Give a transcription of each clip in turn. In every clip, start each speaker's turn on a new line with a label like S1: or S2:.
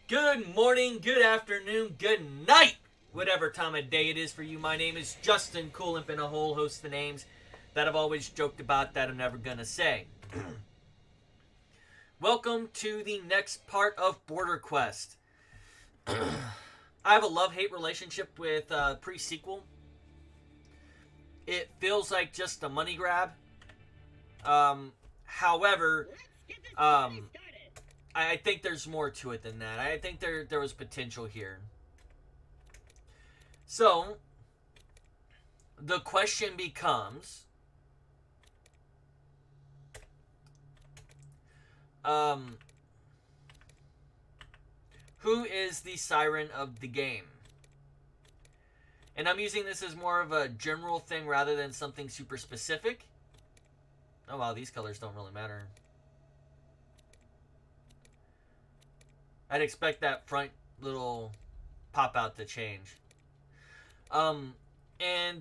S1: Good morning, good afternoon, good night, whatever time of day it is for you. My name is Justin Coolimp, and a whole host of names that I've always joked about that I'm never gonna say. Welcome to the next part of BorderQuest. I have a love-hate relationship with pre-sequel. It feels like just a money grab. However, I think there's more to it than that. I think there was potential here. So, the question becomes, who is the Siren of the game? And I'm using this as more of a general thing rather than something super specific. Oh wow, these colors don't really matter. I'd expect that front little pop out to change. And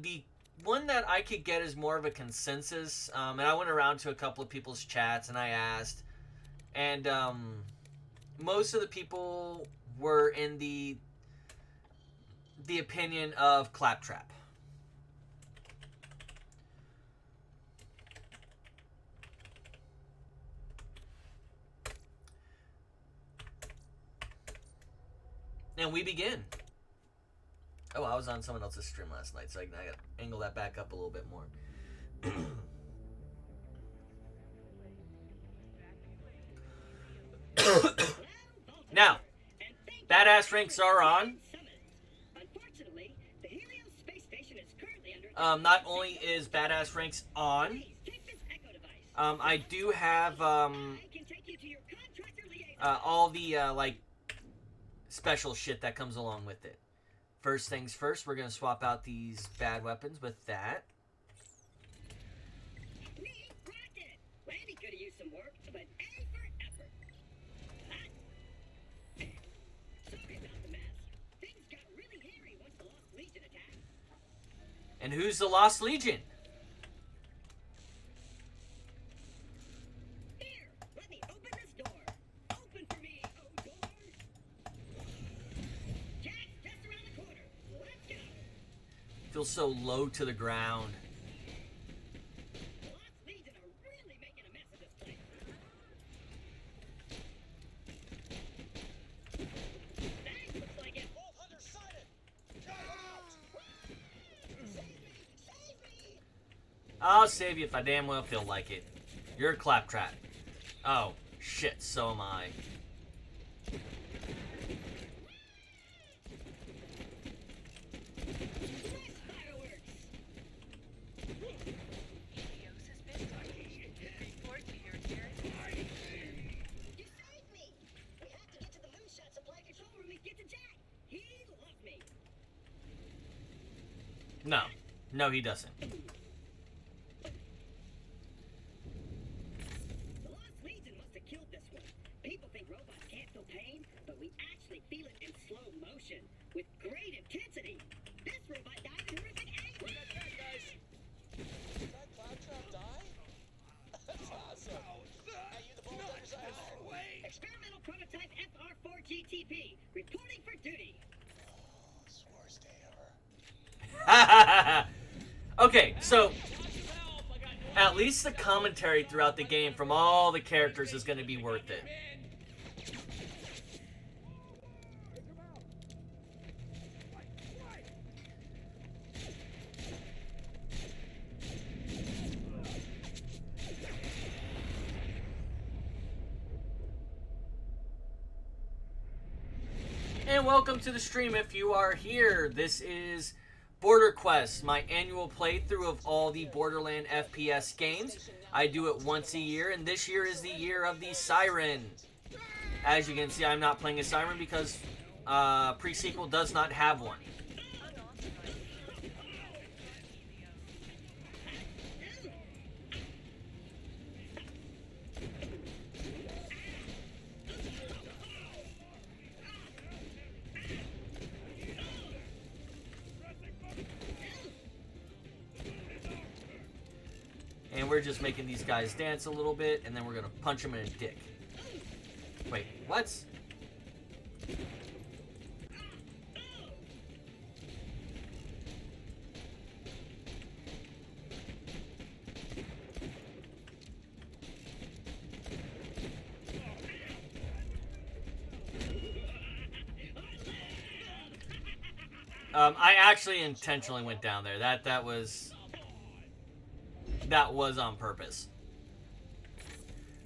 S1: the one that I could get is more of a consensus. And I went around to a couple of people's chats and I asked, and most of the people were in the opinion of Claptrap. And we begin. Oh, I was on someone else's stream last night, so I got to angle that back up a little bit more. Now, badass ranks are on. Not only is badass ranks on, I do have all the like special shit that comes along with it. First things first, we're going to swap out these bad weapons with that. And who's the Lost Legion? Feels so low to the ground. I'll save you if I damn well feel like it. You're a Claptrap. Oh, shit, so am I. No. No, he doesn't.
S2: The Lost Legion must have killed this one. People think robots can't feel pain, but we actually feel it in slow motion, with great intensity. This robot died in horrific anger.
S3: We got that, guys. Did that Claptrap die? That's awesome. Hey, you the bulldozers I hired.
S2: Experimental prototype FR4 GTP, reporting for duty.
S3: Oh, it's the worst day ever.
S1: Okay, so at least the commentary throughout the game from all the characters is going to be worth it. And welcome to the stream if you are here. This is BorderQuest, my annual playthrough of all the Borderland FPS games. I do it once a year, and this year is the year of the Siren. As you can see, I'm not playing a Siren because pre-sequel does not have one. And we're just making these guys dance a little bit, and then we're going to punch them in the dick. Wait, what? I actually intentionally went down there. That was on purpose.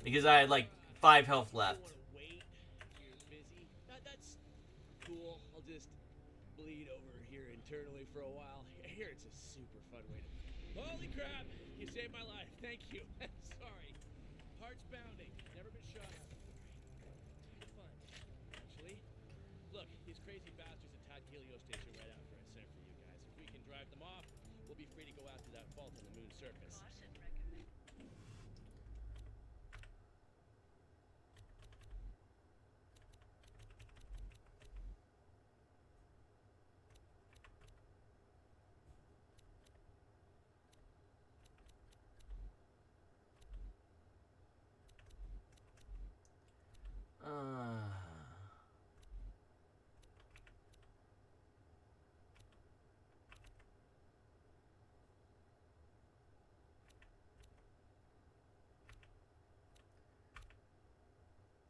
S1: Because I had like 5 health left.
S3: Wait, you're busy. That's cool. I'll just bleed over here internally for a while. Here, it's a super fun way to. Holy crap! You saved my life. Thank you. Sorry. Heart's pounding. Never been shot at before. Kind of fun, actually. Look, these crazy bastards attacked Helio Station right after I sent for you guys. If we can drive them off, we'll be free to go after that fault on the moon's surface.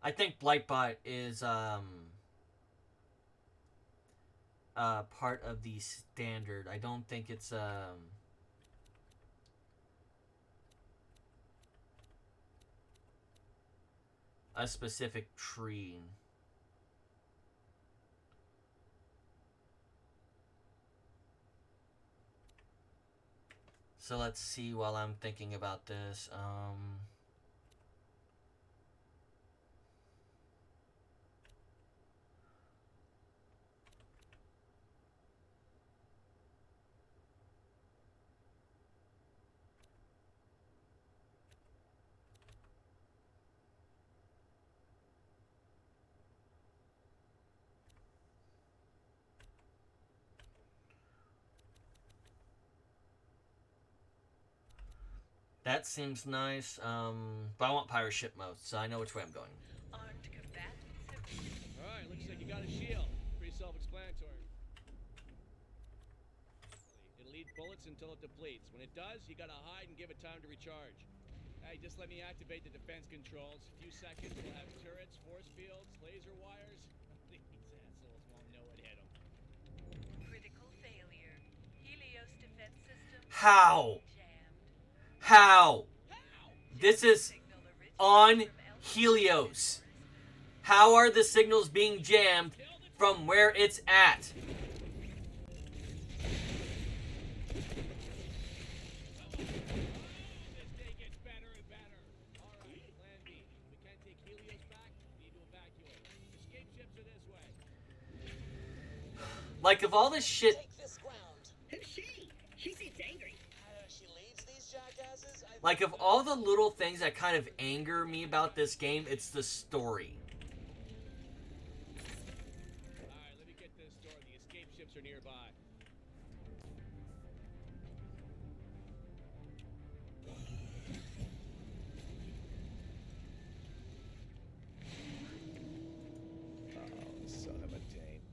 S1: I think Blightbot is part of the standard. I don't think it's a specific tree. So let's see while I'm thinking about this. That seems nice, but I want pirate ship mode, so I know which way I'm going.
S4: Armed combatants have been
S3: Alright, looks like you got a shield. Pretty self-explanatory. It'll eat bullets until it depletes. When it does, you gotta hide and give it time to recharge. Hey, just let me activate the defense controls. A few seconds, we'll have turrets, force fields, laser wires. These assholes won't know what hit them.
S4: critical failure. Helios defense system
S1: How?
S4: jammed.
S1: How? This is
S4: Signal originating
S1: on
S4: from Alpha
S1: Helios. How are the signals being jammed from where it's at?
S3: This day gets better and better. Alright, plan B. We can't take Helios back, we need to evacuate. Escape ships are this way.
S1: Like, if all this shit...
S5: Take this ground.
S2: Who's she? She seems angry.
S5: She leads these jackasses.
S1: Like, of all the little things that kind of anger me about this game, it's the story.
S3: Alright, let me get this door. The escape ships are nearby. Oh, son of a tape.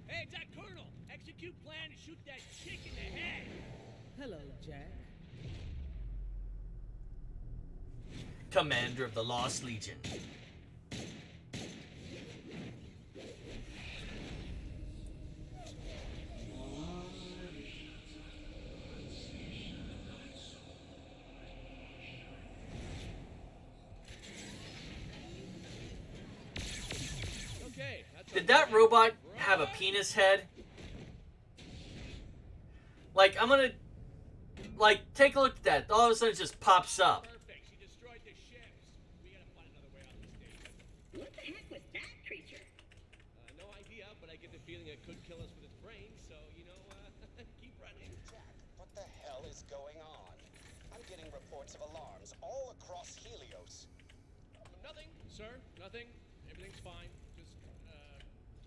S3: Hey, it's that Colonel! Execute plan to shoot that chick in the head!
S6: Hello, Jack.
S1: Commander of the Lost Legion.
S3: Okay, that's
S1: Did that robot have a penis head? Like, I'm gonna... Like, take a look at that. All of a sudden it just pops up.
S3: perfect. She destroyed the ships. We gotta find another way out of this station.
S2: What the heck was that creature?
S3: No idea, but I get the feeling it could kill us with its brains, so, you know, keep running.
S5: Jack, what the hell is going on? I'm getting reports of alarms all across Helios.
S3: Nothing, sir. Nothing. Everything's fine. Just,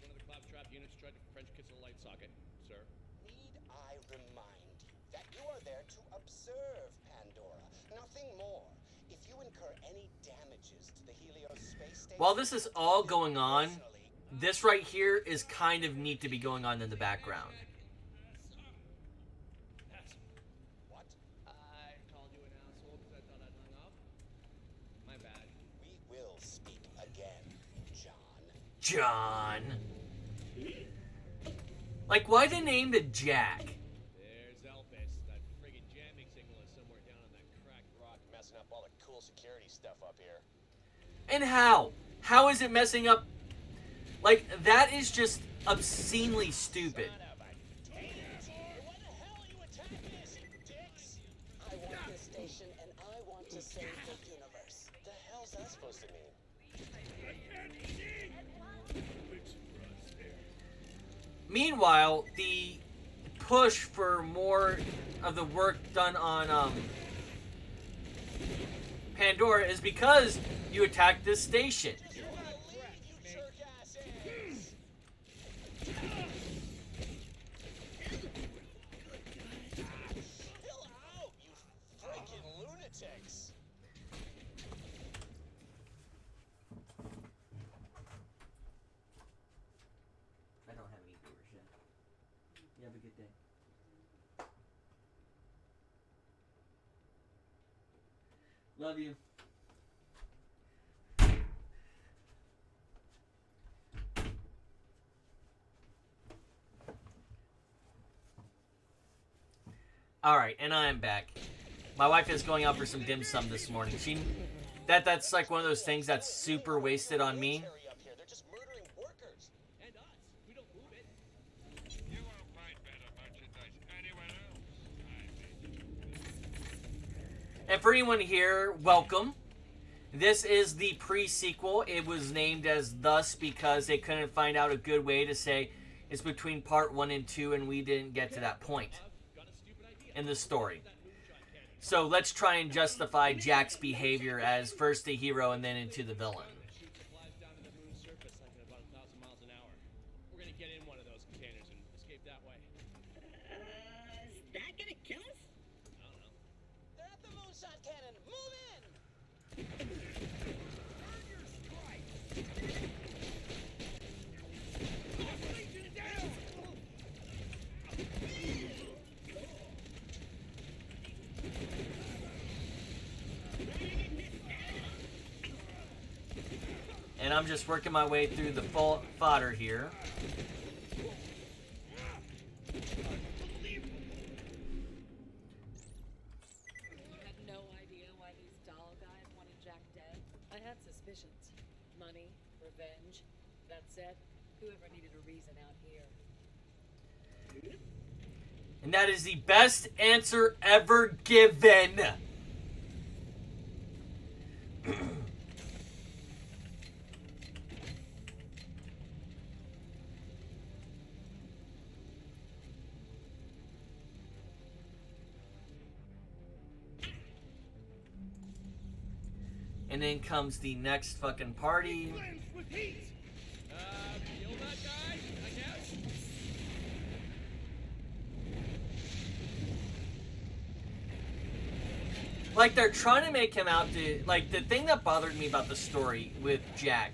S3: one of the claptrap units tried to French kiss a light socket, sir.
S5: Need I remind you that you are there to observe Pandora. Nothing more. If you incur any damages to the Helios space station...
S1: While this is all going on, this right here is kind of neat to be going on in the background.
S5: What?
S3: I called you an asshole because I thought I'd hung up. My bad.
S5: We will speak again, John.
S1: John. Like, why they named it Jack?
S3: There's Elpis. That friggin' jamming signal is somewhere down on that cracked rock, messing up all the cool security stuff up here.
S1: And how? How is it messing up? Like, that is just obscenely stupid.
S5: Son of a dictator! Why the hell are you attacking us, you dicks? I want this station and I want to save the universe. The hell's that supposed to mean?
S1: Meanwhile, the push for more of the work done on Pandora is because you attacked this station.
S5: You gotta leave, you jerk-ass eggs! Chill out, you freaking lunatics!
S1: I don't have any viewers yet. You have a good day. Love you. Alright, and I am back. My wife is going out for some dim sum this morning. That's like one of those things that's super wasted on me.
S5: Up here, they're just murdering workers.
S3: And us. We don't move it.
S6: You won't find better merchandise anywhere else.
S1: And for anyone here, welcome. This is the pre-sequel. It was named as thus because they couldn't find out a good way to say it's between part 1 and 2, and we didn't get to that point in the story. So let's try and justify Jack's behavior as first the hero and then into the villain.
S3: Shoot supplies down to the moon's surface like at about 1,000 miles an hour. We're gonna get in one of those containers and escape that way.
S2: Is that gonna kill us?
S3: I don't know.
S5: They're at the moonshot cannon. Move in!
S1: And I'm just working my way through the full fodder here.
S7: You had no idea why these doll guys wanted Jack dead? I had suspicions. Money, revenge. That said, whoever needed a reason out here.
S1: And that is the best answer ever given. And then comes the next fucking party.
S3: Kill that guy, I guess?
S1: Like, they're trying to make him out to... Like, the thing that bothered me about the story with Jack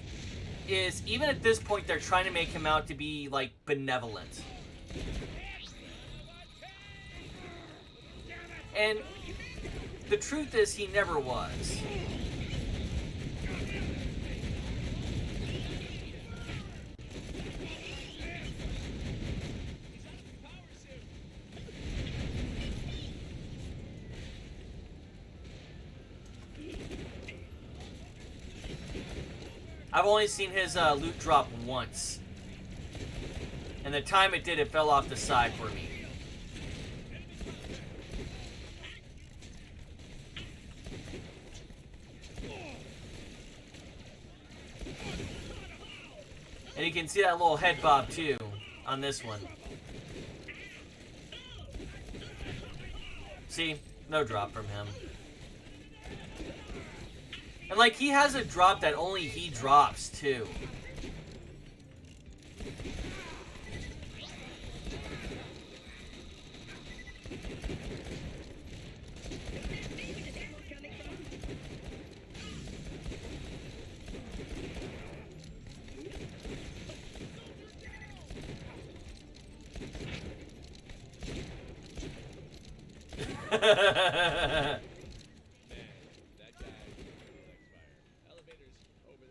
S1: is, even at this point, they're trying to make him out to be, like, benevolent. And the truth is, he never was. I've only seen his loot drop once. And the time it did, it fell off the side for me. And you can see that little head bob too on this one. See? No drop from him. And like, he has a drop that only he drops too.
S3: Man, that guy really likes fire. Elevator's over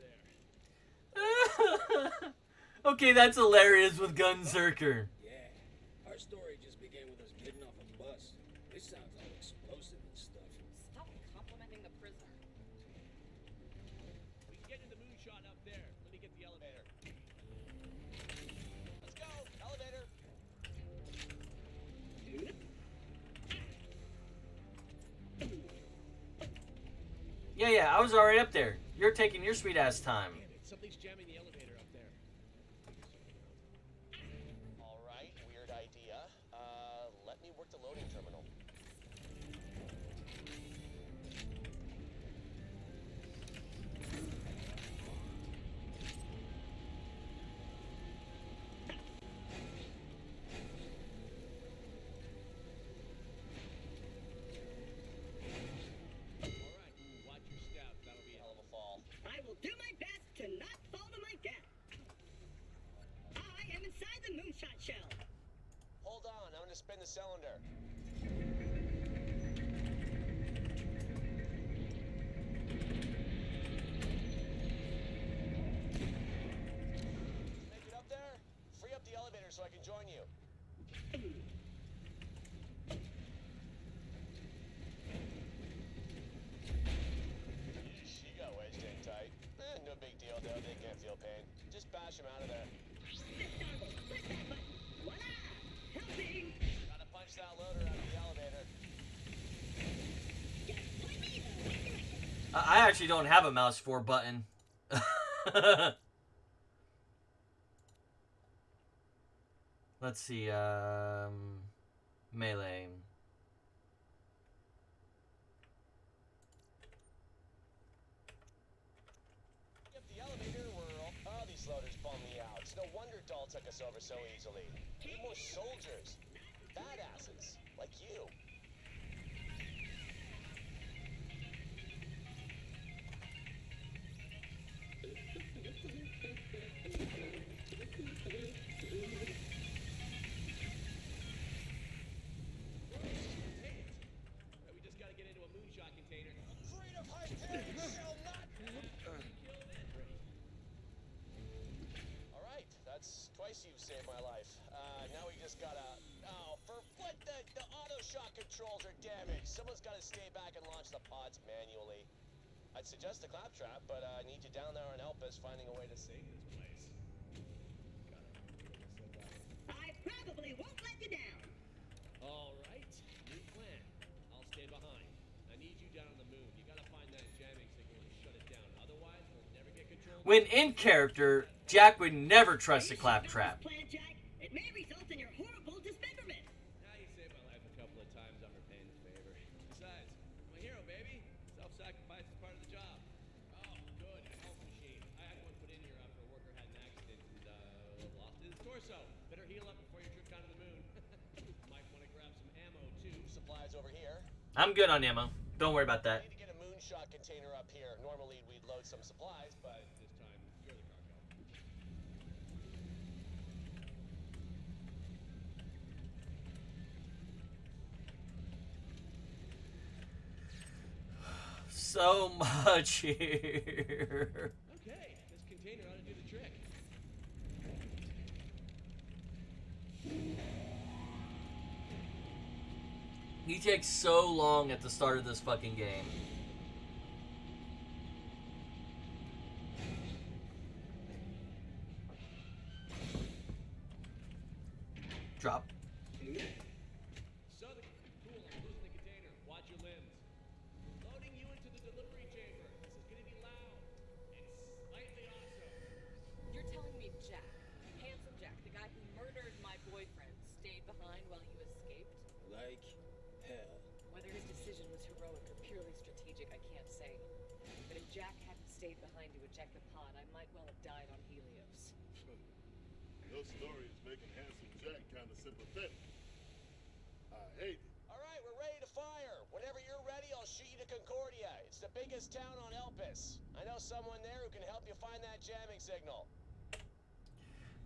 S3: there.
S1: Okay, that's hilarious with Gunzerker.
S8: Yeah, our story just began with us getting off a bus. This sounds all explosive and stuff.
S7: Stop complimenting the prisoner.
S3: We can get in the moonshot up there. Let me get the elevator. Let's go! Elevator!
S1: Yeah, I was already up there. You're taking your sweet ass time.
S3: Damn it, something's jamming the elevator up there.
S9: All right, weird idea. Let me work the loading terminal.
S3: All right, watch your step. That'll be a hell of a fall.
S2: I will do my best to not fall to my death. I am inside the moonshot shell.
S9: Hold on, I'm gonna spin the cylinder. Make it up there? Free up the elevator so I can join you. She got wedged in tight. No big deal though, they can't feel pain. Just bash them out of there.
S2: Voila! Helping!
S9: Gotta punch that loader out of the elevator.
S1: I actually don't have a mouse 4 button. Let's see, melee.
S9: If the elevator were... Oh, these loaders bum me out. It's no wonder Dahl took us over so easily. We need more soldiers. Badasses. Like you.
S3: We just gotta get into a moonshot container.
S9: Freedom Hyperion shall not... Alright, that's twice you've saved my life. Now we just gotta... Oh, for what the auto shot controls are damaged. Someone's gotta stay back and launch the pods manually. I'd suggest the claptrap, but I need you down there and help us finding a way to save this place.
S2: I probably won't let you down.
S3: All right, new plan. I'll stay behind. I need you down on the moon. You gotta find that jamming signal and shut it down. Otherwise, we'll never get control.
S1: When in character, Jack would never trust a claptrap.
S2: Plan, Jack. It may result in your horrible dismemberment.
S3: Now you saved my life a couple of times. I'm repaying the favor. Besides, I'm a hero, baby. Self-sacrifice is part of the job. Oh, good. A health machine. I had one put in here after a worker had an accident and lost his torso. Better heal up before your trip down to the moon. Might want to grab some ammo too.
S9: Supplies over here.
S1: I'm good on ammo. Don't worry about
S9: I
S1: that.
S9: need to get a moonshot container up here. Normally we'd load some supplies, but...
S3: This time, you're the cargo.
S1: So much here.
S3: Okay, this container ought to do the trick.
S1: He takes so long at the start of this fucking game. Drop.
S3: So cool, I'm losing the container. Watch your limbs. Loading you into the delivery chamber. This is gonna be loud and slightly awesome.
S7: You're telling me Jack, handsome Jack, the guy who murdered my boyfriend, stayed behind while you escaped?
S8: Like hell.
S7: Whether his decision was heroic or purely strategic, I can't say. But if Jack hadn't stayed behind to eject the pod, I might well have died on Helios.
S10: Your story is making Handsome Jack kind of sympathetic. I hate it.
S9: All right, we're ready to fire. Whenever you're ready, I'll shoot you to Concordia. It's the biggest town on Elpis. I know someone there who can help you find that jamming signal.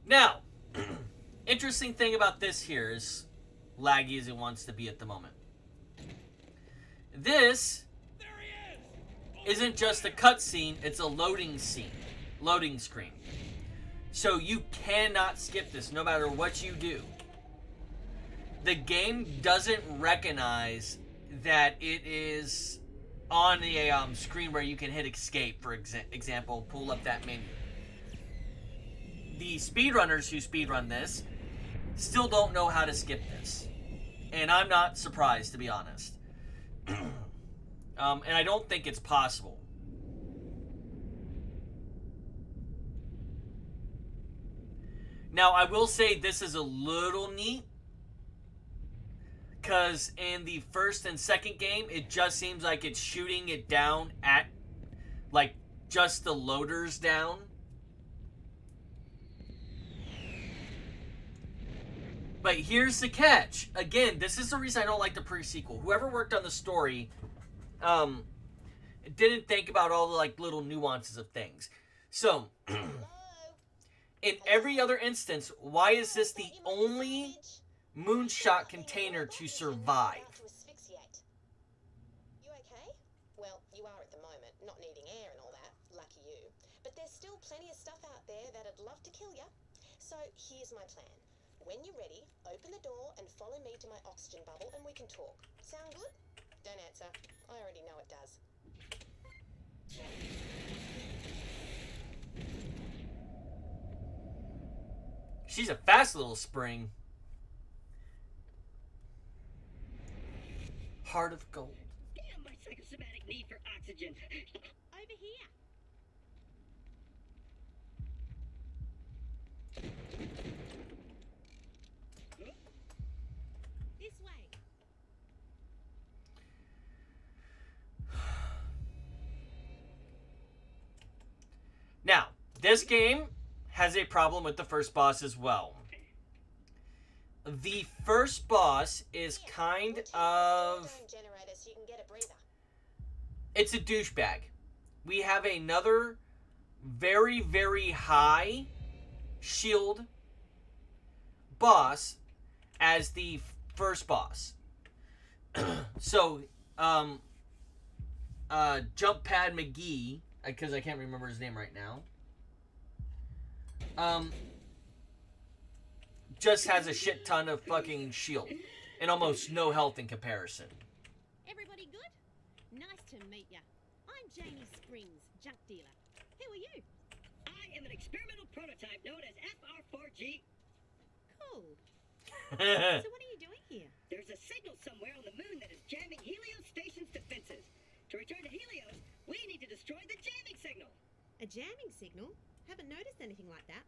S1: Now, interesting thing about this here is laggy as it wants to be at the moment. This isn't just a cutscene, it's a loading screen. So you cannot skip this no matter what you do. The game doesn't recognize that it is on a screen where you can hit escape, for example, pull up that menu. The speedrunners who speedrun this still don't know how to skip this. And I'm not surprised, to be honest. And I don't think it's possible. Now, I will say this is a little neat, because in the first and second game, it just seems like it's shooting it down at, like, just the loaders down. But here's the catch. Again, this is the reason I don't like the pre-sequel. Whoever worked on the story didn't think about all the, like, little nuances of things. So, in every other instance, why is this the only moonshot container to survive?
S11: You okay? Well, you are at the moment, not needing air and all that. Lucky you. But there's still plenty of stuff out there that'd love to kill you. So here's my plan. When you're ready, open the door and follow me to my oxygen bubble and we can talk. Sound good? Don't answer. I already know it does.
S1: She's a fast little spring. Heart of gold.
S2: Damn my psychosomatic need for oxygen.
S11: Over here. This way.
S1: Now, this game has a problem with the first boss as well. The first boss is kind of... It's a douchebag. We have another very, very high shield boss as the first boss. So, Jump Pad McGee, because I can't remember his name right now, just has a shit ton of fucking shield and almost no health in comparison.
S11: Everybody good? Nice to meet ya. I'm Jamie Springs, junk dealer. Who are you?
S2: I am an experimental prototype known as FR4G.
S11: Cool. So what are you doing here?
S2: There's a signal somewhere on the moon that is jamming Helios Station's defenses. To return to Helios, we need to destroy the jamming signal.
S11: A jamming signal? Haven't noticed anything like that.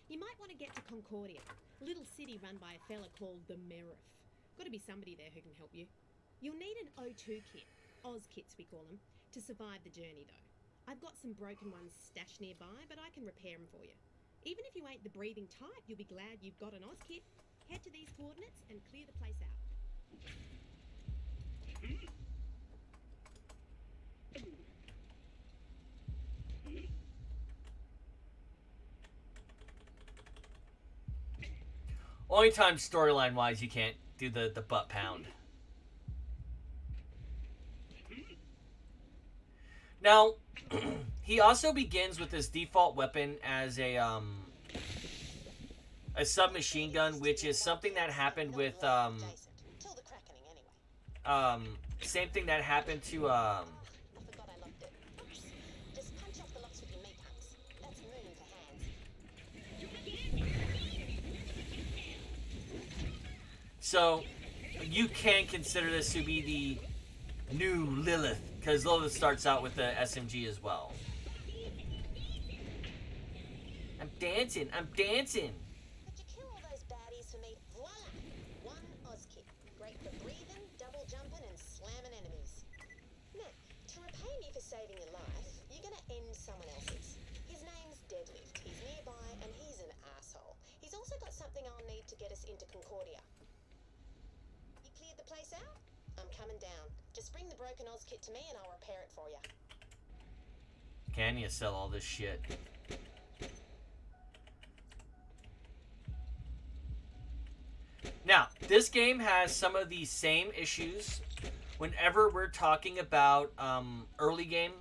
S11: You might want to get to Concordia, a little city run by a fella called the Merriff. Got to be somebody there who can help you. You'll need an O2 kit, Oz kits we call them, to survive the journey though. I've got some broken ones stashed nearby, but I can repair them for you. Even if you ain't the breathing type, you'll be glad you've got an Oz kit. Head to these coordinates and clear the place out.
S1: Only time storyline wise you can't do the butt pound. Now, he also begins with his default weapon as a submachine gun, which is something that happened with same thing that happened to So, you can consider this to be the new Lilith, because Lilith starts out with the SMG as well. I'm dancing, I'm dancing!
S11: Could you kill all those baddies for me? Voila! One Oz kit. Great for breathing, double jumping, and slamming enemies. Now, to repay me for saving your life, you're gonna end someone else's. His name's Deadlift. He's nearby, and he's an asshole. He's also got something I'll need to get us into Concordia. The place out? I'm coming down. Just bring the broken Oz kit to me and I'll repair it for you.
S1: Can you sell all this shit? Now, this game has some of the same issues whenever we're talking about early game.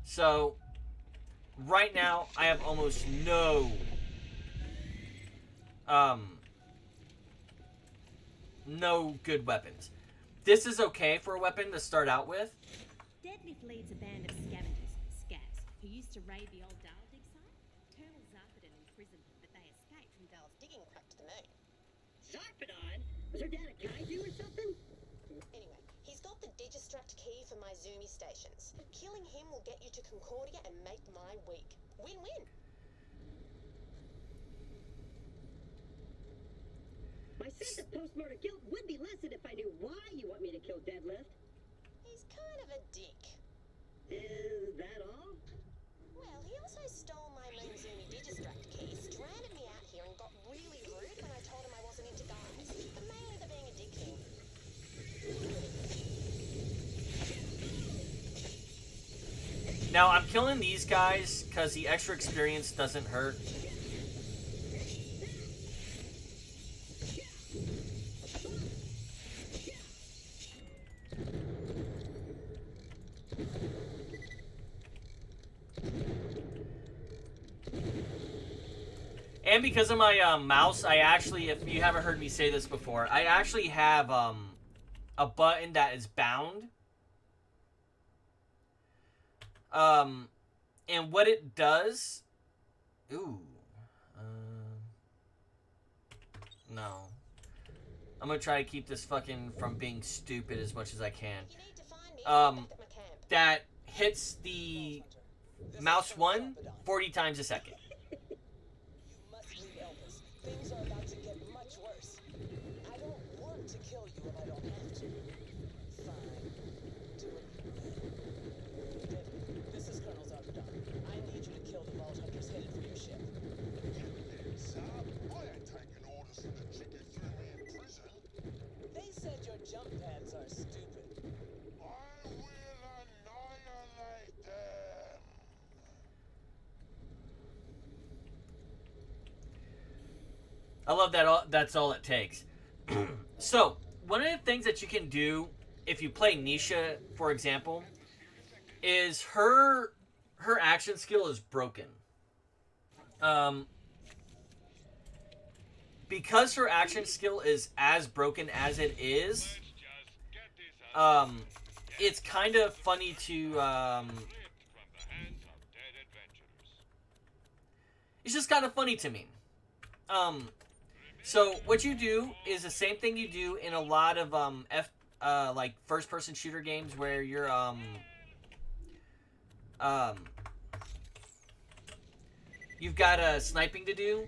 S1: So right now I have almost no good weapons. This is okay for a weapon to start out with.
S11: Deadlift leads a band of scavengers, scavs, who used to raid the old Dale dig site. Colonel Zarpedon imprisoned them, but they escaped from Dale's digging crack to the moon.
S2: Zarpedon? Was her dad a kaiju or something?
S5: Anyway, he's got the Digistruct key for my Zoomy stations. Killing him will get you to Concordia and make my week. Win-win.
S2: My sense of post-murder guilt would be lessened if I knew why you want me to kill Deadlift.
S5: He's kind of a dick.
S2: Is that all?
S5: Well, he also stole my main Zoomy Digistruct key, stranded me out here, and got really rude when I told him I wasn't into guys. But mainly the being a dick thing.
S1: Now I'm killing these guys because the extra experience doesn't hurt. And because of my mouse, I actually, if you haven't heard me say this before, I actually have a button that is bound. And what it does... Ooh. No. I'm gonna try to keep this fucking from being stupid as much as I can. That hits the mouse 40 times a second.
S5: Things are about to get much worse. I don't want to kill you if I don't have to. Fine. Do it. David, this is Colonel Zarpedon. I need you to kill the Vault Hunters headed for your ship.
S10: I ain't taking orders from the chick who threw me in prison.
S5: They said your jump pads are stupid.
S10: I will annihilate them.
S1: I love that. That's all it takes. So, one of the things that you can do if you play Nisha, for example, is her action skill is broken. Because her action skill is as broken as it is, it's kind of funny to it's just kind of funny to me. So what you do is the same thing you do in a lot of like first-person shooter games where you're you've got sniping to do,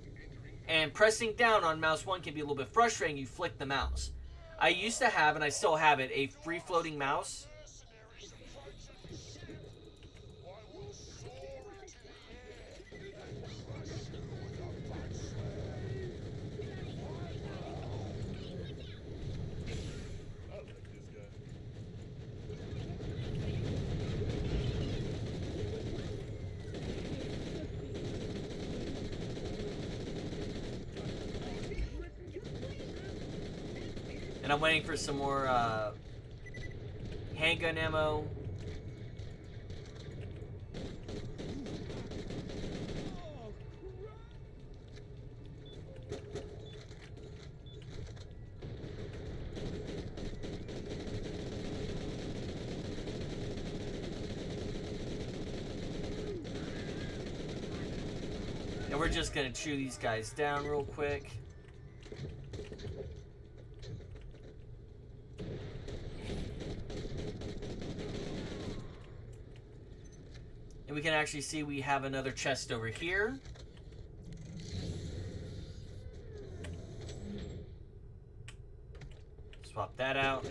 S1: and pressing down on mouse 1 can be a little bit frustrating. You flick the mouse. I used to have, and I still have it, a free-floating mouse. And I'm waiting for some more handgun ammo. And we're just gonna chew these guys down real quick. And we can actually see we have another chest over here. Swap that out.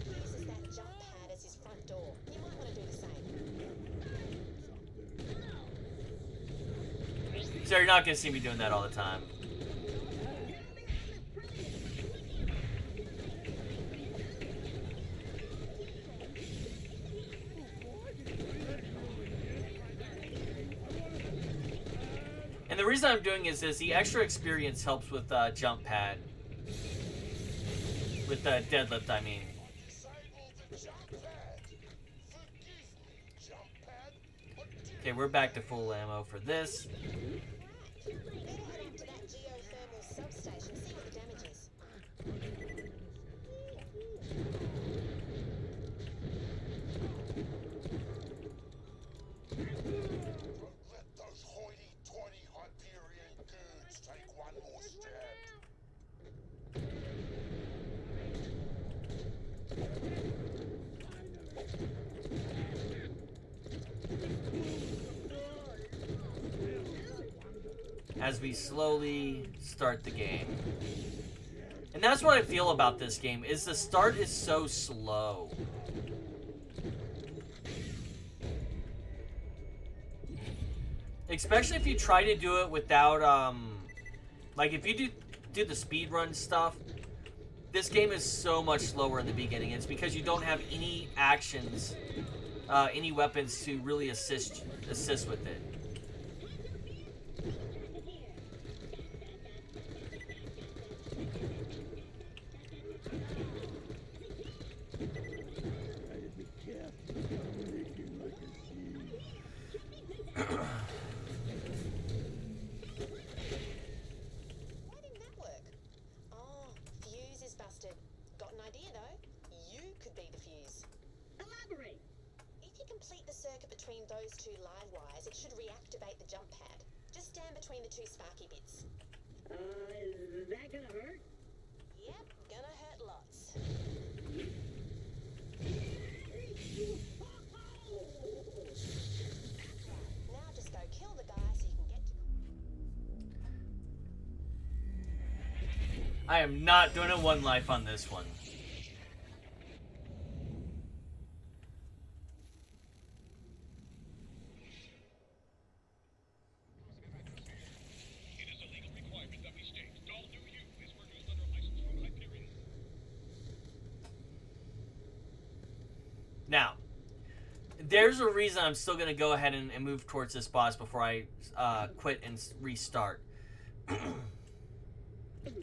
S5: Uses that jump pad as his front door. You might want to do the same.
S1: So you're not gonna see me doing that all the time. And the reason I'm doing is the extra experience helps with jump pad. With deadlift, I mean. Okay, we're back to full ammo for this.
S11: Better head up to that geothermal substation, see what the damage is.
S6: Don't let those hoity-toity Hyperion goons take one more step.
S1: As we slowly start the game. And that's what I feel about this game, is the start is so slow. Especially if you try to do it without, like if you do the speedrun stuff, this game is so much slower in the beginning. It's because you don't have any actions, any weapons to really assist with it.
S11: Why didn't that work? Oh, fuse is busted. Got an idea though. You could be the fuse.
S2: Elaborate.
S11: If you complete the circuit between those two live wires, it should reactivate the jump pad. Just stand between the two sparky bits.
S2: Is that gonna hurt?
S11: Yep, gonna hurt lots. Now just go kill the guy so you can get to...
S1: I am not doing a one life on this one.
S6: It is a legal requirement that we state all new use is produced under license from Hyperion.
S1: Now, there's a reason I'm still going to go ahead and move towards this boss before I quit and restart.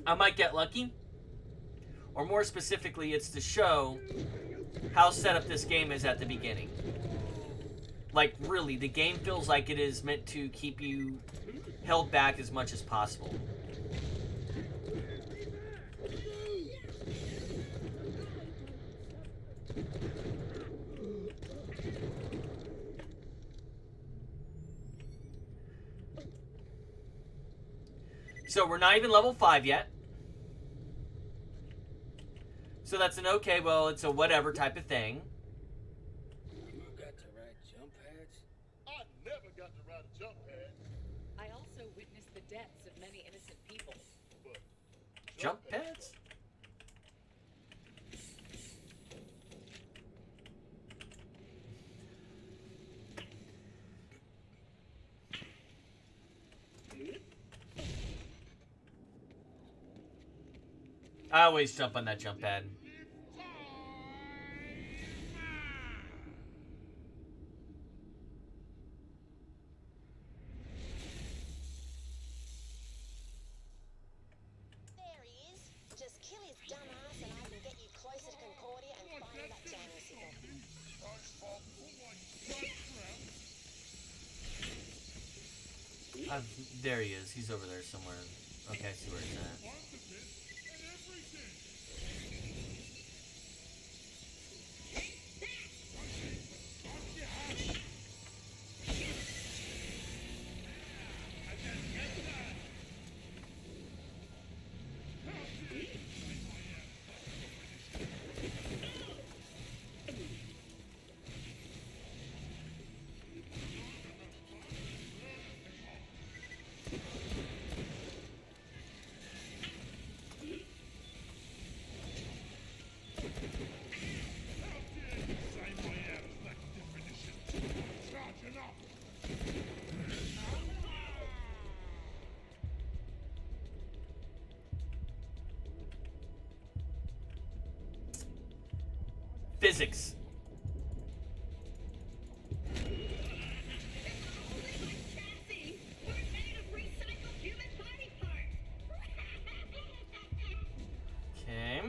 S1: I might get lucky, or more specifically, it's to show how set up this game is at the beginning. Like, really, the game feels like it is meant to keep you held back as much as possible. So we're not even level 5 yet. So that's an okay, well, it's a whatever type of thing.
S8: You got to ride jump pads?
S10: I never got to ride a jump pad,
S7: I also witnessed the deaths of many innocent people.
S10: but
S1: Jump pads? I always jump on that jump pad.
S11: There he is. Just kill his dumb ass and I can get you closer to Concordia and find that jamming signal.
S1: There he is. He's over there somewhere. Okay, I see where he's at. physics. Okay.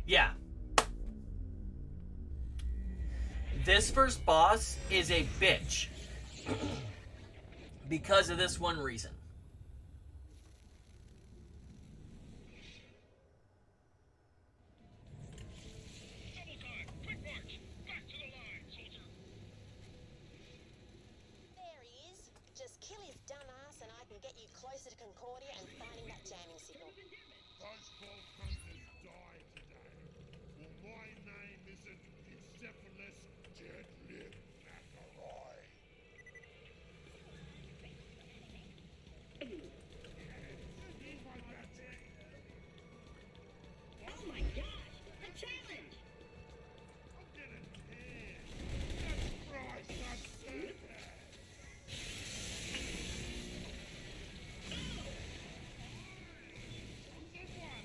S1: Yeah. This first boss is a bitch. Because of this one reason.
S12: There he is. Just kill his dumb ass and I can get you closer to Concordia and finding that jamming signal.
S6: Those vault hunters die today. Well, my name isn't Bucephalus Deadlip Macaroy.
S2: Oh my gosh! A challenge!
S6: I'm getting pissed. That's Christ, that's circus. I'm getting pissed.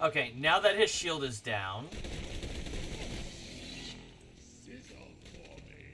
S1: Okay, now that his shield is down.
S6: Sizzle for me.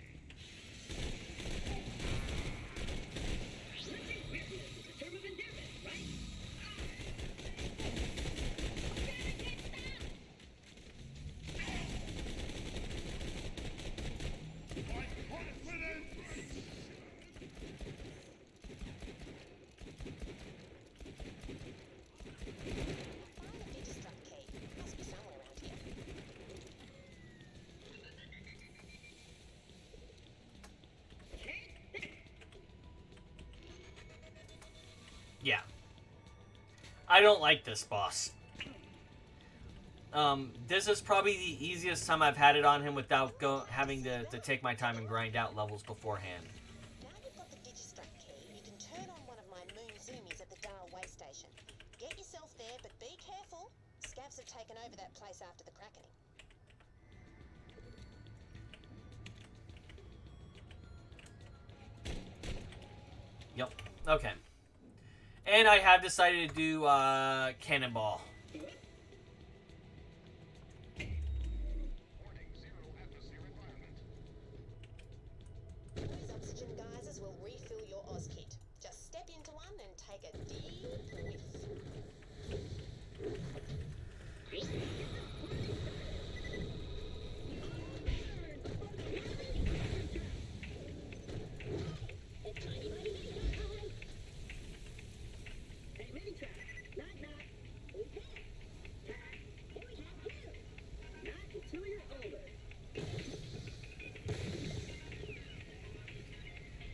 S1: Yeah. I don't like this boss. This is probably the easiest time I've had it on him without having to take my time and grind out levels beforehand.
S12: Now you've got the Digistruct key, you can turn on one of my moon zoomies at the Dial way station. Get yourself there, but be careful. Scavs have taken over that place after the crackening.
S1: Yep. Okay. And I have decided to do Cannonball.
S12: These oxygen geysers will refill your Oz kit. Just step into one and take a deep whiff.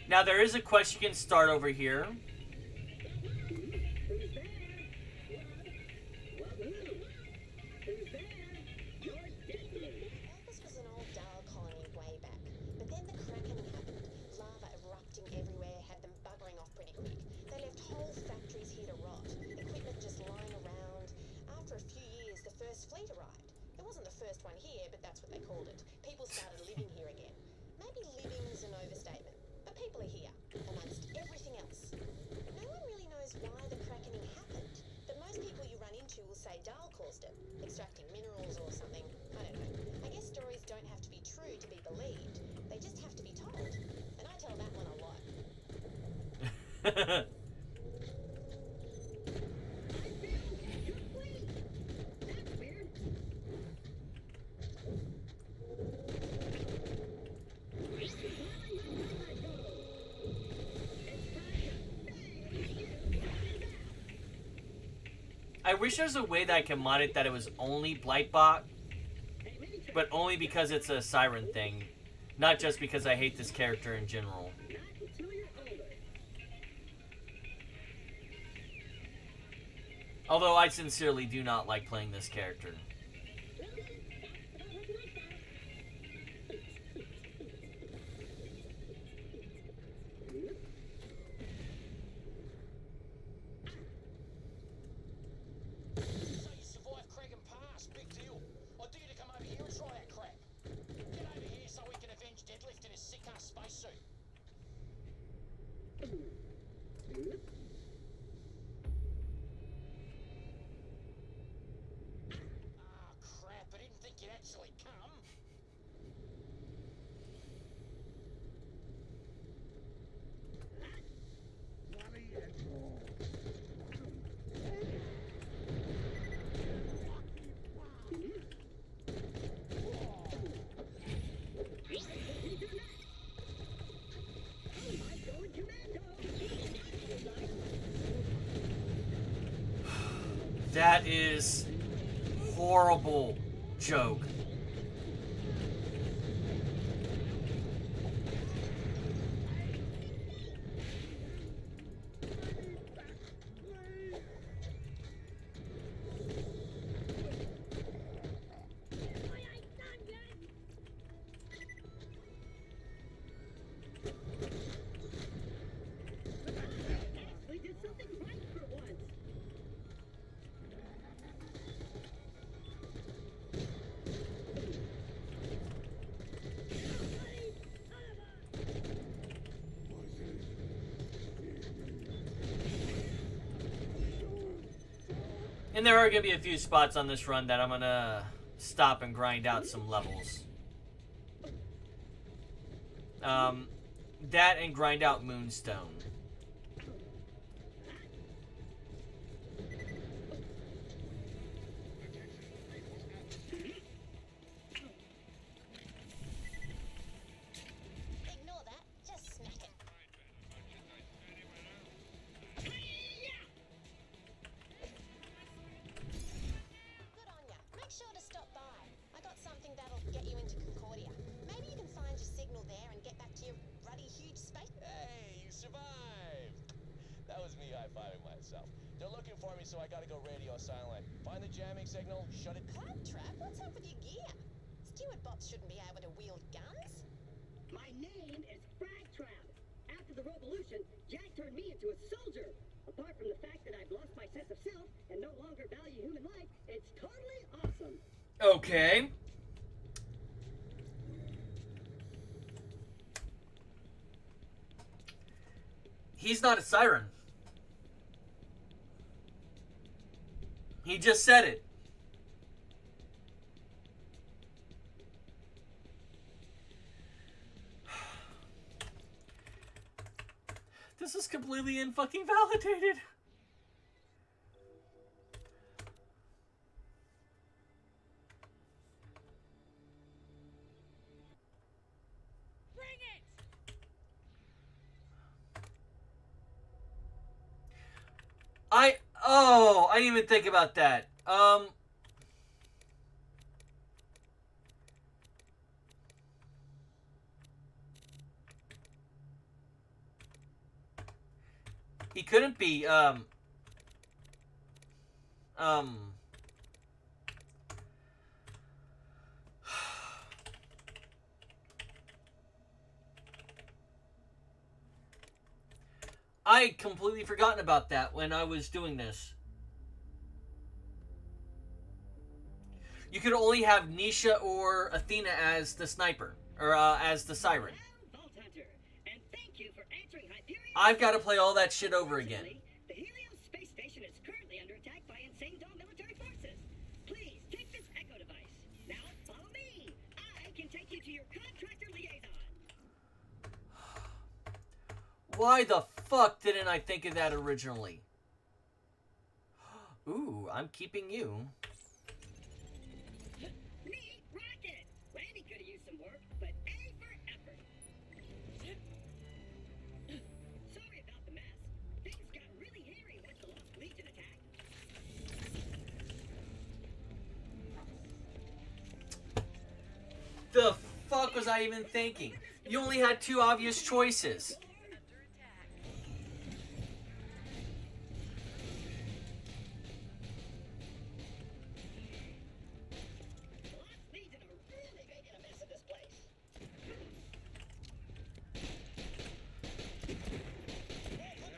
S1: Now there is a quest you can start over here.
S12: This was an old Dial colony way back, but then the crackening happened. Lava erupting everywhere had them buggering off pretty quick. They left whole factories here to rot. Equipment just lying around. Yeah, but that's what they called it. People started living here again. Maybe living's an overstatement, but people are here, amongst everything else. No one really knows why the crackening happened, but most people you run into will say Dahl caused it, extracting minerals or something. I don't know. I guess stories don't have to be true to be believed. They just have to be told. And I tell that one a lot.
S1: I wish there's a way that I can mod it that it was only Blightbot, but only because it's a Siren thing, not just because I hate this character in general. Although I sincerely do not like playing this character. That is horrible joke. And there are going to be a few spots on this run that I'm going to stop and grind out some levels. That and grind out Moonstone.
S12: Ignore that. Just smack it. Good on ya. Make sure to stop by. I got something that'll get you into Concordia. Maybe you can find your signal there and get back to your ruddy huge space.
S9: Hey, you survived! That was me high-fiving myself. They're looking for me, so I gotta go radio silent. Find the jamming signal, shut it.
S12: Claptrap, what's up with your gear? Steward Bops shouldn't be able to wield guns.
S2: My name is Fragtrap. After the revolution, Jack turned me into a soldier. Apart from the fact that I've lost my sense of self and no longer value human life, it's totally awesome.
S1: Okay. He's not a Siren. He just said it. This is completely unfucking validated.
S7: Bring it!
S1: I didn't even think about that. He couldn't be, I completely forgotten about that when I was doing this. You could only have Nisha or Athena as the sniper, or as the Siren.
S2: Vault Hunter, and thank you for answering Hyperion.
S1: I've got to play all that shit over again.
S2: The Helios space station is currently under attack by insane Dawn military forces. Please take this echo device. Now follow me. I can take you to your contractor liaison.
S1: Why the fuck didn't I think of that originally? Ooh, I'm keeping you.
S2: Me, Rocket. Randy could have used some work, but A for effort. Sorry about the mess. Things got really hairy once the Lost Legion attacked.
S1: The fuck was I even thinking? You only had two obvious choices.
S2: The Lost Legion are really making a mess of this place.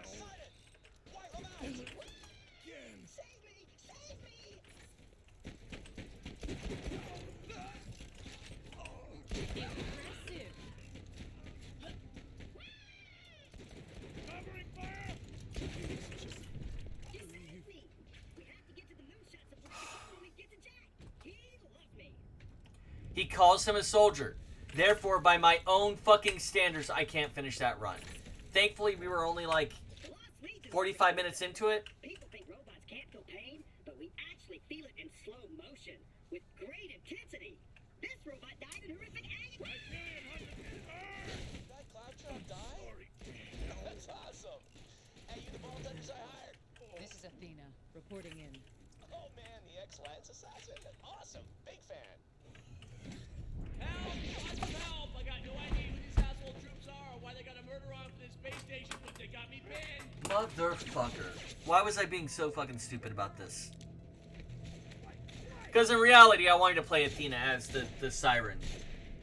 S9: Siren! Wipe him out!
S2: Save me! Save me!
S7: Impressive.
S3: Covering fire!
S2: You saved me! We have to get to the moonshot supply before we get to Jack. He loves me.
S1: He calls him a soldier. Therefore, by my own fucking standards, I can't finish that run. Thankfully, we were only like
S2: The Lost Legion.
S1: 45 minutes into it.
S2: People think robots can't feel pain, but we actually feel it in slow motion with great intensity. This robot died in horrific agony.
S9: Did that cloud trap die? That's awesome. Hey, you the Vault Hunters I hired.
S7: This is Athena, reporting in.
S9: Oh man, the ex-Lance assassin. Awesome. Big fan.
S3: Help! Help! I got no idea who these asshole troops are or why they got a murder on for this space station, but they got me pinned.
S1: Motherfucker. Why was I being so fucking stupid about this? Because in reality, I wanted to play Athena as the Siren.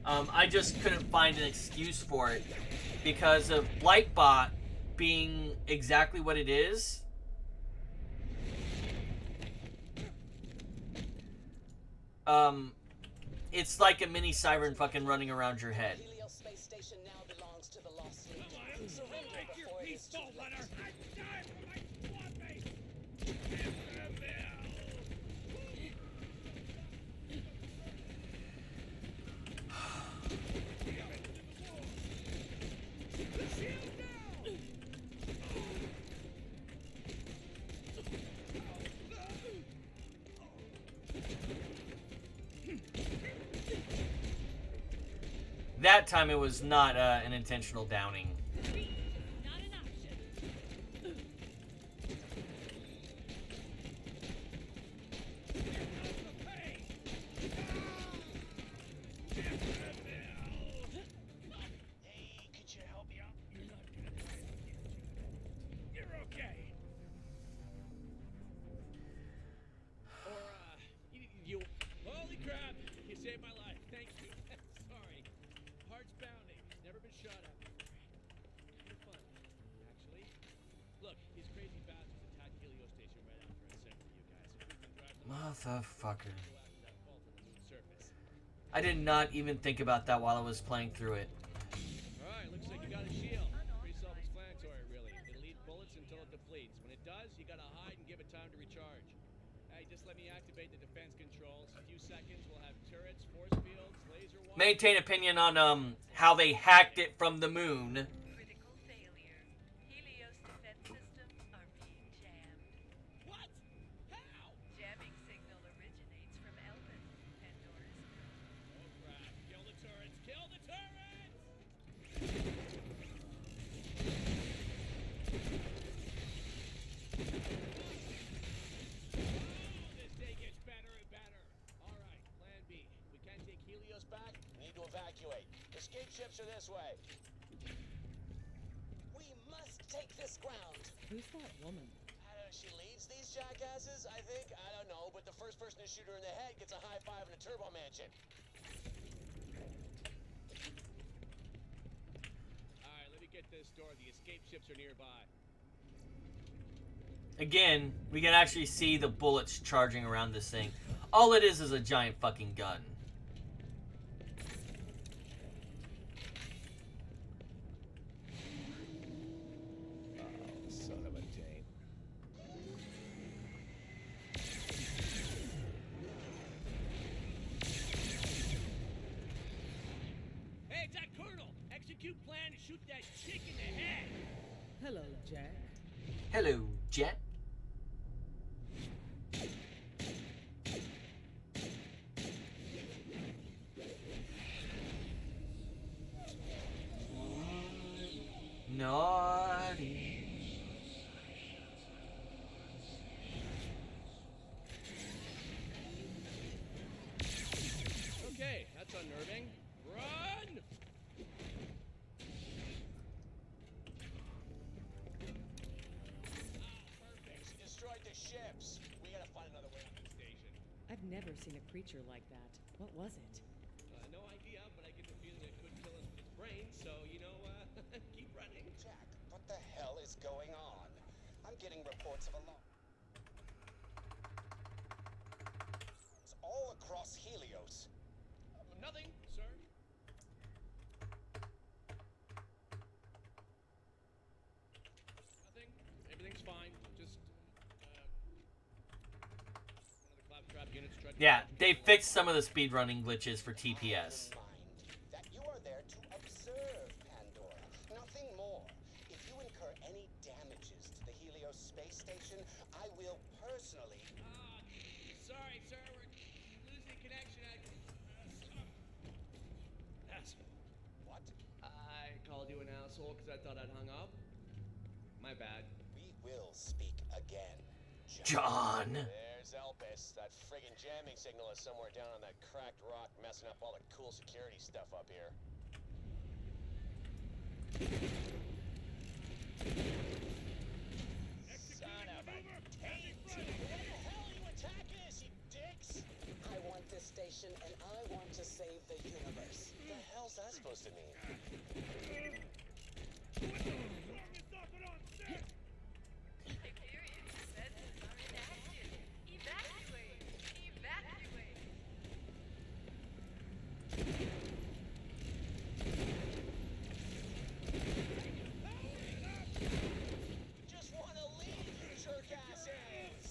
S1: I just couldn't find an excuse for it because of Lightbot being exactly what it is. It's like a mini Siren fucking running around your head.
S5: Helios space station now belongs to the Lost Legion.
S3: Come
S5: Surrender
S3: on, your
S5: before it is too
S3: peaceful
S5: late.
S3: runner! I died for my squad mate!
S1: That time it was not an intentional downing.
S7: Not an option.
S9: Hey, could you help me out?
S3: You're not gonna try to get you. You're okay. Or, you... Holy crap! You saved my life. Thank you. Sorry. Heart's pounding. Never been shot at before. Kind of fun, actually. Look, these crazy bastards attacked Helios Station right after I sent for you guys. If we can drive them
S1: Motherfucker.
S3: go after that vault on the moon's surface.
S1: I did not even think about that while I was playing through it.
S3: Alright, looks like you got a shield. Pretty self-explanatory, really. It'll eat bullets until it depletes. When it does, you gotta hide and give it time to recharge. Hey, just let me activate the defense controls. A few seconds, we'll have turrets, force fields, laser wire...
S1: Maintain opinion on how they hacked it from the moon.
S4: Critical failure. Helios defense systems are being jammed.
S3: What? How?
S4: Jamming signal originates from Elpis, Pandora's moon.
S3: Oh crap. Kill the turrets! Kill the turrets! Oh, this day gets better and better. Alright, plan B.
S9: We can't take Helios back. We need to evacuate. Escape ships are this way.
S5: We must take this ground.
S7: Who's that woman?
S9: I don't know, she leads these jackasses, I think? I don't know, but the first person to shoot her in the head gets a high five in a turbo mansion.
S3: Alright, let me get this door. The escape ships are nearby.
S1: Again, we can actually see the bullets charging around this thing. All it is a giant fucking gun.
S9: Oh, son of a Dane.
S3: Hey, it's that Colonel! Execute plan to shoot that chick in the head!
S7: Hello, Jack.
S1: Hello, Jet. Naughty.
S3: Okay, that's unnerving. Run!
S9: Perfect. She destroyed the ships. We gotta find another way out of the station.
S7: I've never seen a creature like that. What was it?
S3: No idea, but I get the feeling it could kill us with its brain, so, keep running.
S6: Jack, what the hell is going on? I'm getting reports of alarm. It's all across Helios.
S3: Nothing, sir. Nothing. Everything's fine. Just, one of the claptrap units tried to...
S1: Yeah, they fixed some of the speedrunning glitches for TPS.
S6: That you are there to observe Pandora, nothing more. If you incur any damages to the Helios space station, I will personally...
S3: Sorry, sir. We're losing connection. Asshole.
S6: What?
S3: I called you an asshole because I thought I'd hung up. My bad.
S6: We will speak again,
S1: John.
S9: There's Elpis. That friggin' jamming signal is somewhere down on that cracked rock, messing up all the cool security stuff up here. Son of a Tate! Why the hell you attack us, you dicks?
S5: I want this station and I want to save the universe.
S9: The hell's that supposed to mean?
S4: Security defenses are inactive. Evacuate! Evacuate!
S9: Just wanna leave, you jerk asses!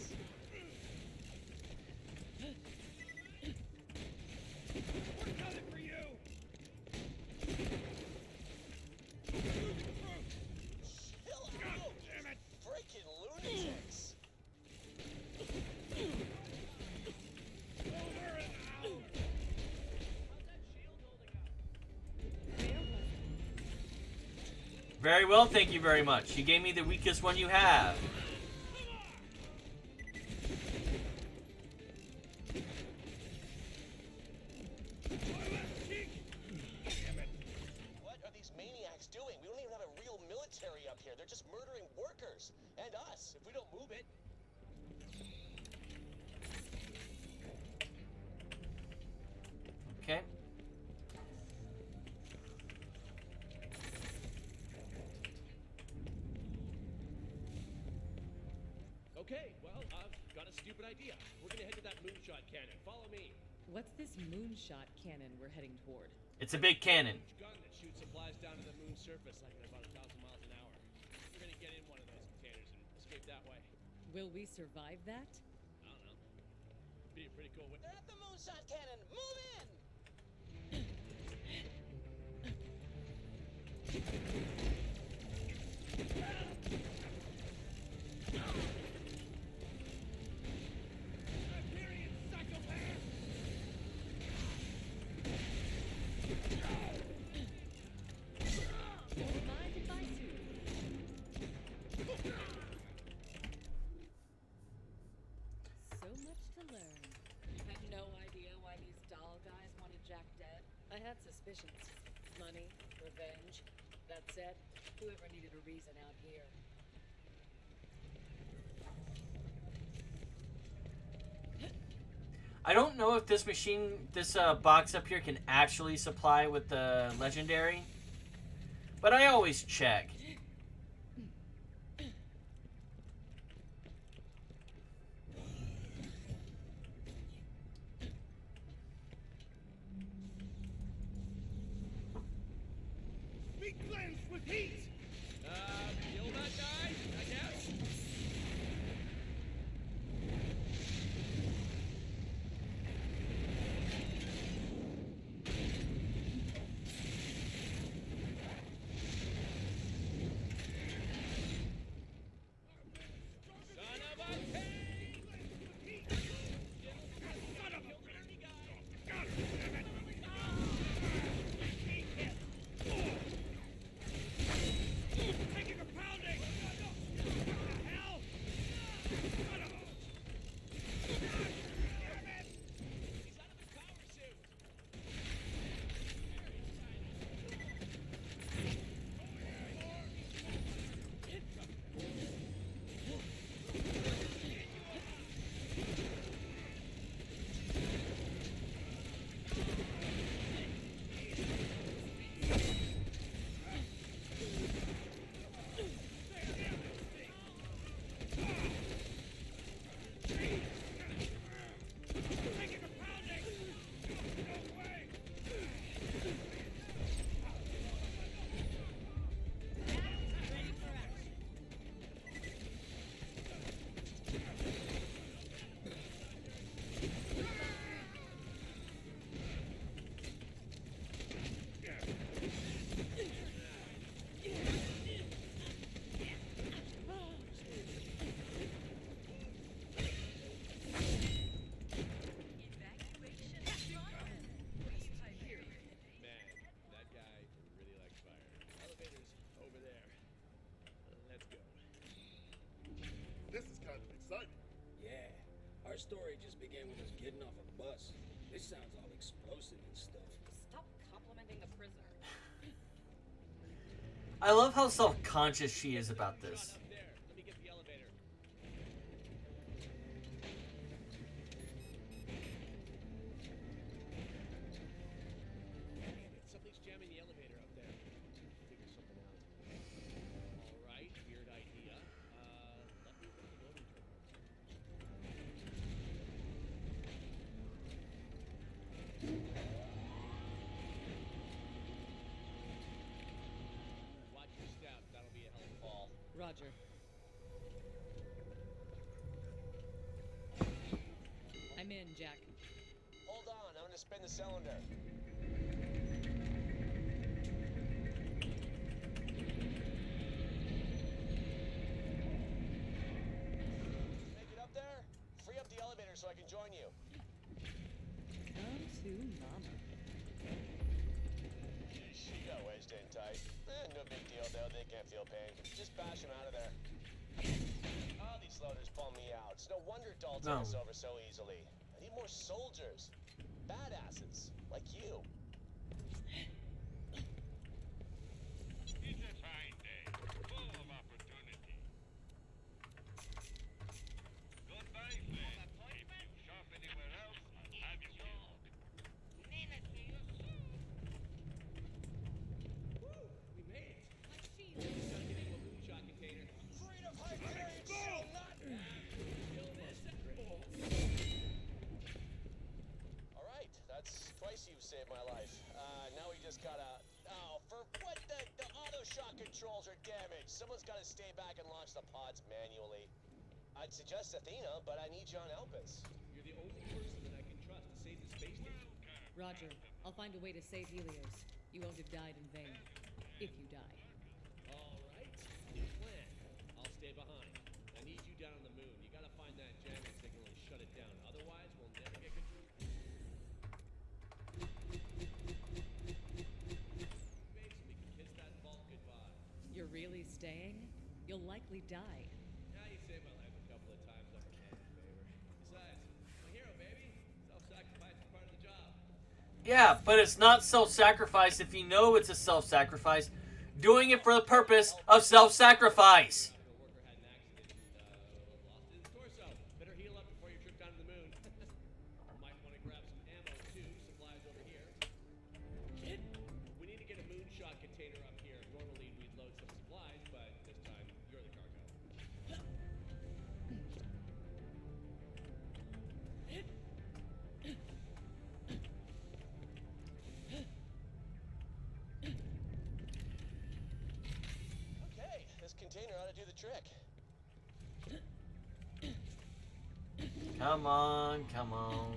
S3: We're coming for you!
S9: Chill out! Damn it! Freaking lunatics!
S1: Very well, thank you very much. You gave me the weakest one you have.
S9: What are these maniacs doing? We don't even have a real military up here. They're just murdering workers. And us, if we don't move it.
S1: Okay.
S3: Okay, well, I've got a stupid idea. We're gonna head to that moonshot cannon. Follow me.
S7: What's this moonshot cannon we're heading toward?
S1: It's a big cannon.
S3: Gun that shoots supplies down to the moon's surface like at about 1,000 miles an hour. We're gonna get in one of those containers and escape that way.
S7: Will we survive that?
S3: I don't know. Be a pretty cool way.
S5: They're at the moonshot cannon. Move in.
S7: Don't mind if I do. So much to learn. You had no idea why these doll guys wanted Jack dead? I had suspicions. Money, revenge. That said, whoever needed a reason out here.
S1: I don't know if this machine, this box up here can actually supply with the legendary, but I always check.
S3: Meat cleansed with heat! Kill that guy, I guess? Son of a pig! Son of a dirty guy! God damn it! Taking a pounding! What the hell? Son of a... Damn it! He's out of his power suit! Taking a pounding! No way! Man, that guy really likes fire. Elevator's over there. Let's go.
S10: This is kind of exciting.
S8: Yeah, our story just began with us getting off a bus. This sounds all explosive and stuff.
S7: Stop complimenting the prisoner.
S1: I love how self-conscious she is about this.
S3: Up there. Let me get the elevator. Somebody's jamming the elevator up there. Figure something out. All right, weird idea. Let me look at the loading terminal. Watch your step. That'll be a hell of a fall.
S7: Roger. I'm in, Jack.
S9: Hold on, I'm gonna spin the cylinder. Make it up there? Free up the elevator so I can join you.
S7: Come to mama.
S9: She got wedged in tight. No big deal though, they can't feel pain. Just bash him out of there. Oh, these loaders bum me out. It's no wonder Dalton
S1: No.
S9: us over so easily. I need more soldiers. Badasses. Like you.
S10: It's a fine day, full of opportunity. Goodbye, friend. If you shop anywhere else, I'll have you killed.
S3: We made it. Just gotta get into a moonshot container.
S9: Afraid of Hyperion shall not.
S3: Kill this.
S9: All right, that's twice you've saved my life. Now we just gotta. Oh, for what the auto shot controls are damaged. Someone's gotta stay back and launch the pods manually. I'd suggest Athena, but I need John Elpis.
S3: You're the only person that I can trust to save the space station.
S7: Roger. I'll find a way to save Helios. You won't have died in vain. If you die.
S3: All right, new plan. I'll stay behind. I need you down on the moon. You gotta find that jamming signal and shut it down. Otherwise, we'll never get control. Base, we can kiss that vault goodbye.
S7: You're really staying? You'll likely die.
S3: Now you saved my life a couple of times. I'm a man of favor. Besides, I'm a hero, baby. Self-sacrifice is part of the job.
S1: Yeah, but it's not self-sacrifice if you know it's a self-sacrifice. Doing it for the purpose of self-sacrifice.
S3: A worker had an accident and lost his torso. Better heal up before your trip down to the moon. Might want to grab some ammo too. Supplies over here. We need to get a moonshot container up here. Normally we'd load some supplies, but this time you're the cargo.
S9: container ought to do the trick.
S1: Come on, come on.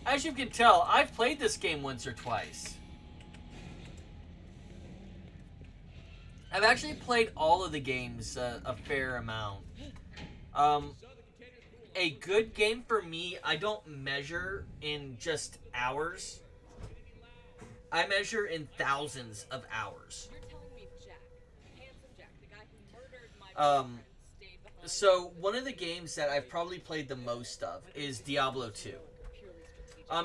S1: As you can tell, I've played this game once or twice. I've actually played all of the games a fair amount. A good game for me, I don't measure in just hours. I measure in thousands of hours.
S7: You're telling me Jack, handsome Jack, the guy who murdered my boyfriend, stayed behind?
S1: So one of the games that I've probably played the most of is Diablo 2.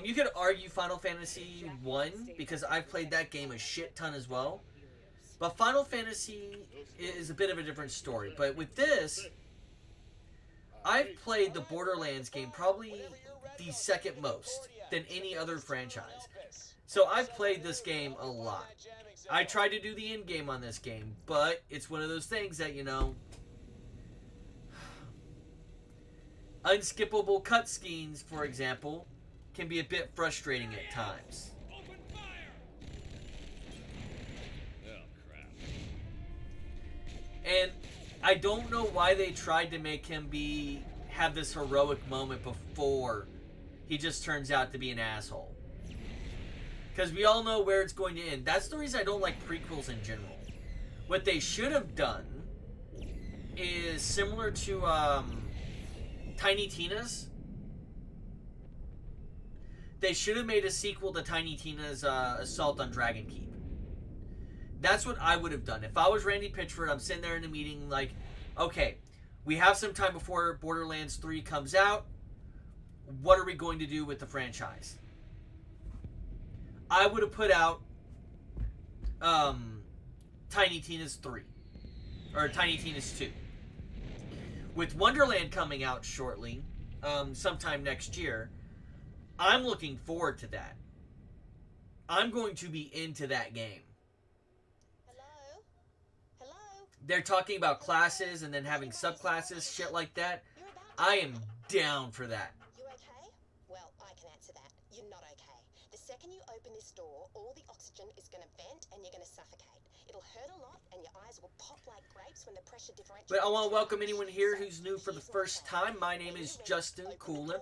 S1: You could argue Final Fantasy 1 because I've played that game a shit ton as well. But Final Fantasy is a bit of a different story. But with this, I've played the Borderlands game probably the second most than any other franchise. So I've played this game a lot. I tried to do the end game on this game, but it's one of those things that, you know, unskippable cutscenes, for example, can be a bit frustrating at times.
S3: Open fire! Oh, crap.
S1: And I don't know why they tried to make him have this heroic moment before he just turns out to be an asshole. Because we all know where it's going to end. That's the reason I don't like prequels in general. What they should have done is similar to Tiny Tina's. They should have made a sequel to Tiny Tina's Assault on Dragon Keep. That's what I would have done. If I was Randy Pitchford, I'm sitting there in a meeting like, okay, we have some time before Borderlands 3 comes out. What are we going to do with the franchise? I would have put out Tiny Tina's 3. Or Tiny Tina's 2. With Wonderland coming out shortly, sometime next year, I'm looking forward to that. I'm going to be into that game.
S12: Hello? Hello?
S1: They're talking about classes and then having subclasses, shit like that. I am down for that.
S12: You okay? Well, I can answer that. You're not okay. The second you open this door, all the oxygen is going to vent and you're going to suffocate. It'll hurt a lot and your eyes will pop like grapes when the pressure differential...
S1: But I want to welcome anyone here who's new for the first time. My name is Justin Coolin.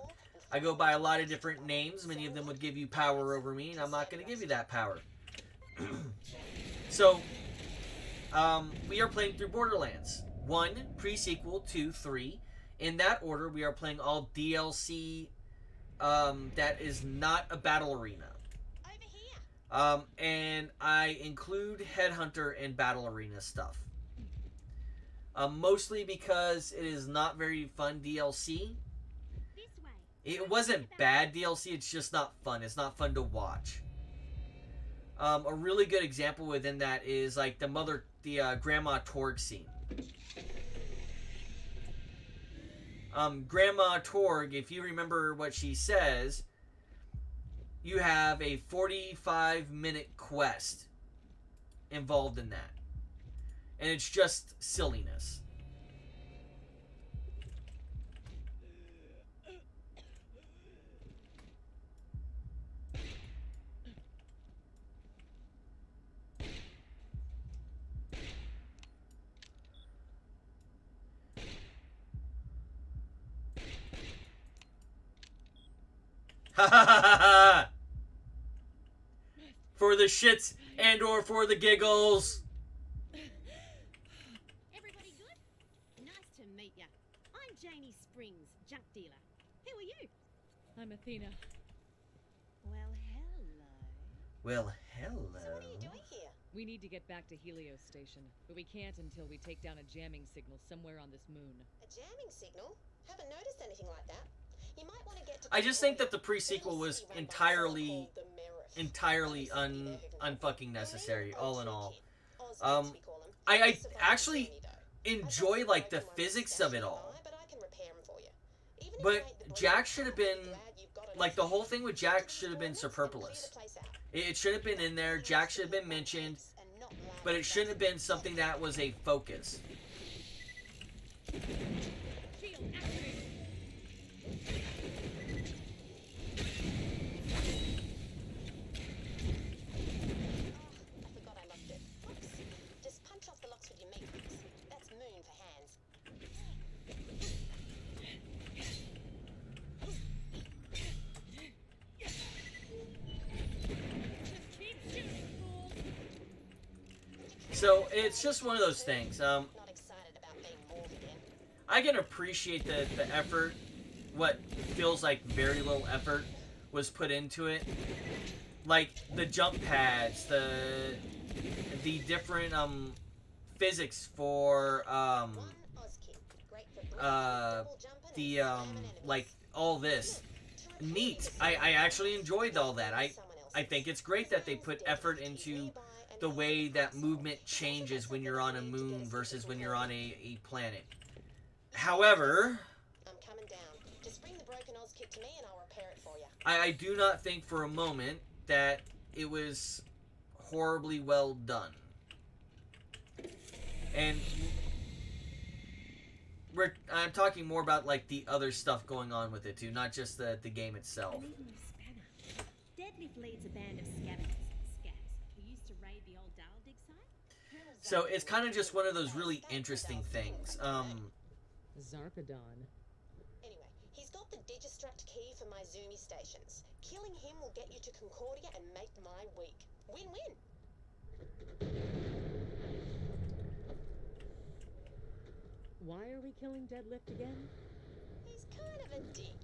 S1: I go by a lot of different names. Many of them would give you power over me, and I'm not going to give you that power. So, we are playing through Borderlands. 1, pre-sequel, 2, 3. In that order, we are playing all DLC that is not a battle arena. And I include Headhunter and Battle Arena stuff. Mostly because it is not very fun DLC. It wasn't bad DLC, it's just not fun. It's not fun to watch. A really good example within that is like the Grandma Torg scene. Grandma Torg, if you remember what she says, you have a 45-minute quest involved in that. And it's just silliness. Ha ha ha ha ha! For the shits and or for the giggles.
S11: Everybody good? Nice to meet ya. I'm Janie Springs, junk dealer. Who are you?
S7: I'm Athena.
S11: Well, hello.
S1: Well, hello.
S12: So what are you doing here?
S7: We need to get back to Helios Station, but we can't until we take down a jamming signal somewhere on this moon.
S12: A jamming signal? Haven't noticed anything like that. You might want to get to...
S1: I just think that the pre-sequel was entirely unfucking necessary, all in all. I actually enjoy, like, the physics of it all. But Jack should have been, like, the whole thing with Jack should have been superfluous. It should have been in there, Jack should have been mentioned, but it shouldn't have been something that was a focus. So it's just one of those things.
S12: Not excited about being morphed again.
S1: I can appreciate the effort, what feels like very little effort was put into it. Like the jump pads, the different physics for
S12: One Oz kick. Great for breathing, double jumping, and
S1: the
S12: slamming enemies.
S1: like all this. Neat. I actually enjoyed all that. I think it's great that they put effort into the way that movement changes when you're on a moon versus when you're on a planet. However,
S12: I'm coming down. Just bring the broken Oz kit to me and I'll repair it for you.
S1: I do not think for a moment that it was horribly well done. And I'm talking more about like the other stuff going on with it too, not just the game itself.
S11: And even the spanner. Deadlift leads a band of scavengers who used to raid the old Daldig site.
S1: So it's kind of just one of those really interesting things.
S7: Zarpedon.
S12: Anyway, he's got the Digistruct key for my Zoomy stations. Killing him will get you to Concordia and make my week. Win-win.
S7: Why are we killing Deadlift again?
S12: He's kind of a dick.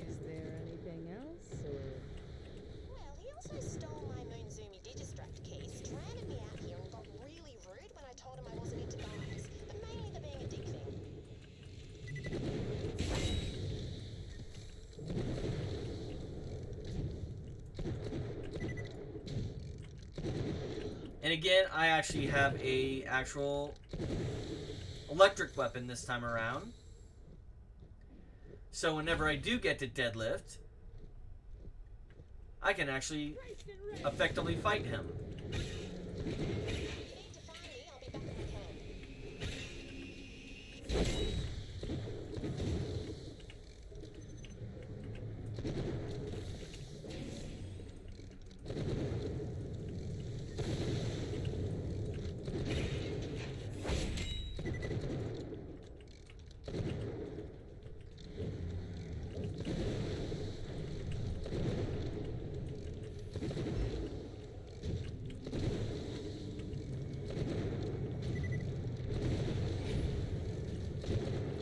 S7: Is there anything else, or...?
S12: Well, he also stole my Moon Zoomy Digistruct key, stranded me out here, and got really rude when I told him I wasn't into guys, but mainly the being a dick thing.
S1: And again, I actually have a actual electric weapon this time around. So whenever I do get to Deadlift, I can actually effectively fight him.
S12: If you need to find me, I'll be back at the camp.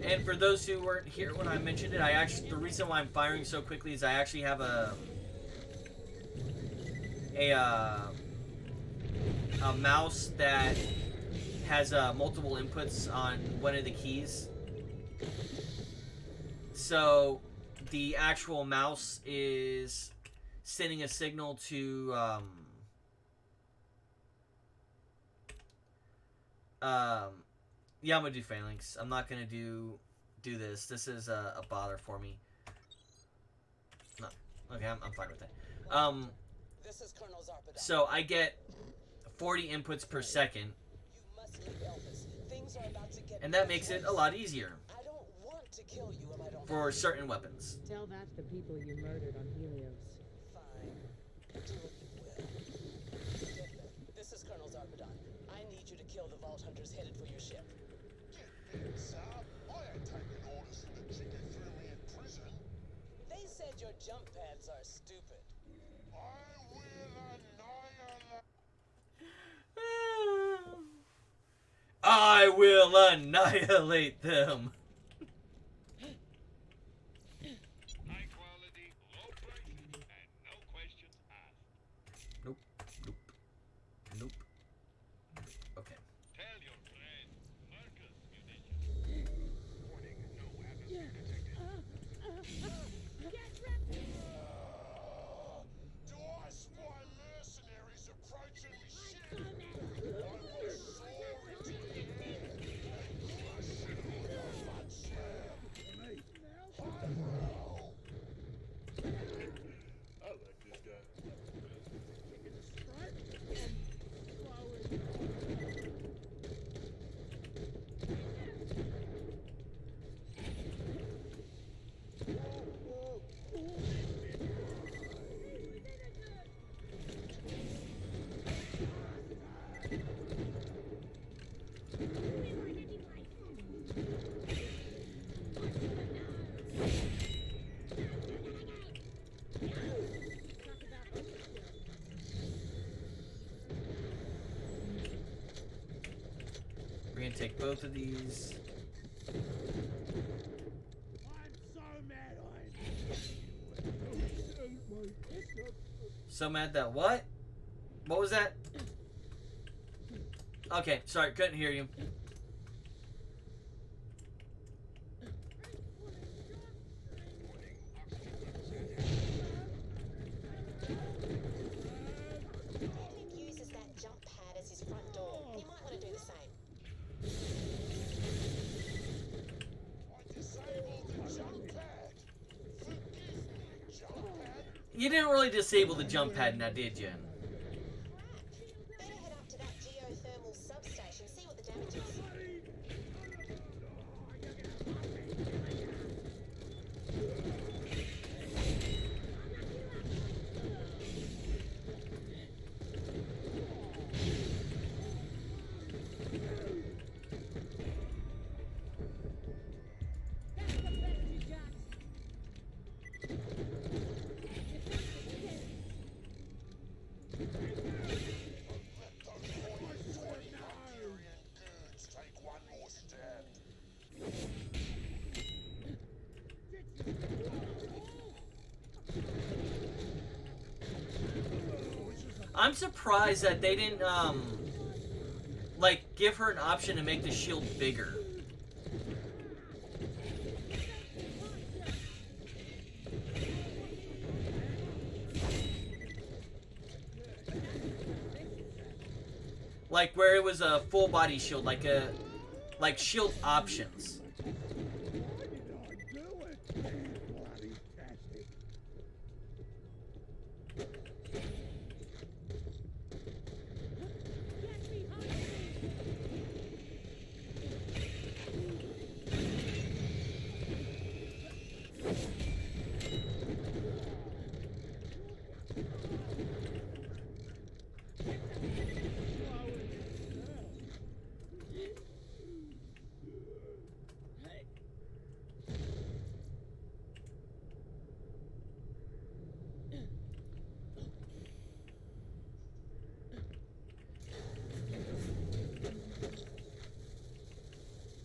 S1: And for those who weren't here when I mentioned it, the reason why I'm firing so quickly is I actually have a mouse that has multiple inputs on one of the keys. So the actual mouse is sending a signal to yeah, I'm gonna do phalanx. I'm not gonna do this. This is a bother for me. No, okay, I'm fine with that.
S5: This is Colonel Zarpedon.
S1: So I get 40 inputs per second,
S5: You must leave Elvis. Things are about to get
S1: and that makes it a lot easier
S5: I don't want to kill you if I don't
S1: for
S5: have to.
S1: certain weapons.
S7: Tell that to the people you murdered on Helios.
S5: Fine. Do what you will. Deadlift, this is Colonel Zarpedon. I need you to kill the Vault Hunters headed for your ship.
S10: Get bent, sir. I ain't taking orders from the chick who threw me in prison.
S5: They said your jump pads are stupid.
S10: I will annihilate.
S1: I will annihilate them.
S13: High quality, low price, and no questions asked.
S1: Nope. Nope. Okay.
S13: Tell your friend, Marcus Munitions. Warning, no atmosphere detected.
S10: Do I spy mercenaries approaching me ship? I will soar into the air and crush it all.
S1: take both of these.
S3: I'm so mad
S1: So mad that what? What was that? Okay, sorry, couldn't hear you.
S12: Nick uses that jump pad as his front door. You might want to do the same.
S10: I disabled the jump pad. Forgive me, jump pad.
S1: You didn't really disable the jump pad now, did you?
S12: Crap. Better head up to that geothermal substation, see what the damage is.
S10: Take one more step.
S1: I'm surprised that they didn't, like, give her an option to make the shield bigger. Like, where it was a full body shield, like shield options.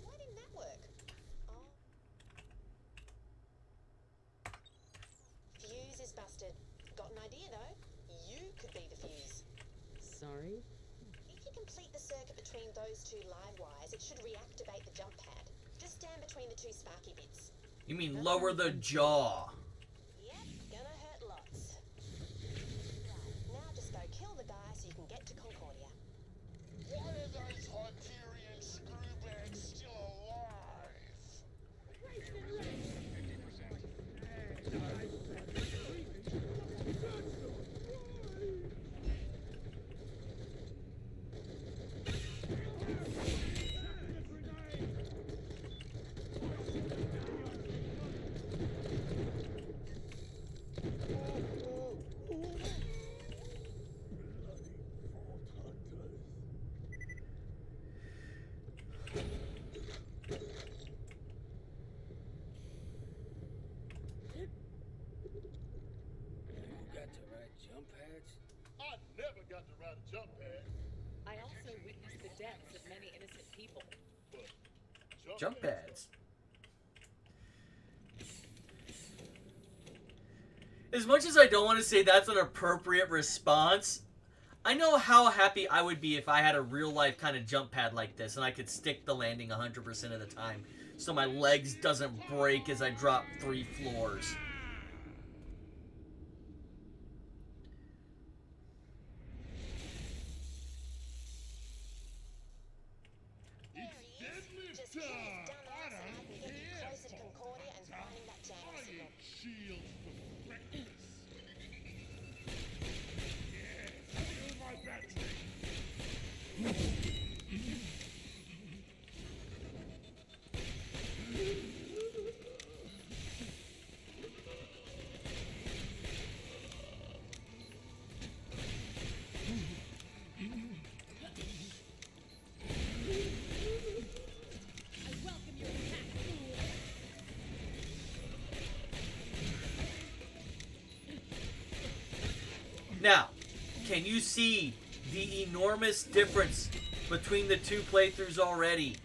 S12: Why didn't that work? Oh. Fuse is busted. Got an idea though. You could be the fuse.
S7: Sorry?
S12: If you complete the circuit between those two live wires, it should reactivate the jump pad. Just stand between the two sparky bits.
S1: You mean lower the jaw?
S12: Yep, gonna hurt lots. Right, now just go kill the guy so you can get to Concordia.
S10: Why are those Hyperion screwbags still alive?
S8: You got to ride jump pads?
S10: I never got to ride a jump pad,
S7: I also witnessed the deaths of many innocent people.
S10: but
S1: Jump pads. As much as I don't want to say that's an appropriate response, I know how happy I would be if I had a real life kind of jump pad like this and I could stick the landing 100% of the time so my legs doesn't break as I drop 3 floors.
S12: There he is. Just kill his dumb ass and I can get you closer to Concordia and finding that jamming signal.
S10: shields for practice. Yes, feel my battery.
S7: I welcome your attack, fool!
S1: Now, can you see the enormous difference between the two playthroughs already?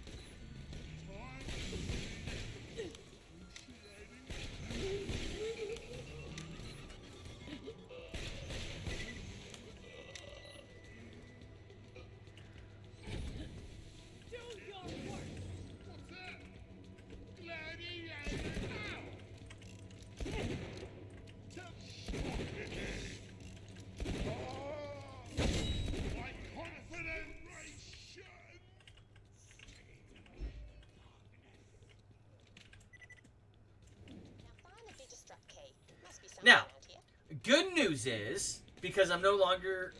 S1: Good news is, because I'm no longer...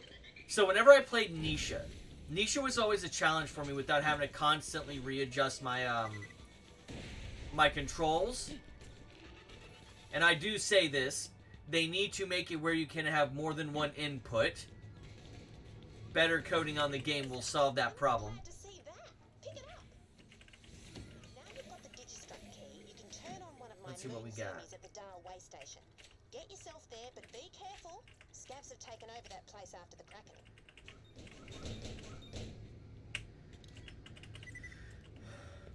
S1: So whenever I played Nisha was always a challenge for me without having to constantly readjust my, my controls. And I do say this, they need to make it where you can have more than one input. Better coding on the game will solve that problem.
S12: Glad to see that. Pick it up. Now you've got the Digistruct key, you can turn on one of my
S1: Let's see what we
S12: moon
S1: got.
S12: zoomies at the Dial way station. Get yourself there, but be careful. Scavs have taken over that place after the Kraken.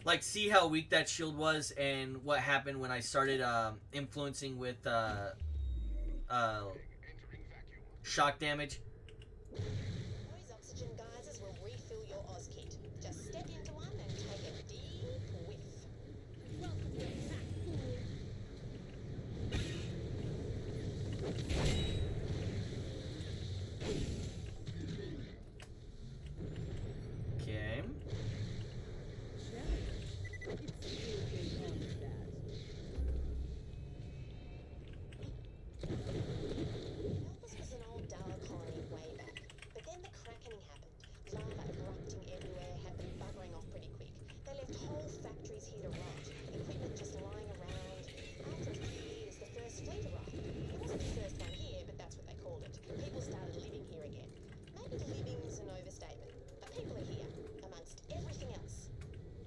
S1: Like, see how weak that shield was and what happened when I started influencing with shock damage?
S12: Those oxygen geysers will refill your Oz kit. Just step into one and take a deep whiff.
S1: Okay.
S12: Elvis was an old Dala colony way back, but then the Krakening happened. Lava erupting everywhere had them buggering off pretty quick. They left whole factories here to rot, equipment just lying around. After a few years, the first fleet arrived. It wasn't the first one here, but that's what they called it. People started living here again. Maybe living's an overstatement, but people are here, amongst everything else.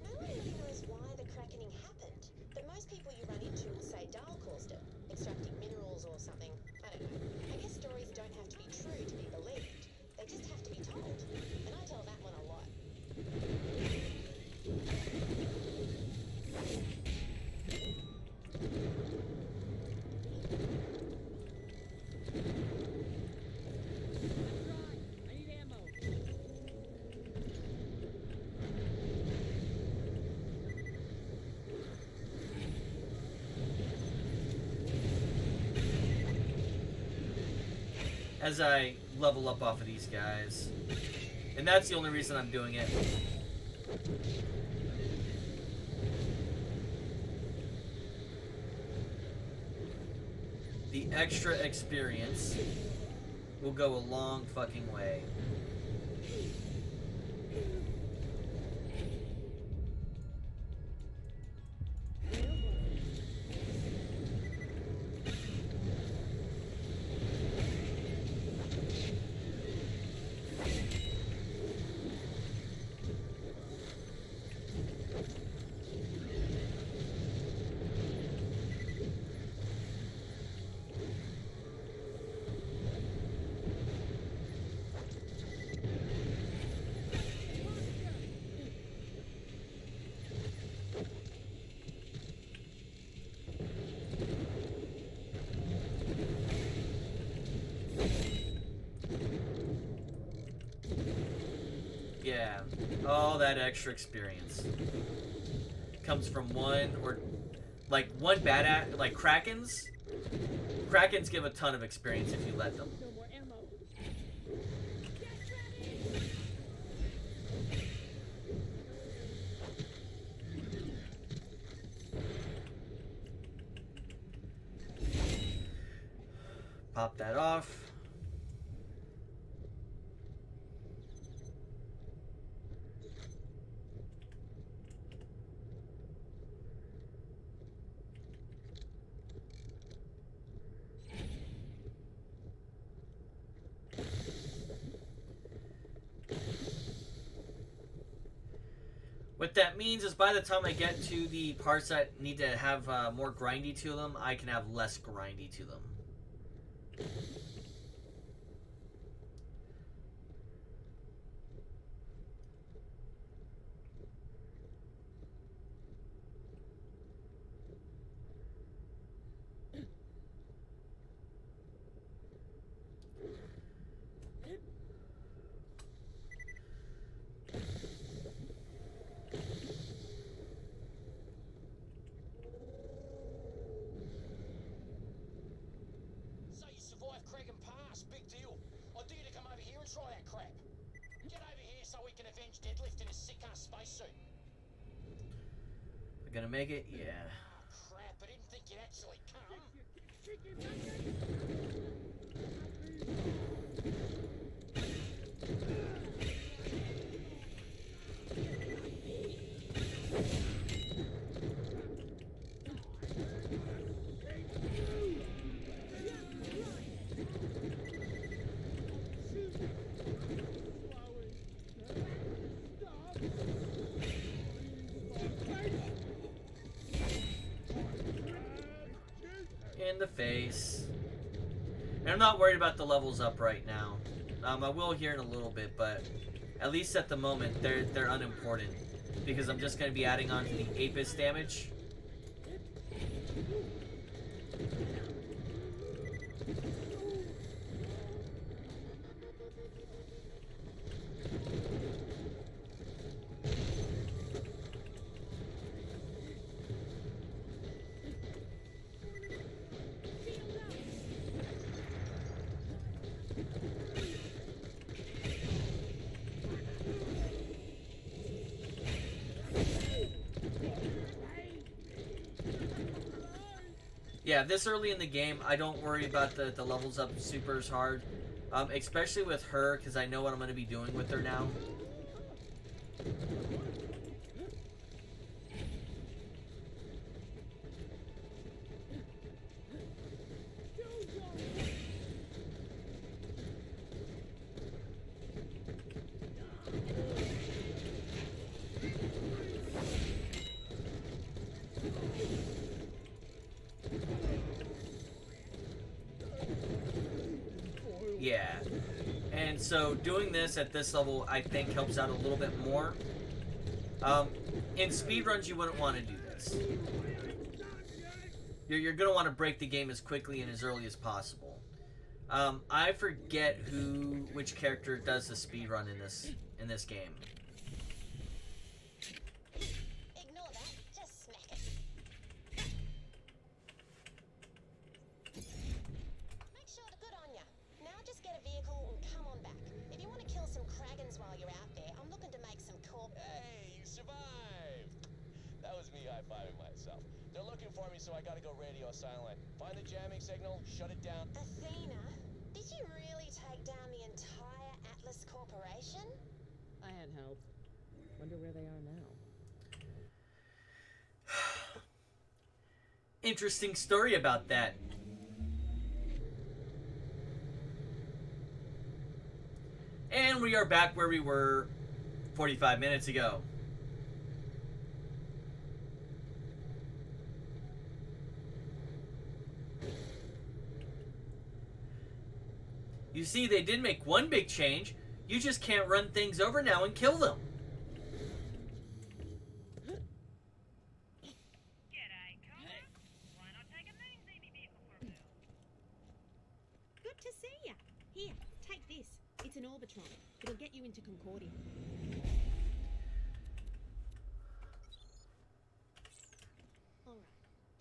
S12: No one really knows why the Krakening happened, but most people you run into will say Dahl caused it, extracting minerals or something. I don't know. I guess stories don't have to be true to be believed. They just have to be told. And I tell that one a lot.
S7: I need ammo.
S1: As I level up off of these guys. And that's the only reason I'm doing it. The extra experience will go a long fucking way. Yeah, all that extra experience comes from one or like one bad like Krakens. Krakens give a ton of experience if you let them.
S7: No more ammo.
S1: Pop that off. What that means is by the time I get to the parts that need to have more grindy to them, I can have less grindy to them.
S6: So you survived Kraken Pass, big deal. I dare you to come over here and try that crap. Get over here so we can avenge Deadlift in a sick-ass spacesuit.
S1: We're gonna make it? Yeah.
S6: Crap, I didn't think you'd actually come.
S1: in the face. And I'm not worried about the levels up right now. I will here in a little bit, but at least at the moment, they're unimportant. Because I'm just going to be adding on to the Apis damage. Yeah, this early in the game, I don't worry about the levels up super hard. Especially with her, because I know what I'm going to be doing with her now. Yeah. And so doing this at this level, I think, helps out a little bit more. In speedruns, you wouldn't want to do this. You're going to want to break the game as quickly and as early as possible. I forget which character does the speedrun in this game.
S12: Ignore that. Just smack it. Make sure to good on ya. Now just get a vehicle and come on back. If you want to kill some Kragans while you're out there, I'm looking to make some cool...
S9: Hey, you survived! That was me high-fiving myself. They're looking for me, so I gotta go radio silent. Find the jamming signal, shut it down.
S12: Athena, did you really take down the entire Atlas Corporation?
S7: I had help. Wonder where they are now.
S1: Interesting story about that. And we are back where we were 45 minutes ago. You see, they did make one big change. You just can't run things over now and kill them.
S4: G'day, Cobra. Why not take a mean-seedy vehicle for a whirl?
S11: Good to see ya. Here, take this. It's an Orbitron. It'll get you into Concordia. Alright,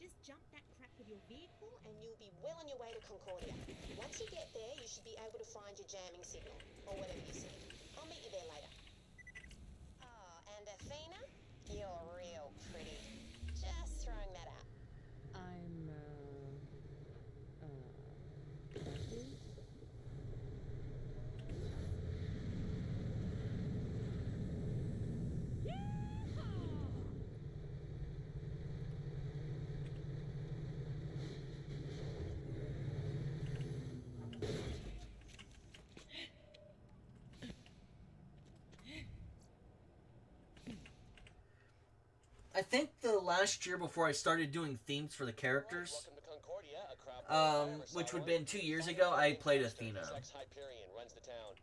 S11: just jump that crap with your vehicle
S12: And you'll be well on your way to Concordia. Once you get there, you should be able to find your jamming signal, or whatever you said. I'll meet you there later. Oh, and Athena, you're real pretty. Just throwing that out.
S7: I'm, active?
S1: I think the last year before I started doing themes for the characters,
S9: Welcome to Concordia, a crowd
S1: which would have been 2 years ago, I played Athena.
S9: Hyperion runs the town.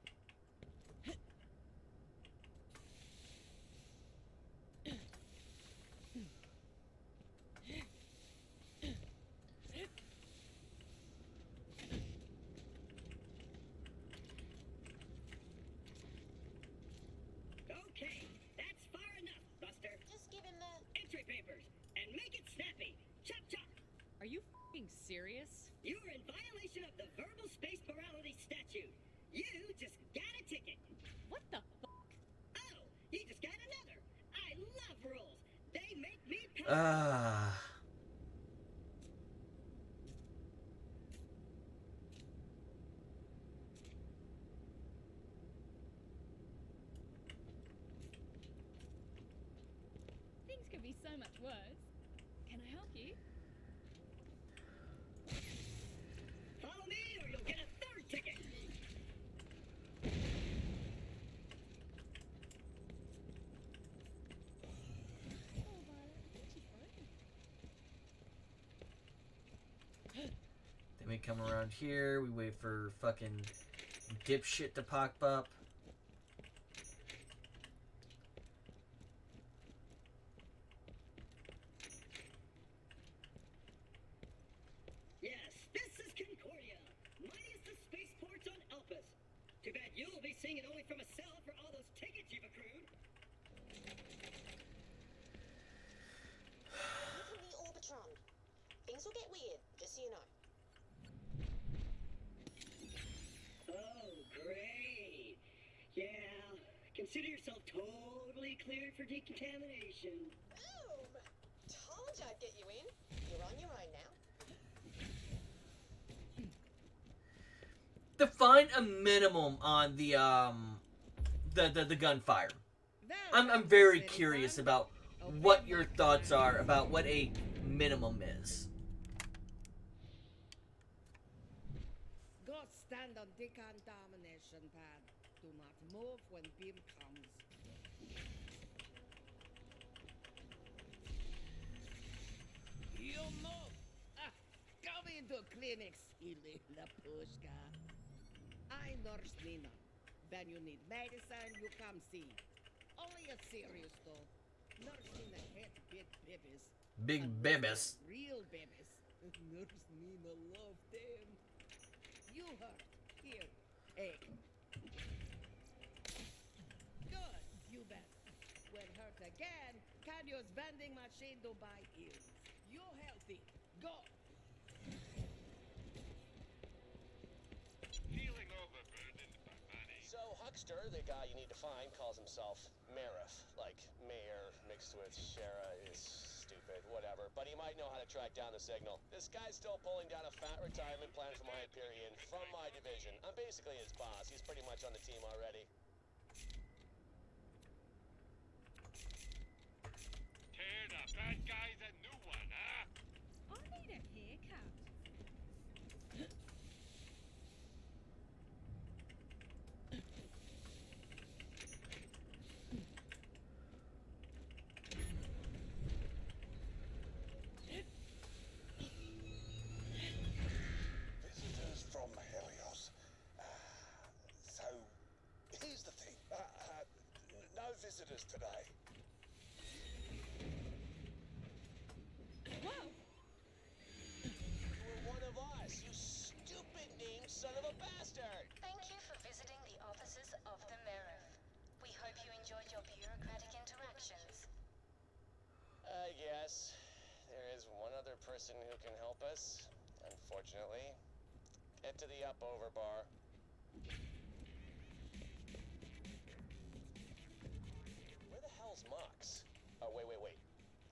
S2: Okay, that's far enough, Buster.
S12: Just give him the...
S2: Entry papers, and make it snappy. Chop chop.
S7: Are you f***ing serious?
S2: You are in violation of the verbal space morality statute. You just got a ticket.
S7: What the f***?
S2: Oh, you just got another. I love rules. They make me pay.
S7: Things could be so much worse. Can I help you?
S2: Follow me or you'll get a third ticket.
S7: Oh, Violet, what you broken?
S1: come around here. We wait for fucking dipshit to pop up.
S2: Yes, this is Concordia, mightiest of spaceports on Elpis. Too bad you'll be seeing it only from a cell for all those tickets you've accrued.
S12: Look at the Orbitron. Things will get weird, just so you know.
S2: Oh, great. Yeah, consider yourself totally cleared for decontamination.
S12: Boom! Told you I'd get you in. You're on your own now.
S1: Define a minimum on the gunfire. I'm very curious about what your thoughts are about what a minimum is.
S14: Go stand on decontamination pad. Do not move when beam comes. You move! Come into clinic, silly Lapushka. I nurse Nina. When you need medicine, you come see. Only a serious though. Nurse Nina hates big babies.
S1: Big babies.
S14: Real babies. Nurse Nina love them. You hurt. Here. Egg. Good. You bet. When hurt again, can use vending machine to buy pills. You healthy. Go.
S13: Feeling overburdened by money.
S9: So Huckster, the guy you need to find, calls himself Marif. Like mayor mixed with Shara is stupid, whatever. But he might know how to track down the signal. This guy's still pulling down a fat retirement plan from my Hyperion from my division. I'm basically his boss. He's pretty much on the team already.
S13: Tear the bad guys a new one, huh?
S4: I need a haircut.
S6: Visitors from Helios. So, here's the thing. No visitors today.
S4: Whoa!
S9: You were one of us, you stupid named son of a bastard!
S12: Thank you for visiting the offices of the Merif. We hope you enjoyed your bureaucratic interactions.
S9: Yes. There is one other person who can help us, unfortunately. Get to the up-over bar. Where the hell's Mox? Oh, wait.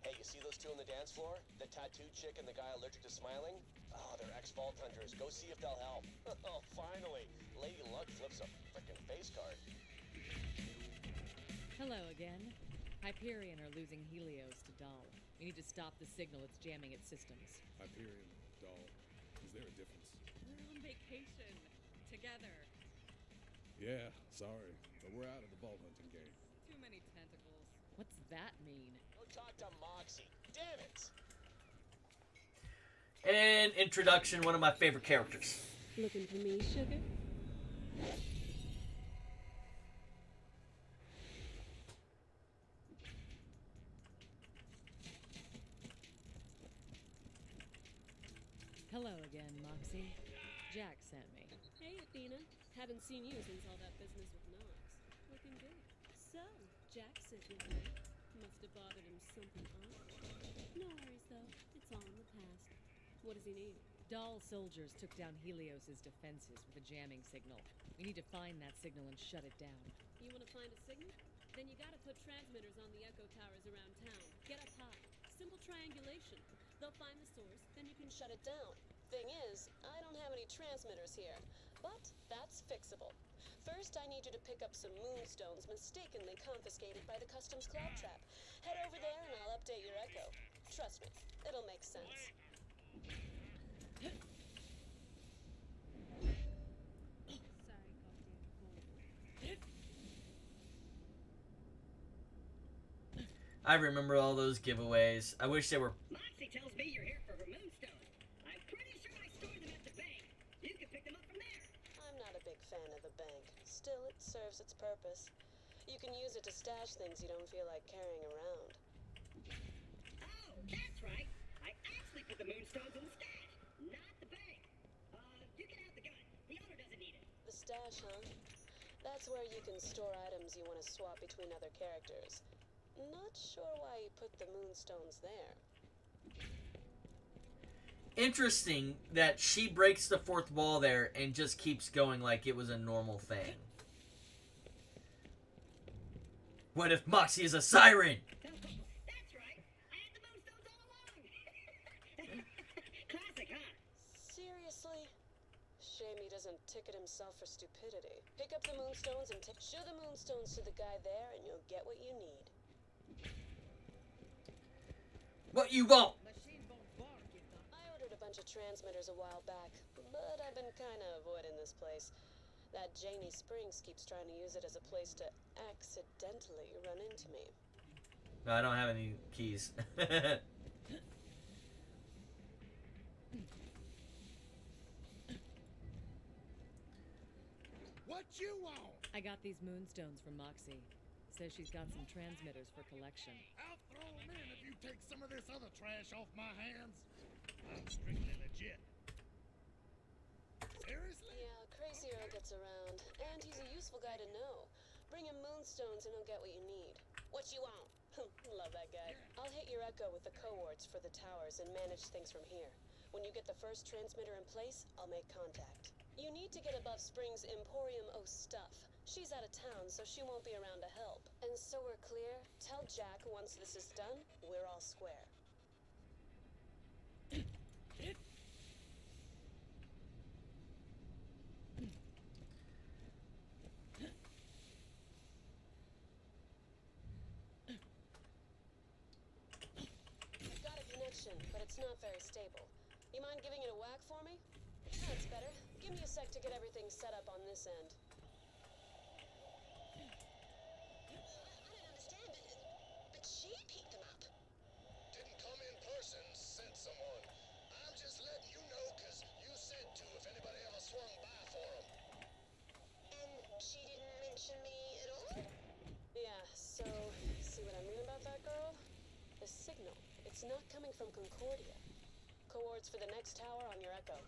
S9: Hey, you see those two on the dance floor? The tattooed chick and the guy allergic to smiling? Oh, they're ex-Vault Hunters. Go see if they'll help. Oh, finally. Lady Luck flips a frickin' face card.
S7: Hello again. Hyperion are losing Helios to Dahl. We need to stop the signal it's jamming its systems.
S15: Hyperion, Dahl. Is there a difference?
S4: We're on vacation. Together.
S15: Yeah, sorry, but we're out of the vault hunting game.
S4: Too many tentacles.
S7: What's that mean?
S9: Go talk to Moxie. Damn it!
S1: And introduction, one of my favorite characters.
S11: Looking for me, sugar?
S7: Hello again, Moxie. Jack sent me.
S11: Hey, Athena. Haven't seen you since all that business with Knox. Looking good. So, Jack sent you here. Must have bothered him something odd. No worries, though. It's all in the past. What does he need?
S7: Dahl soldiers took down Helios's defenses with a jamming signal. We need to find that signal and shut it down.
S11: You want to find a signal? Then you gotta put transmitters on the echo towers around town. Get up high. Simple triangulation. They'll find the source, then you can shut it down.
S12: Thing is, I don't have any transmitters here, but that's fixable. First, I need you to pick up some moonstones mistakenly confiscated by the customs cloud trap. Head over there and I'll update your echo. Trust me, it'll make sense.
S1: I remember all those giveaways. I wish they were...
S2: Moxie tells me you're here for her moonstone. I'm pretty sure I stored them at the bank.
S12: fan of the bank. Still, it serves its purpose. You can use it to stash things you don't feel like carrying around.
S2: Oh, that's right. I actually put the moonstones in the stash, not the bank. You can have the gun. The owner doesn't need it.
S12: The stash, huh? That's where you can store items you want to swap between other characters. Not sure why you put the moonstones there.
S1: Interesting that she breaks the fourth wall there and just keeps going like it was a normal thing. What if Moxie is a siren?
S2: That's right. I had the moonstones all along. Classic, huh?
S12: Seriously? Shame he doesn't ticket himself for stupidity. Pick up the moonstones and show the moonstones to the guy there and you'll get what you need.
S1: What you want?
S12: I ordered a bunch of transmitters a while back, but I've been kinda avoiding this place. That Janie Springs keeps trying to use it as a place to accidentally run into me.
S1: No, I don't have any keys.
S15: What you want?
S7: I got these moonstones from Moxie. Says she's got some transmitters for collection.
S15: I'll throw them in if you take some of this other trash off my hands. I'm strictly legit. Seriously?
S12: Yeah, Crazy Earl gets around, and he's a useful guy to know. Bring him moonstones and he'll get what you need. What you want? Love that guy. I'll hit your echo with the coords for the towers and manage things from here. When you get the first transmitter in place, I'll make contact. You need to get above Spring's Emporium O Stuff. She's out of town, so she won't be around to help. And so we're clear, tell Jack once this is done, we're all square. I've got a connection, but it's not very stable. You mind giving it a whack for me? That's better. Give me a sec to get everything set up on this end.
S6: But she picked them up. Didn't come in person, sent someone. I'm just letting you know, cause you said to if anybody ever swung by for them.
S12: And she didn't mention me at all? Yeah, so, see what I mean about that girl? The signal. It's not coming from Concordia. Coords for the next tower on your echo.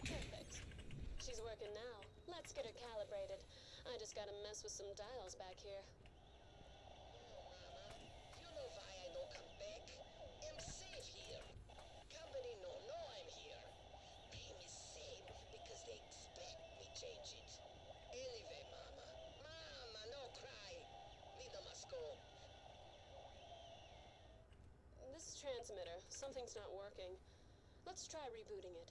S12: Perfect. She's working now. Let's get her calibrated. I just gotta mess with some dials back here.
S6: You know why I no come back? I'm safe here. Company no know I'm here. Name is same because they expect me change it. Anyway, Mama, no cry. Vida must go.
S12: This transmitter, something's not working. Let's try rebooting it.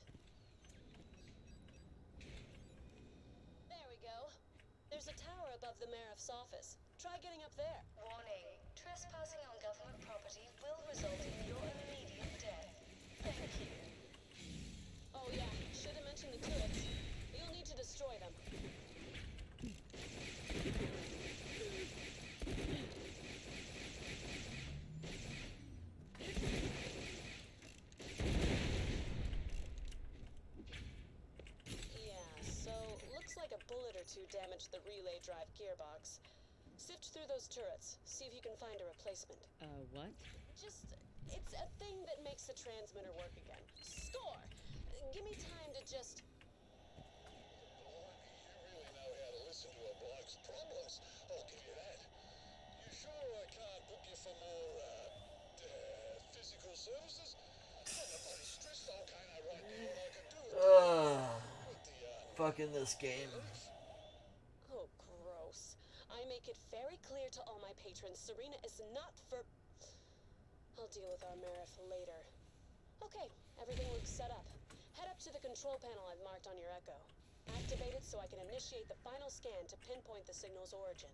S12: There we go. There's a tower above the Mariff's office. Try getting up there.
S4: Warning. Trespassing on government property will result in your immediate death. Thank you.
S12: Oh yeah, should have mentioned the turrets. You'll need to destroy them. A bullet or two damaged the relay drive gearbox. Sift through those turrets. See if you can find a replacement.
S7: What?
S12: It's a thing that makes the transmitter work again. Score! Give me time to just...
S6: You really know how to listen to a bloke's problems. I'll give you that. You sure I can't book you for more, physical services? I'm not bloody stressed, okay, I right now what I can do.
S1: Fucking this game.
S12: Oh, gross. I make it very clear to all my patrons, Serena is not for... I'll deal with our Mariff later. Okay, everything looks set up. Head up to the control panel I've marked on your echo. Activate it so I can initiate the final scan to pinpoint the signal's origin.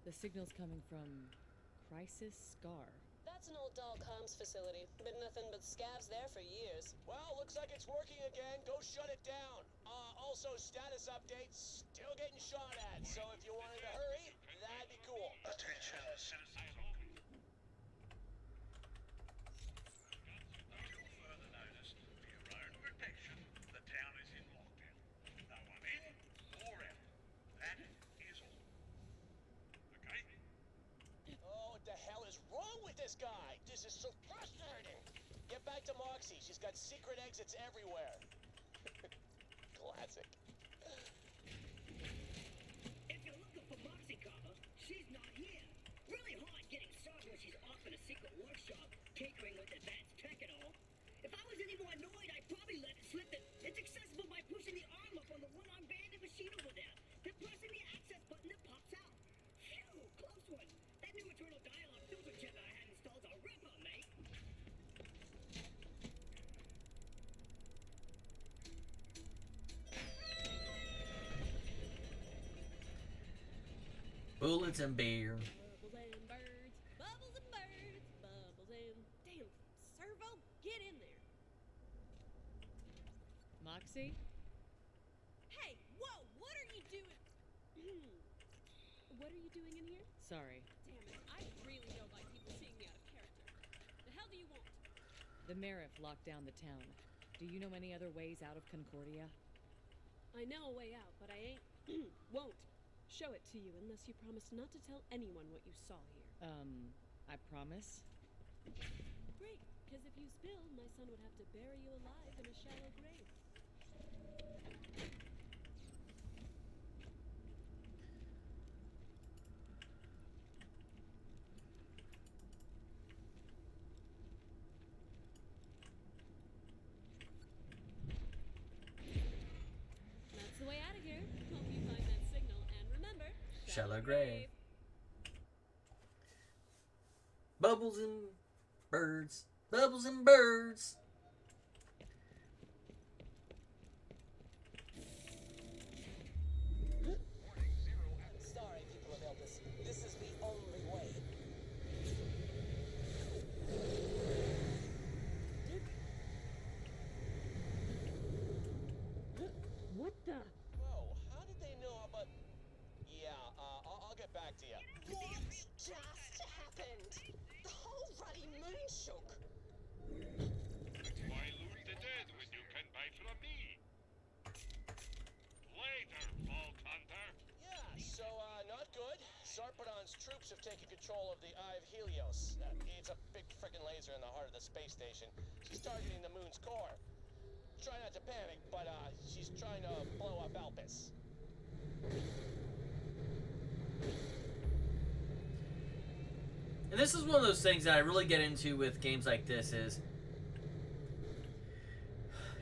S7: The signal's coming from Crisis Scar.
S12: That's an old doll comms facility. Been nothing but scavs there for years.
S9: Well, looks like it's working again. Go shut it down. Also, status updates. Still getting shot at. So if you wanted to hurry, that'd be cool.
S6: Attention, citizens.
S13: Further notice for your own protection.
S9: just so frustrating. Get back to Moxie. She's got secret exits everywhere. Classic.
S2: If you're looking for Moxie Copper, she's not here. Really hard getting soft when she's off in a secret workshop, tinkering with advanced tech and all. If I was any more annoyed, I'd probably let it slip that it's accessible by pushing the arm up on the one-arm banded machine over there, then pressing the access button that pops out. Phew, close one. That new internal dialogue filter chip I had installed a ripper, mate.
S1: Bullets and beer.
S7: Bubbles and birds, bubbles and birds, bubbles and... Damn, Servo, get in there. Moxie? Hey, whoa, what are you doing? What are you doing in here? Sorry. Damn it, I really don't like people seeing me out of character. The hell do you want? The Marif locked down the town. Do you know any other ways out of Concordia?
S16: I know a way out, but I ain't... won't show it to you unless you promise not to tell anyone what you saw here.
S7: I promise.
S16: Great, because if you spill, my son would have to bury you alive in a shallow grave. That's the way out of here. Hope you find that signal, and remember,
S1: Shallow grave. Bubbles and birds. Bubbles and birds.
S5: Sorry, people of Elpis. This is the only way.
S16: What the?
S9: Whoa, how did they know about... Yeah, I'll get back to you.
S12: What just happened? The whole ruddy moon shook.
S13: Why loot the dead when you can buy from me? Later, Vault Hunter.
S9: Yeah, so, not good. Sarpedon's troops have taken control of the Eye of Helios. It's a big frickin' laser in the heart of the space station. She's targeting the moon's core. Try not to panic, but, she's trying to blow up Elpis.
S1: And this is one of those things that I really get into with games like this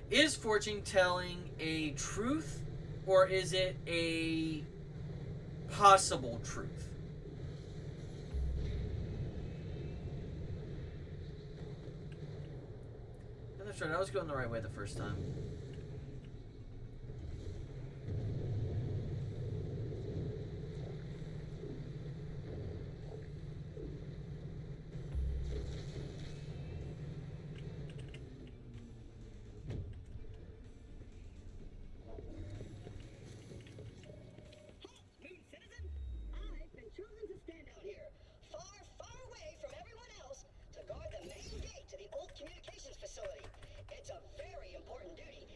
S1: is fortune telling a truth, or is it a possible truth? And that's right, I was going the right way the first time.
S2: Moon citizen, I've been chosen to stand out here, far, far away from everyone else, to guard the main gate to the old communications facility. It's a very important duty,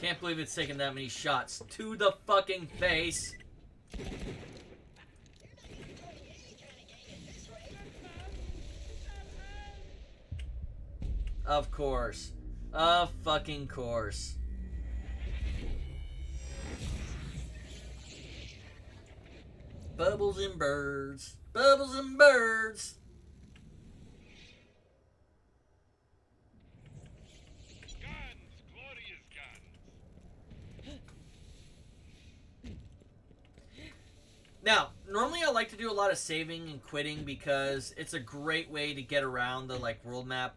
S1: Can't believe it's taken that many shots to the fucking face. Of course. Of fucking course. Bubbles and birds. Bubbles and birds.
S13: Guns! Glorious guns!
S1: Now, normally I like to do a lot of saving and quitting because it's a great way to get around the like world map.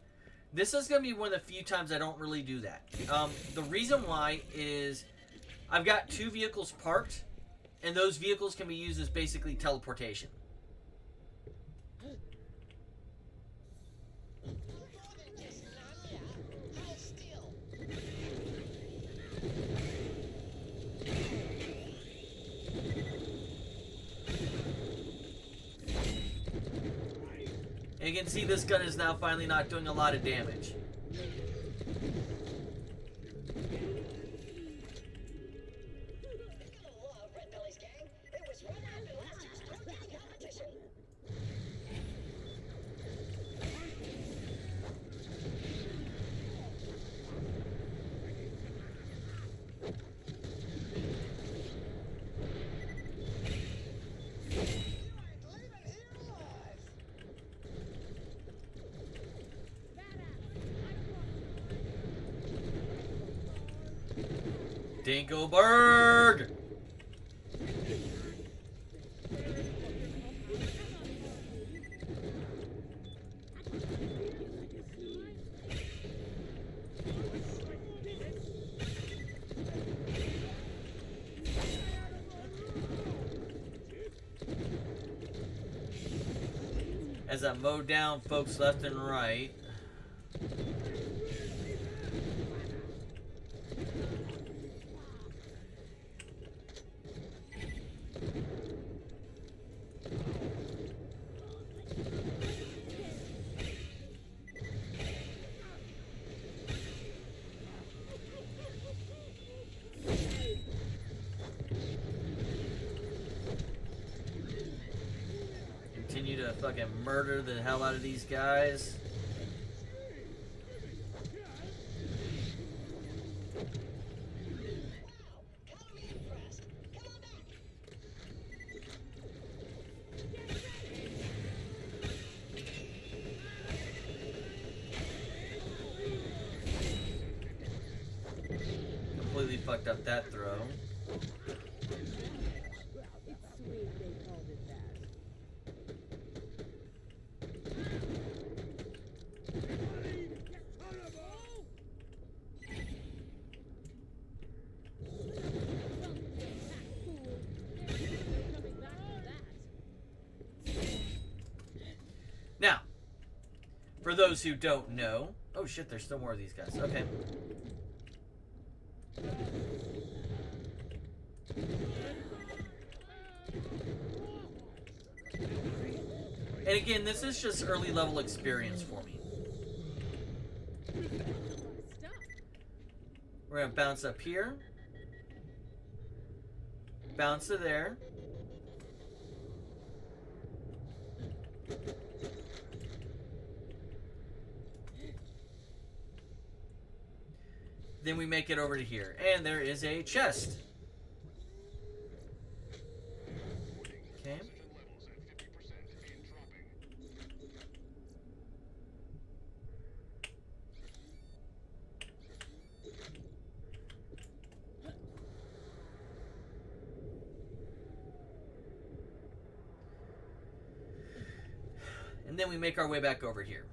S1: This is going to be one of the few times I don't really do that. The reason why is I've got 2 vehicles parked, and those vehicles can be used as basically teleportation. And you can see this gun is now finally not doing a lot of damage. Dinkelberg! As I mow down folks left and right. Continue to fucking murder the hell out of these guys. Completely fucked up that throw. Now, for those who don't know... Oh shit, there's still more of these guys. Okay. And again, this is just early level experience for me. We're gonna bounce up here. Bounce to there. Then we make it over to here. And there is a chest. Okay. And then we make our way back over here.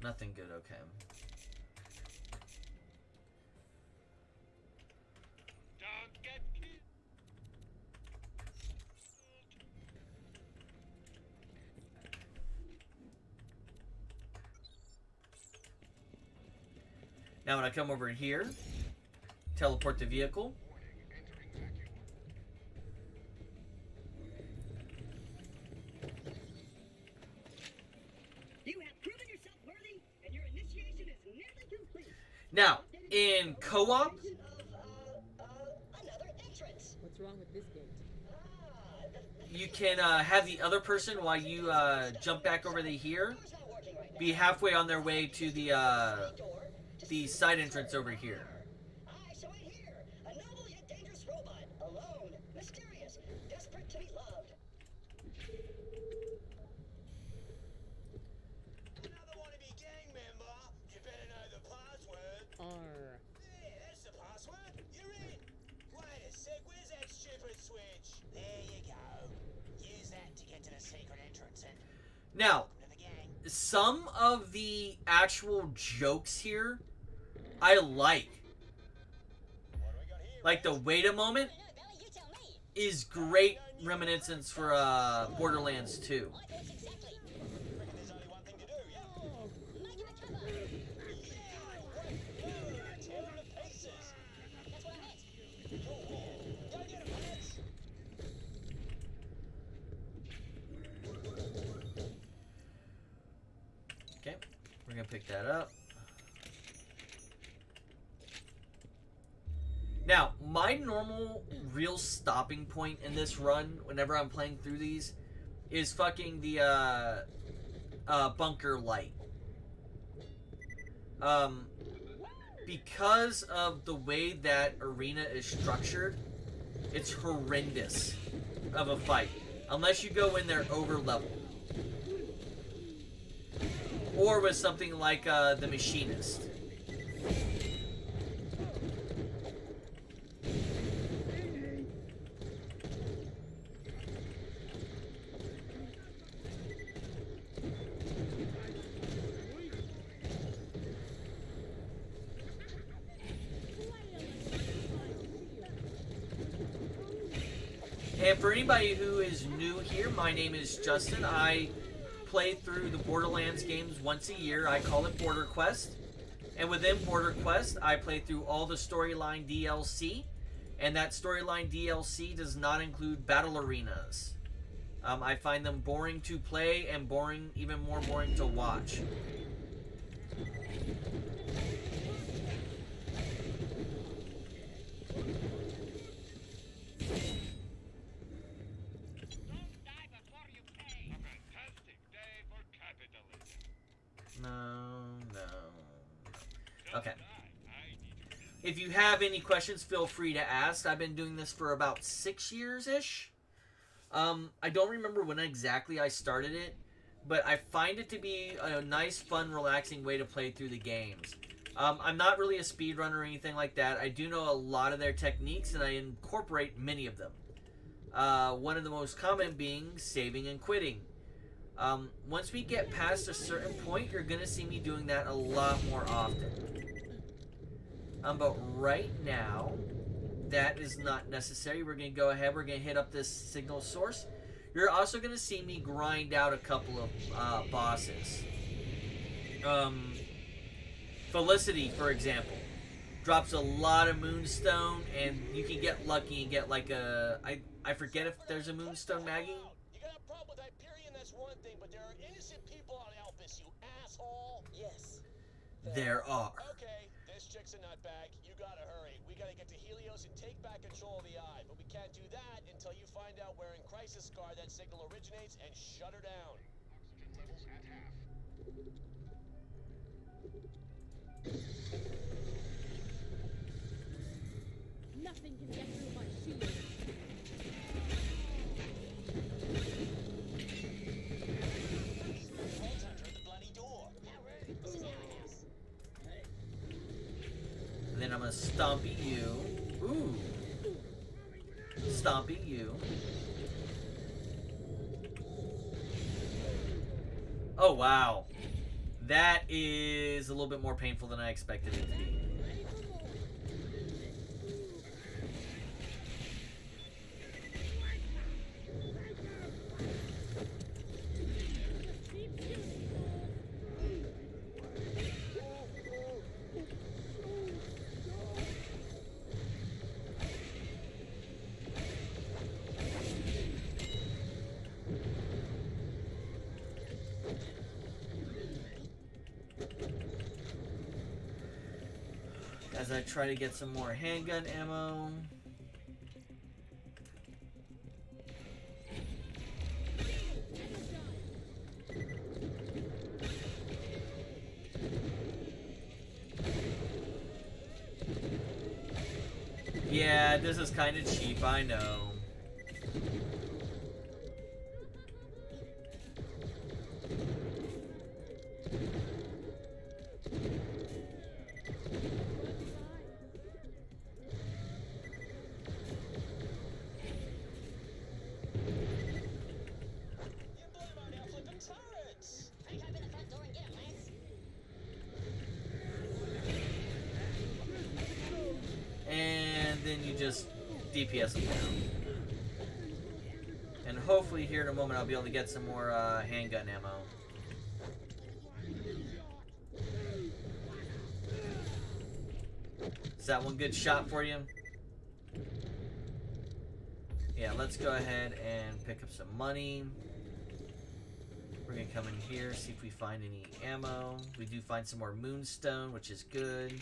S1: Nothing good, okay.
S13: Don't get killed.
S1: Now when I come over here, teleport the vehicle.
S2: You have proven yourself worthy, and your initiation is nearly complete.
S1: Now, in co-op,
S2: Another entrance.
S7: What's wrong with this gate?
S1: you can have the other person, while you jump back over here, be halfway on their way to the side entrance over here.
S2: I saw it here. A noble yet dangerous robot. Alone. Mysterious. Desperate to be loved.
S9: Another wannabe gang member. You better know the password.
S7: R.
S9: There, that's the password. You're in. Wait a sec, where's that stupid switch? There you go. Use that to get to the secret entrance and
S1: Now,
S9: to the gang.
S1: some of the actual jokes here, I like. Like the wait a moment is great reminiscence for Borderlands 2. Okay, we're gonna pick that up. Now, my normal real stopping point in this run, whenever I'm playing through these, is fucking the bunker light. Because of the way that arena is structured, it's horrendous of a fight. Unless you go in there over level. Or with something like the Machinist. And for anybody who is new here, my name is Justin. I play through the Borderlands games once a year. I call it BorderQuest. And within BorderQuest, I play through all the storyline DLC. And that storyline DLC does not include battle arenas. I find them boring to play and even more boring to watch. No. Okay. If you have any questions, feel free to ask. I've been doing this for about 6 years-ish. I don't remember when exactly I started it, but I find it to be a nice, fun, relaxing way to play through the games. I'm not really a speedrunner or anything like that. I do know a lot of their techniques, and I incorporate many of them. One of the most common being saving and quitting. Once we get past a certain point, you're going to see me doing that a lot more often. But right now, that is not necessary. We're going to go ahead. We're going to hit up this signal source. You're also going to see me grind out a couple of bosses. Felicity, for example, drops a lot of moonstone, and you can get lucky and get like a... I forget if there's a moonstone Maggie.
S9: You got a problem with Hyperion, that's one thing, but there are innocent people on Elpis, you asshole.
S5: Yes.
S1: There are.
S9: Okay, this chick's a nutbag. You gotta hurry. We gotta get to Helios and take back control of the Eye, but we can't do that until you find out where in Crisis Scar that signal originates and shut her down.
S13: Oxygen levels at half.
S16: Nothing can get through my shield.
S9: Vault Hunter at the bloody door.
S12: This is our house.
S1: And then I'm going to stompy you. Ooh. Stompy you. Oh, wow. That is a little bit more painful than I expected it to be. as I try to get some more handgun ammo. Yeah, this is kind of cheap, I know. And then you just DPS them down. And hopefully here in a moment I'll be able to get some more handgun ammo. Is that one good shot for you? Yeah, let's go ahead and pick up some money. We're gonna come in here, see if we find any ammo. We do find some more moonstone, which is good.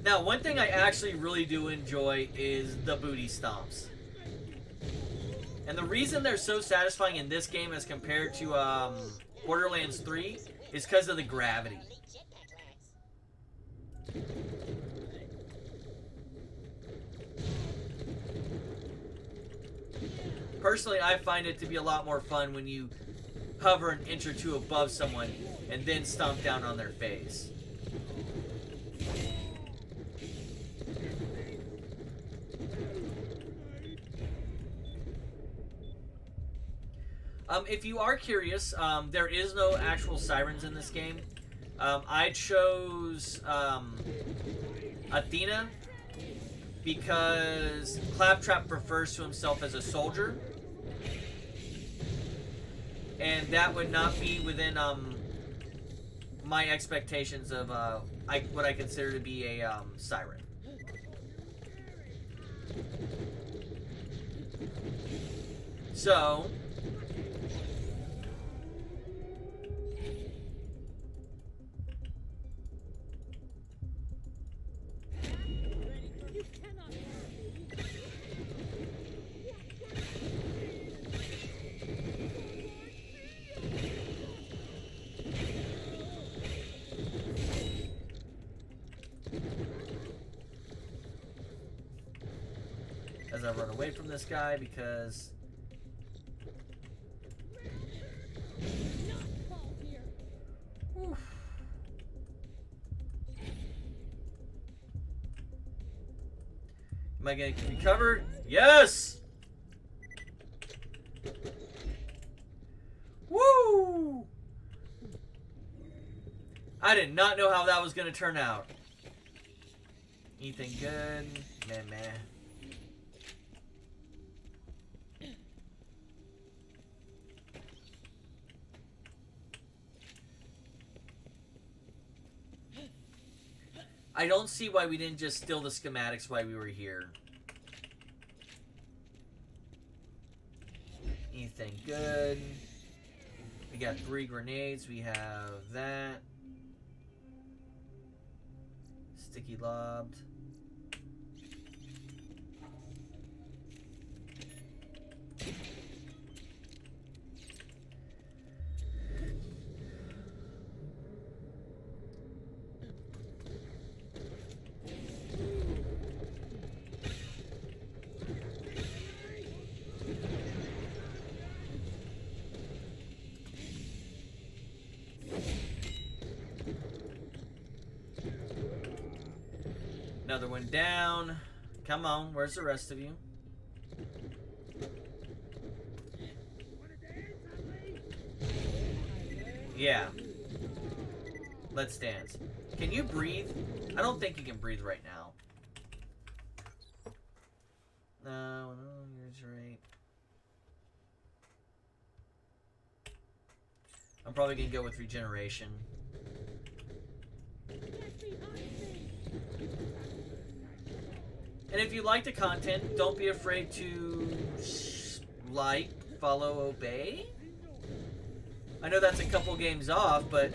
S1: Now, one thing I actually really do enjoy is the booty stomps. And the reason they're so satisfying in this game as compared to Borderlands 3 is because of the gravity. Personally, I find it to be a lot more fun when you hover an inch or two above someone and then stomp down on their face. If you are curious, there is no actual sirens in this game. I chose Athena because Claptrap refers to himself as a soldier, and that would not be within my expectations of what I consider to be a siren. So as I run away from this guy because oof. Am I going to be covered? Yes! Woo! I did not know how that was going to turn out. Anything good? Meh. I don't see why we didn't just steal the schematics while we were here. Anything good? We got 3 grenades. We have that. Sticky lobbed. Another one down. Come on, where's the rest of you? Yeah. Let's dance. Can you breathe? I don't think you can breathe right now. No, you're right. I'm probably gonna go with regeneration. And if you like the content, don't be afraid to like, follow, obey. I know that's a couple games off, but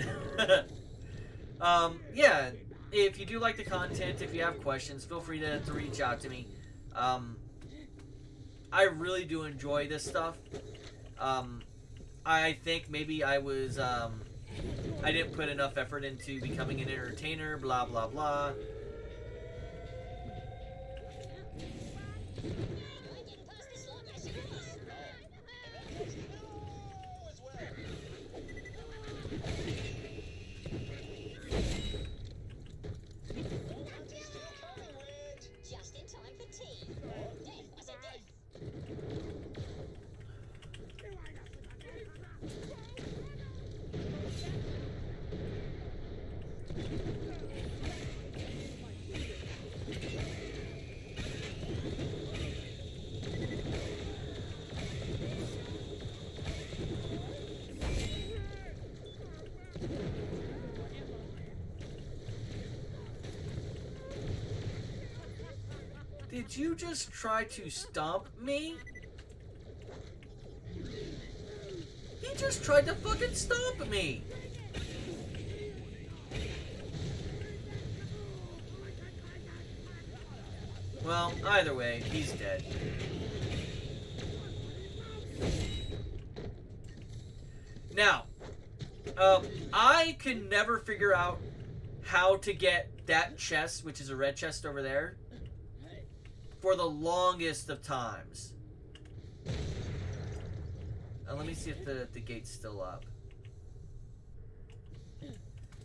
S1: yeah, if you do like the content, if you have questions, feel free to reach out to me. I really do enjoy this stuff. I think maybe I was, I didn't put enough effort into becoming an entertainer, blah, blah, blah.
S12: Just in time for tea. Death, I said death.
S1: Did you just try to stomp me? He just tried to fucking stomp me! Well, either way, he's dead. Now, I can never figure out how to get that chest, which is a red chest over there, for the longest of times. Let me see if the gate's still up.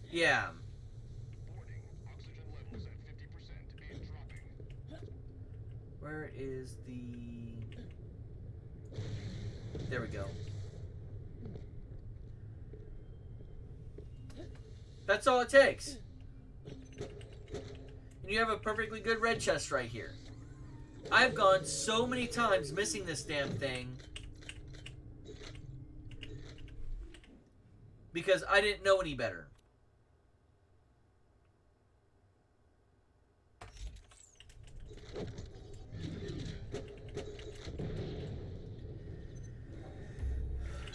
S1: Yeah. Where is the... There we go. That's all it takes. And you have a perfectly good red chest right here. I've gone so many times missing this damn thing because I didn't know any better.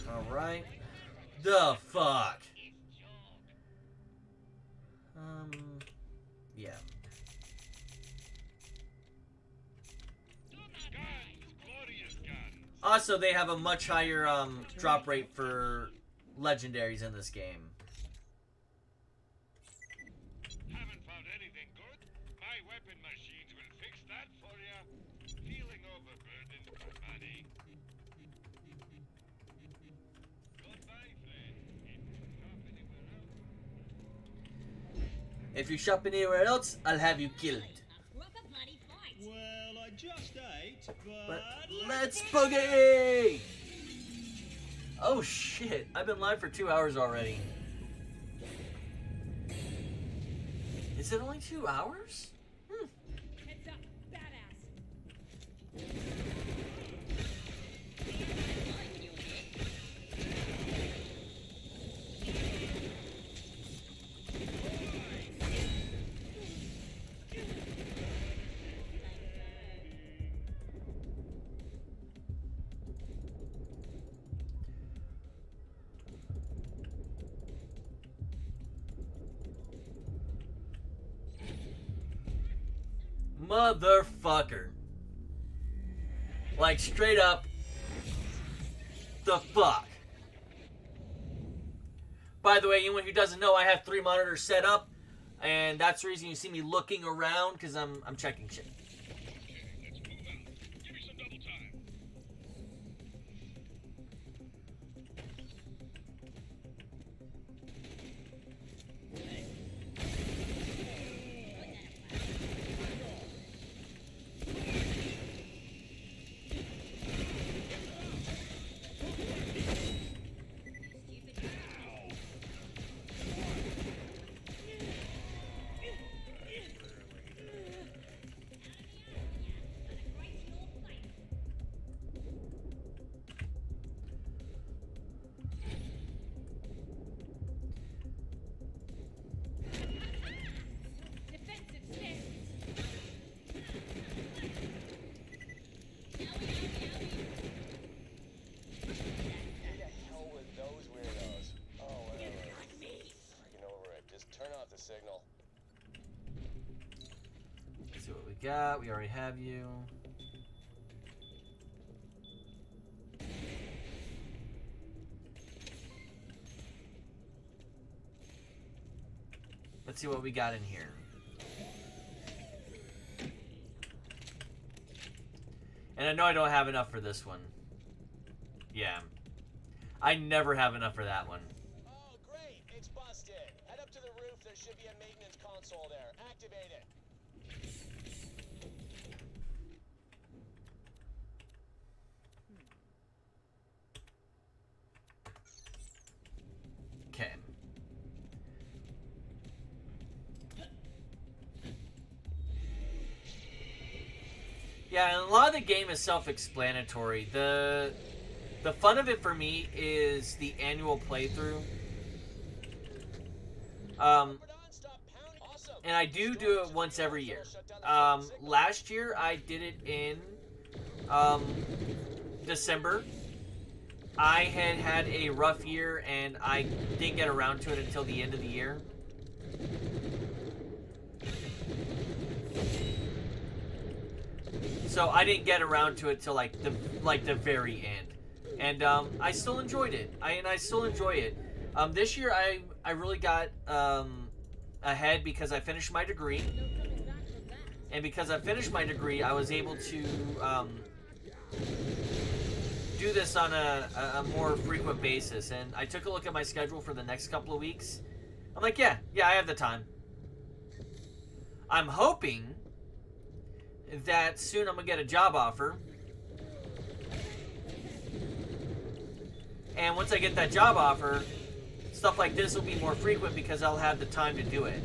S1: Alright. The fuck? Yeah. Also, they have a much higher drop rate for legendaries in this game.
S13: Haven't found anything good? My weapon machines will fix that for you. Feeling overburdened, buddy? Goodbye, friend.
S1: If you shop anywhere else, I'll have you killed.
S17: Well, I just ate,
S1: But let's boogie! Oh shit, I've been live for 2 hours already. Is it only 2 hours?
S16: Heads up, badass.
S1: Motherfucker. Like, straight up, the fuck. By the way, anyone who doesn't know, I have 3 monitors set up, and that's the reason you see me looking around, because I'm checking shit. got? We already have you. Let's see what we got in here. And I know I don't have enough for this one. Yeah. I never have enough for that one.
S9: Oh, great. It's busted. Head up to the roof. There should be a maintenance console there. Activate it.
S1: Okay. Yeah, and a lot of the game is self-explanatory. The fun of it for me is the annual playthrough. And I do it once every year. Last year I did it in December. I had a rough year and I didn't get around to it until the end of the year. So I didn't get around to it till like the very end. And I still enjoyed it. I still enjoy it. This year I really got ahead because I finished my degree. And because I finished my degree, I was able to do this on a more frequent basis. And I took a look at my schedule for the next couple of weeks. I'm like, yeah, I have the time. I'm hoping that soon I'm going to get a job offer. And once I get that job offer, stuff like this will be more frequent because I'll have the time to do it.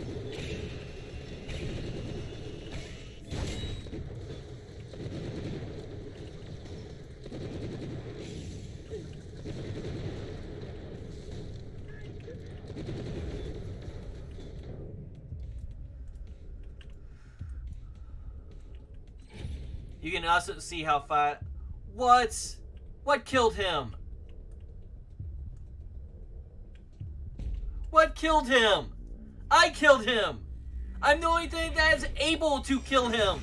S1: You can also see how far... What killed him? What killed him? I killed him. I'm the only thing that is able to kill him.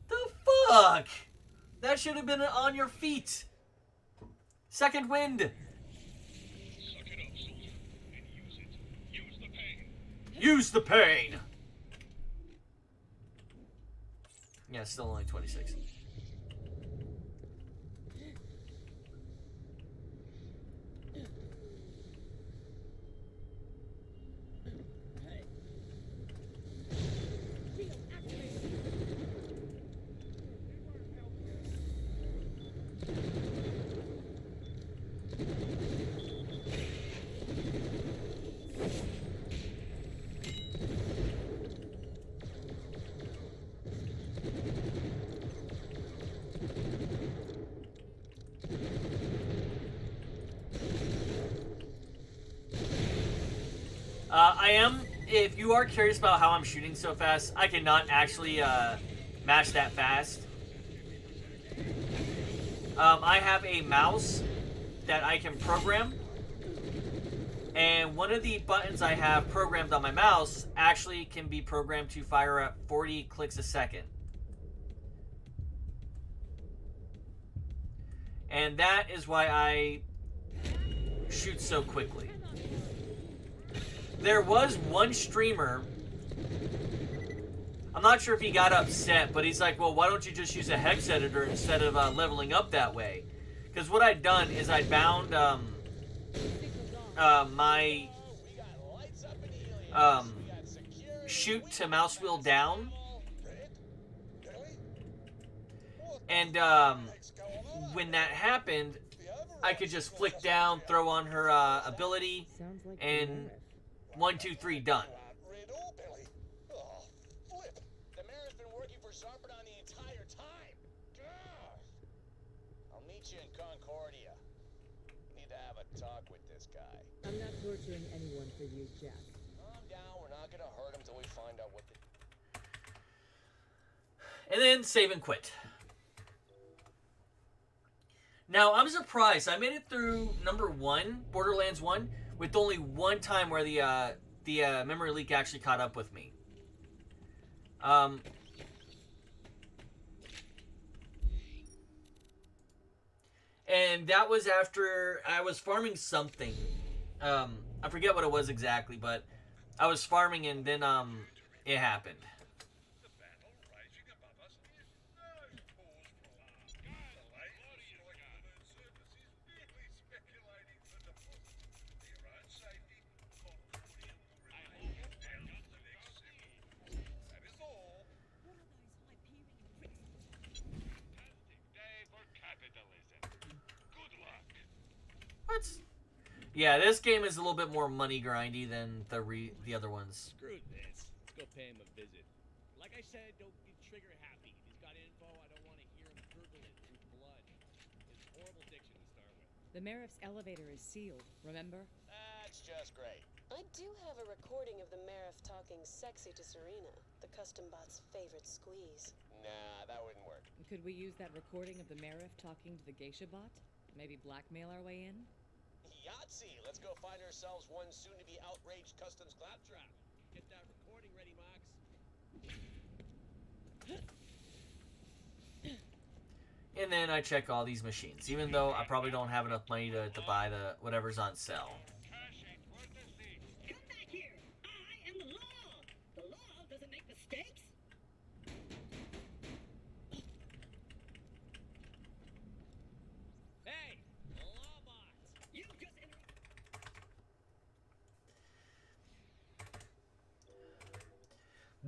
S1: The fuck? That should have been on your feet. Second wind.
S13: Suck it up, soldier, and use it. Use the pain.
S1: Use the pain. Yeah, still only 26. I am, if you are curious about how I'm shooting so fast, I cannot actually match that fast. I have a mouse that I can program, and one of the buttons I have programmed on my mouse actually can be programmed to fire at 40 clicks a second. And that is why I shoot so quickly. There was one streamer, I'm not sure if he got upset, but he's like, well, why don't you just use a hex editor instead of leveling up that way? Because what I'd done is I bound my shoot to mouse wheel down. And when that happened, I could just flick down, throw on her ability, and 1, 2, 3, done.
S9: The mayor's been working for Zarpedon the entire time. I'll meet you in Concordia. Need to have a talk with this guy.
S7: I'm not torturing anyone for you, Jack.
S9: Calm down. We're not gonna hurt him till we find out what the...
S1: And then save and quit. Now, I'm surprised. I made it through number 1, Borderlands 1, with only one time where the the memory leak actually caught up with me. And that was after I was farming something. I forget what it was exactly, but I was farming and then it happened. What? Yeah, this game is a little bit more money grindy than the other ones.
S3: Screw this. Let's go pay him a visit. Like I said, don't get trigger happy. If he's got info, I don't want to hear him gurgle it through blood. It's horrible diction to start with.
S7: The Meriff's elevator is sealed, remember?
S9: That's just great.
S12: I do have a recording of the Meriff talking sexy to Serena, the custom bot's favorite squeeze.
S9: Nah, that wouldn't work.
S7: Could we use that recording of the Meriff talking to the geisha bot? Maybe blackmail our way in?
S9: Yahtzee! Let's go find ourselves one soon-to-be outraged customs claptrap.
S3: Get that recording ready, Mox.
S1: And then I check all these machines, even though I probably don't have enough money to buy the whatever's on sale.
S2: Come back here! I am the law! The law doesn't make mistakes!
S3: Hey! Law bots!
S2: You just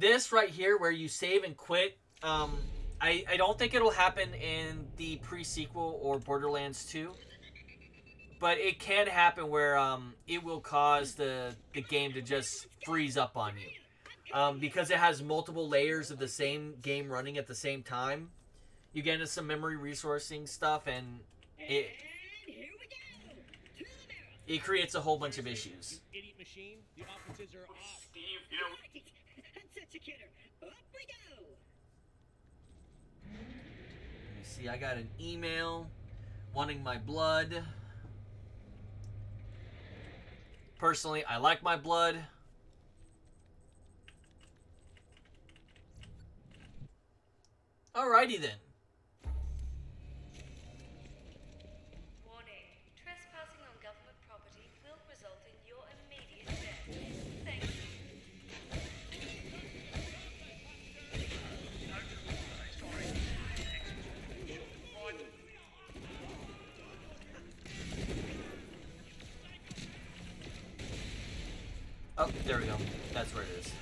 S1: This right here, where you save and quit, I don't think it'll happen in the pre-sequel or Borderlands 2. But it can happen where it will cause the game to just freeze up on you. Because it has multiple layers of the same game running at the same time. You get into some memory resourcing stuff and it creates a whole bunch of issues.
S3: You idiot machine, the operatives are off.
S2: Steve, you know... I'm such a kidder. Up we go!
S1: Let me see, I got an email wanting my blood. Personally, I like my blood. Alrighty then.
S4: Warning. Trespassing on government property will result in your immediate death. Thank you.
S1: Oh, there we go. That's where it is.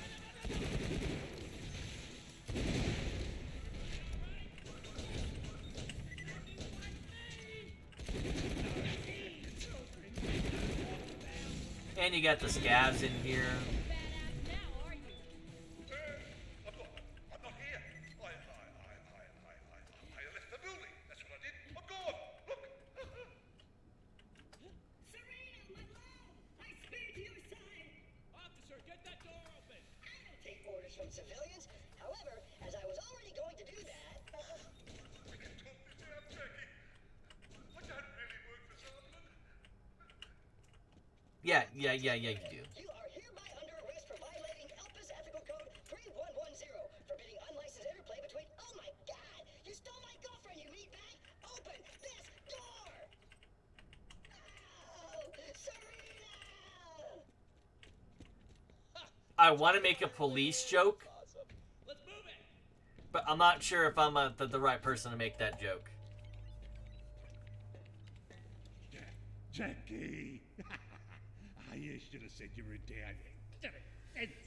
S1: And you got the scavs in here.
S13: I'm not here. I left the building. That's what I did. I'm gone. Look.
S2: Serena, my love! I spear to your side!
S3: Officer, get that door open!
S2: I don't take orders from civilians. However, as I was already going to do that...
S13: We can talk this out, Jackie. I don't really work for Sergeant.
S1: Yeah, you do.
S2: You are hereby under arrest for violating ELPA's Ethical Code 3110, forbidding unlicensed interplay between... Oh my god! You stole my girlfriend, you meatbag! Open this door! Oh, Serena!
S1: I want to make a police joke,
S3: Awesome. Let's move it!
S1: but I'm not sure if I'm the right person to make that joke.
S15: Jackie! You should have said you were down here. That time.
S3: I traced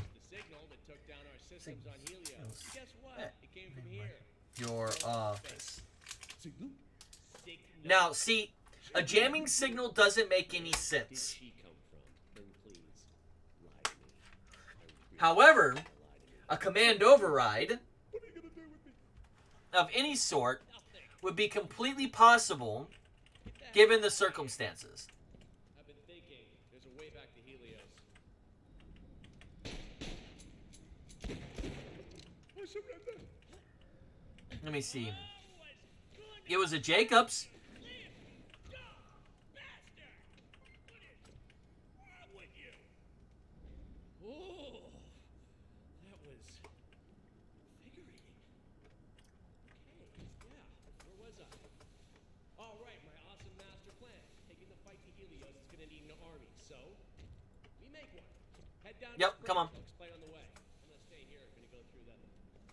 S3: the signal that took down our systems on Helios. Guess what? It came from here.
S1: Your office.
S15: Signal?
S3: Signal.
S1: Now, see, a jamming signal doesn't make any
S3: Did
S1: sense.
S3: she come from? Then please, lie to me.
S1: However, a command override of any sort would be completely possible given the circumstances.
S3: I've been thinking. There's a way back to Helios.
S15: I surrender.
S1: Let me see. It was a Jacobs.
S3: Oh, that was invigorating. Okay, yeah, where was I? All right, my awesome master plan. Taking the fight to Helios is gonna need an army, so we make one. Head down.
S1: Yep, come on.
S3: I'll explain on the way. I'm gonna stay here. Gonna go through the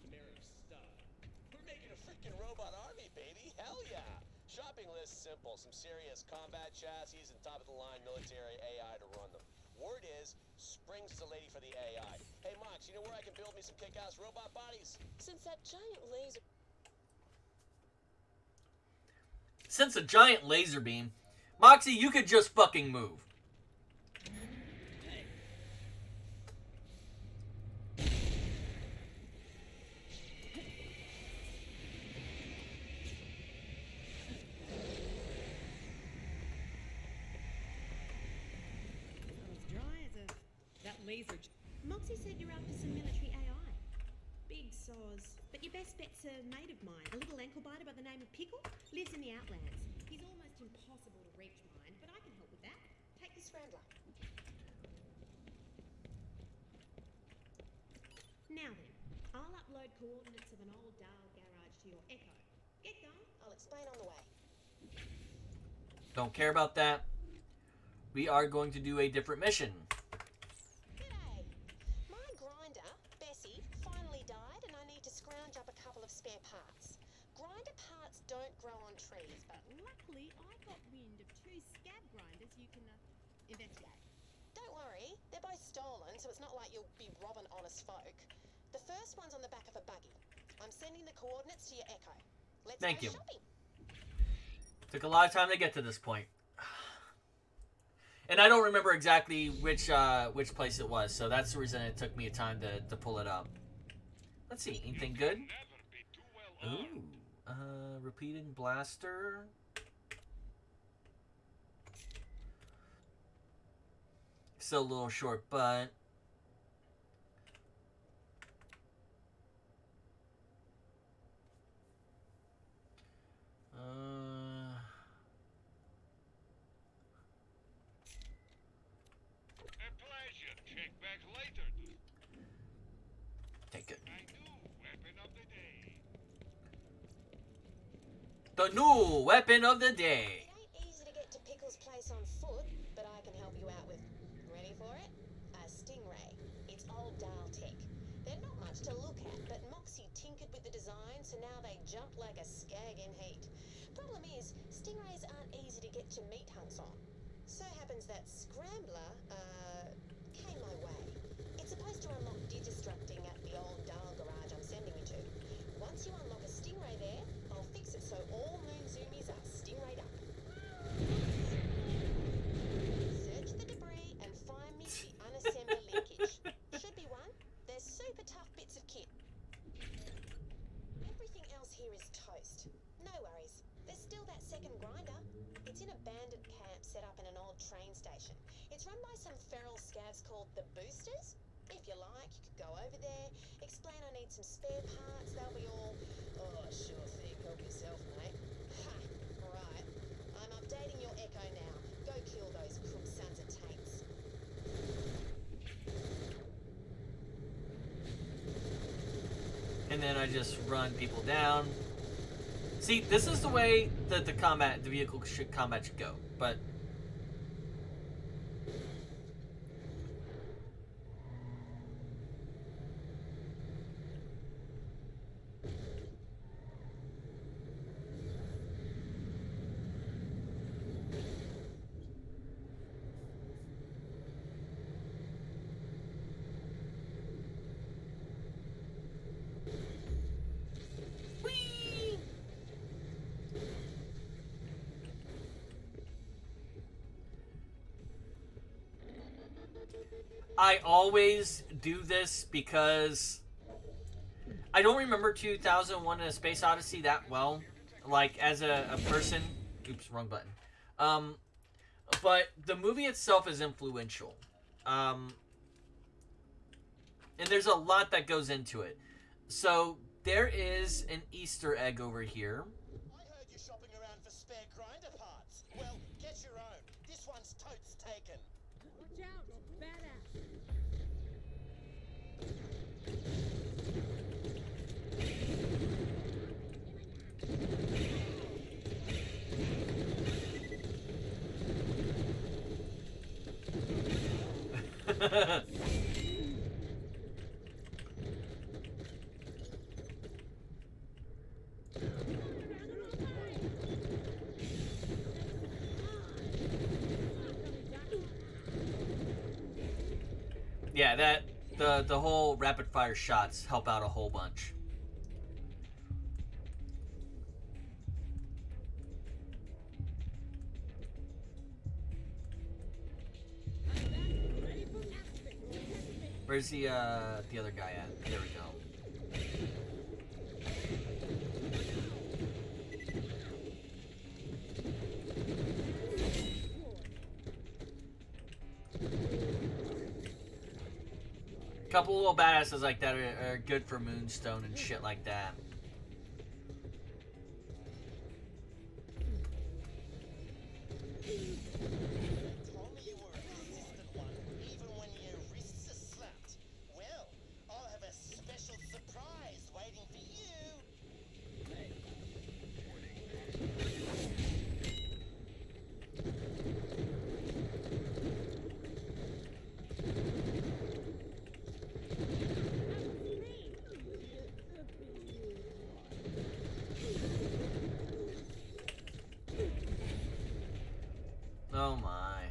S3: Chimera stuff.
S9: We're making a freaking robot army, baby. Hell yeah. Shopping list simple. Some serious combat chassis and top-of-the-line military AI to run them. Word is, Spring's the lady for the AI. Hey, Mox, you know where I can build me some kick-ass robot bodies?
S12: Since that giant laser.
S1: Since a giant laser beam, Moxie, you could just fucking move.
S7: That laser.
S11: Moxie said you're after some military AI. Big soz. But your best bet's a mate of mine, a little ankle biter by the name of Pickle. Lives in the Outlands. He's almost impossible to reach, mine, but I can help with that.
S12: Take the scrambler.
S11: Now then, I'll upload coordinates of an old Dale garage to your Echo. Get going.
S12: I'll explain on the way.
S1: Don't care about that. We are going to do a different mission.
S12: G'day. My grinder, Bessie, finally died and I need to scrounge up a couple of spare parts. Grinder parts don't grow on trees, but
S11: Luckily, I got wind of 2 scab grinders you can investigate.
S12: don't worry, they're both stolen, so it's not like you'll be robbing honest folk. The first one's on the back of a buggy. I'm sending the coordinates to your Echo. Let's
S1: Thank
S12: go
S1: you.
S12: shopping.
S1: Took a lot of time to get to this point. And I don't remember exactly which place it was, so that's the reason it took me time to pull it up. Let's see, anything good? Ooh, repeating blaster. Still a little short, but
S13: A pleasure. Check back later.
S1: take it.
S13: My new weapon of the day.
S1: The new weapon of the day.
S12: It ain't easy to get to Pickle's place on foot, but I can help you out with, ready for it? A Stingray. It's old Dale tech. They're not much to look at, but Moxie tinkered with the design, so now they jump like a skag in heat. Problem is, Stingrays aren't easy to get to meat hunts on. So happens that Scrambler, came my way. It's supposed to unlock digistructing at the old Dale garage I'm sending you to. Once you unlock a Stingray there, I'll fix it so all moon zoomies are Stingrayed up. Search the debris and find me the unassembly linkage. Should be one. They're super tough bits of kit. Everything else here is toast. No worries. There's still that second grinder. It's in an abandoned camp set up in an old train station. It's run by some feral scavs called the Boosters. If you like, you could go over there, explain I need some spare parts, they'll be all, oh, sure thing, help yourself, mate. Ha, right. I'm updating your Echo now. Go kill those crook sons of tanks.
S1: And then I just run people down. See, this is the way that the vehicle combat should go. But I always do this because I don't remember 2001: A Space Odyssey that well, like as a person. Oops, wrong button. But the movie itself is influential, and there's a lot that goes into it. So there is an Easter egg over here.
S9: I heard you shopping around for spare grinder parts. Well, get your own. This one's totes taken.
S16: Watch out! Badass!
S1: Yeah, that the whole rapid fire shots help out a whole bunch. Where's the other guy at? There we go. Couple little badasses like that are good for Moonstone and shit like that.
S9: Told me you were a consistent one, even when your wrists are slapped. Well, I'll have a special surprise waiting for you.
S1: Oh my.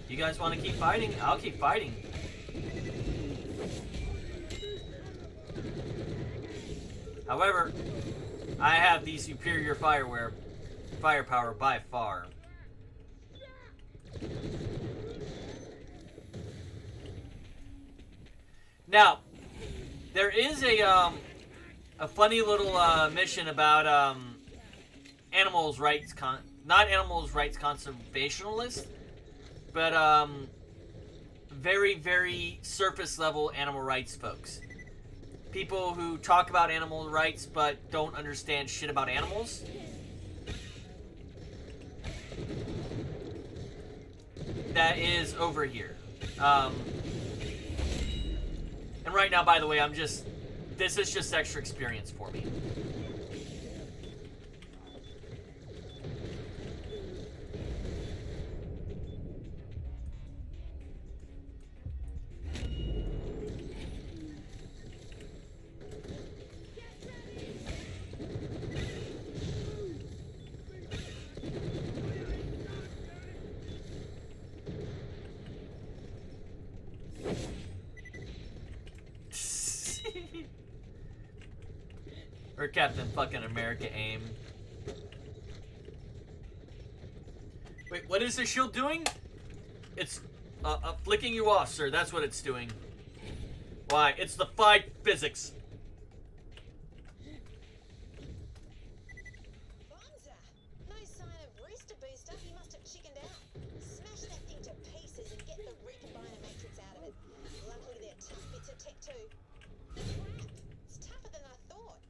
S1: You guys want to keep fighting? I'll keep fighting. However, I have the superior firepower by far. Now, there is a funny little mission about animals rights not animals rights conservationists, but very, very surface level animal rights folks. People who talk about animal rights but don't understand shit about animals. That is over here. And right now, by the way, this is just extra experience for me. Or Captain fucking America aim. Wait, what is this shield doing? It's flicking you off, sir. That's what it's doing. Why? It's the fight physics.
S12: Bonza! No sign of Rooster Booster. He must have chickened out. Smash that thing to pieces and get the recombiner matrix out of it. Luckily, they're tough bits of tech too. Crap! It's tougher than I thought.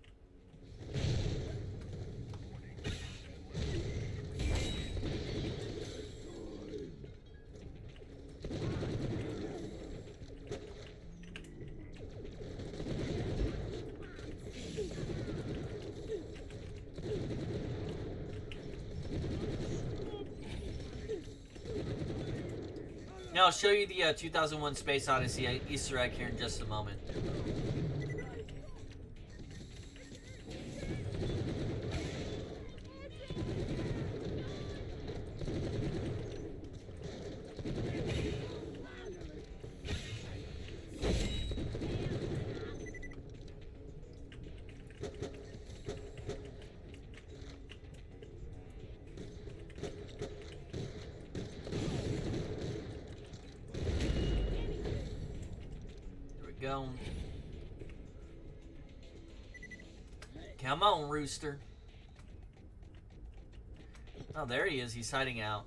S1: Now I'll show you the 2001 Space Odyssey Easter egg here in just a moment. Go. Come on, Rooster. Oh, there he is. He's hiding out.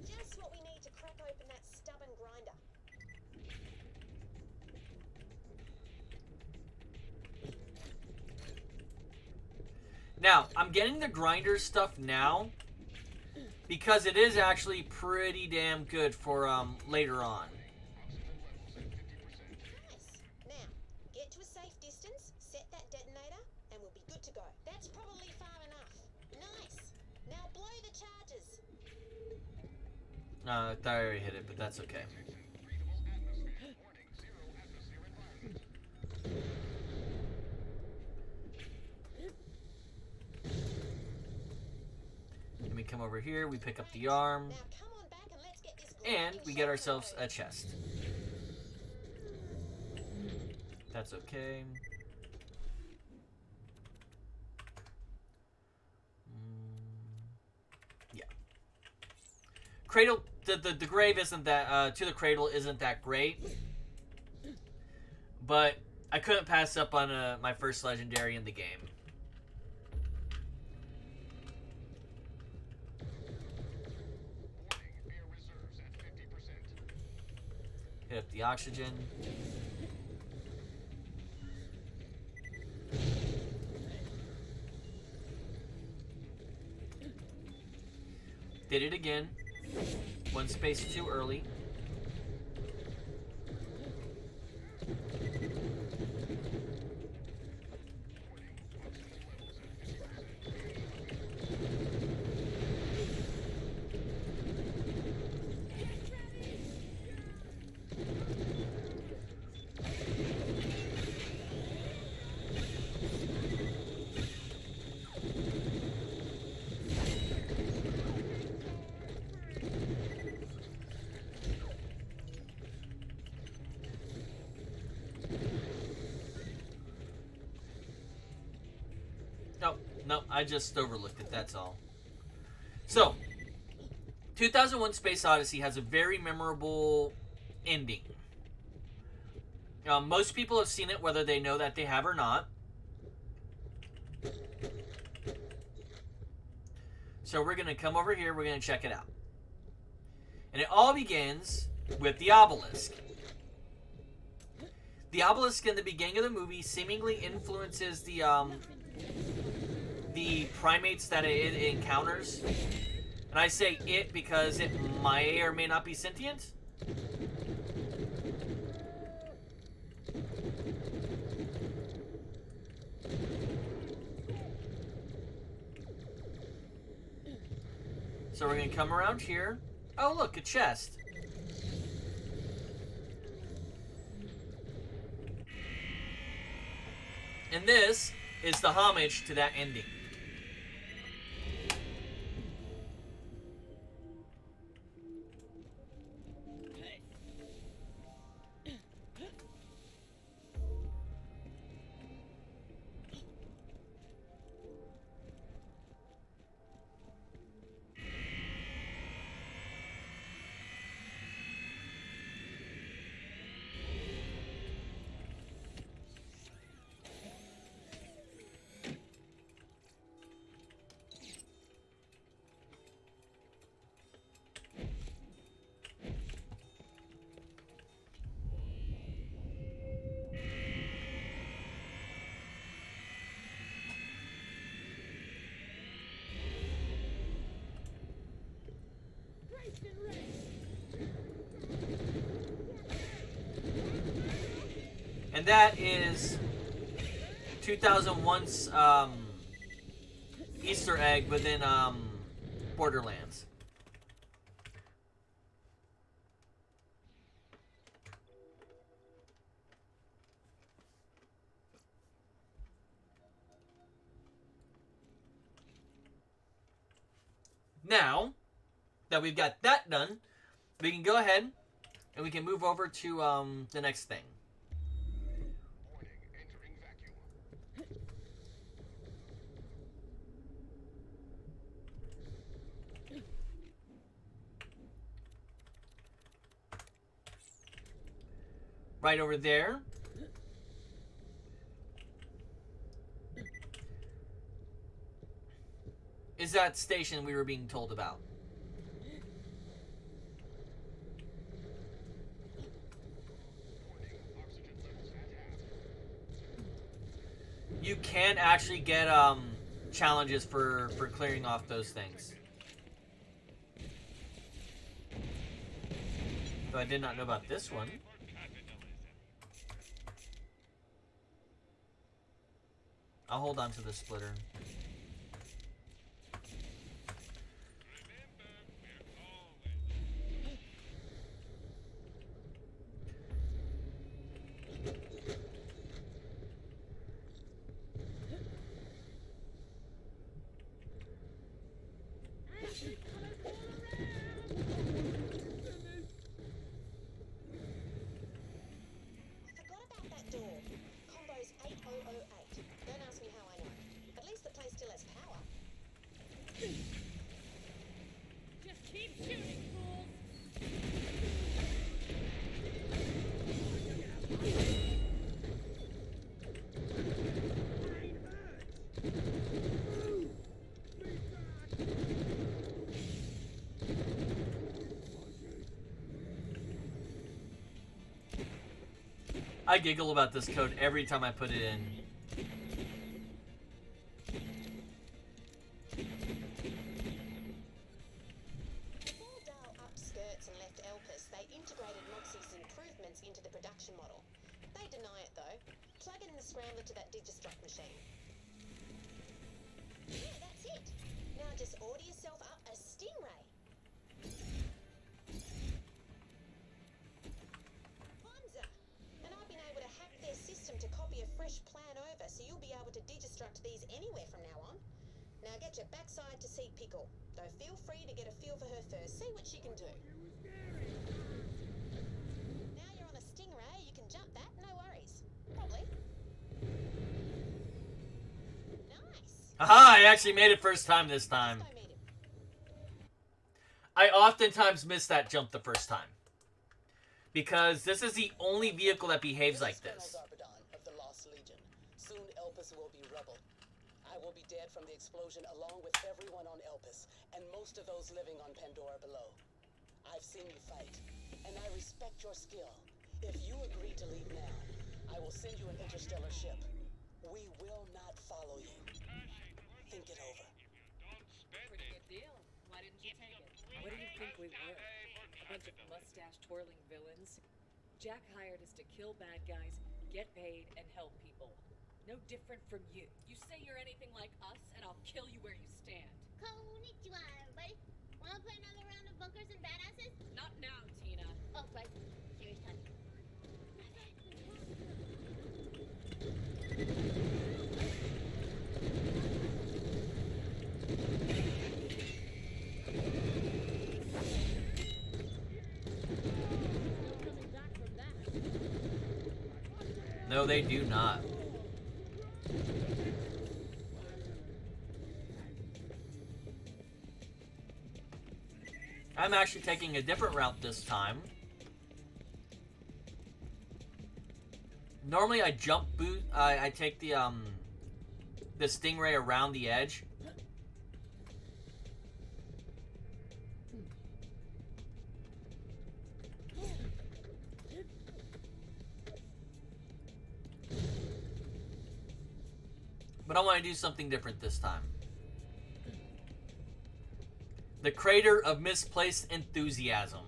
S12: Just what we need to crack open that stubborn grinder.
S1: Now, I'm getting the grinder stuff now because it is actually pretty damn good for later on.
S12: Nice. Now, get to a safe distance, set that detonator, and we'll be good to go. That's probably far enough. Nice. Now blow the charges.
S1: I thought I already hit it, but that's okay. Then we come over here, we pick up the arm,
S12: Now come on back and let's get this
S1: and we get
S12: show
S1: ourselves
S12: going.
S1: a chest. That's okay. Yeah. Cradle, the grave isn't that, to the cradle isn't that great. But I couldn't pass up on my first legendary in the game. Hit up the oxygen. Did it again. One space too early. No, I just overlooked it, that's all. So, 2001 Space Odyssey has a very memorable ending. Most people have seen it, whether they know that they have or not. So we're going to come over here, we're going to check it out. And it all begins with the obelisk. The obelisk in the beginning of the movie seemingly influences the primates that it encounters. And I say it because it may or may not be sentient. So we're going to come around here. Oh, look, a chest. And this is the homage to that ending. And that is 2001's Easter egg within Borderlands. Now that we've got that done, we can go ahead and we can move over to the next thing. right over there. Is that station we were being told about. You can actually get challenges for clearing off those things. Though I did not know about this one. I'll hold on to the splitter. I giggle about this code every time I put it in.
S12: Before Dahl upped skirts and left Elpis, they integrated Moxie's improvements into the production model. They deny it though. Plug it in the scrambler to that Digistruct machine. Yeah, that's it. Now just order yourself up a Stingray. Hamza! And I've been able to hack their system to copy a fresh plan over, so you'll be able to Digistruct these anywhere from now on. Now get your backside to see Pickle, though feel free to get a feel for her first, see what she can do. Now you're on a Stingray, you can jump that, no worries. Probably. Nice!
S1: Haha, I actually made it first time this time. I oftentimes miss that jump the first time. Because this is the only vehicle that behaves like this.
S5: Of the Lost Legion. Soon Elpis will be rubble. I will be dead from the explosion along with everyone on Elpis, and most of those living on Pandora below. I've seen you fight, and I respect your skill. If you agree to leave now, I will send you an interstellar ship. We will not follow you. Think it over.
S7: Pretty good deal. Why didn't you take it? What do you think we were? A bunch of mustache-twirling villains? Jack hired us to kill bad guys, get paid, and help people. No different from you. You say you're anything like us, and I'll kill you where you stand.
S17: Konnichiwa, everybody. Wanna play another round of bunkers and badasses?
S7: Not now, Tina.
S17: Oh, right. Serious time.
S1: No, they do not. I'm actually taking a different route this time. Normally I jump boot, I take the Stingray around the edge. But I want to do something different this time. The Crater of Misplaced Enthusiasm.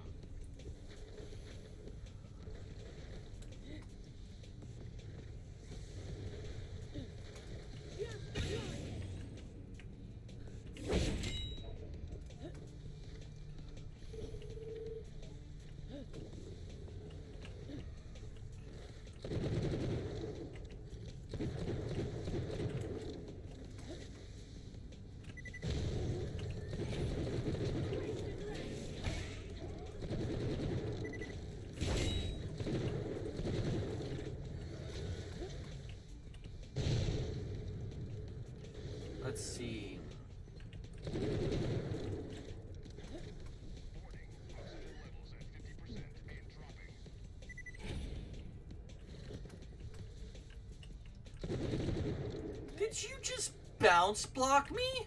S1: Did you just bounce block me?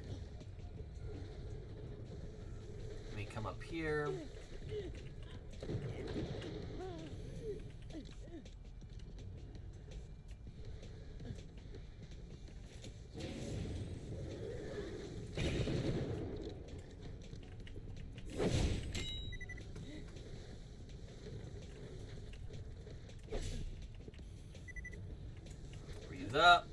S1: Let me come up here. Breathe up.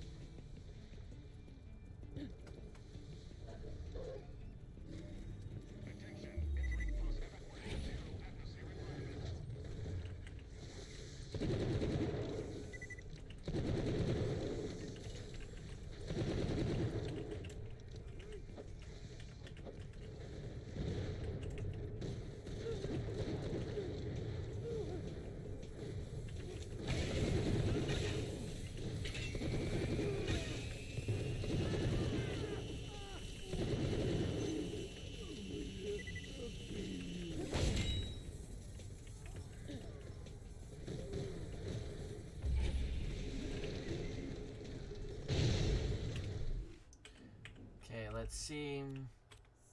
S1: Okay, let's see.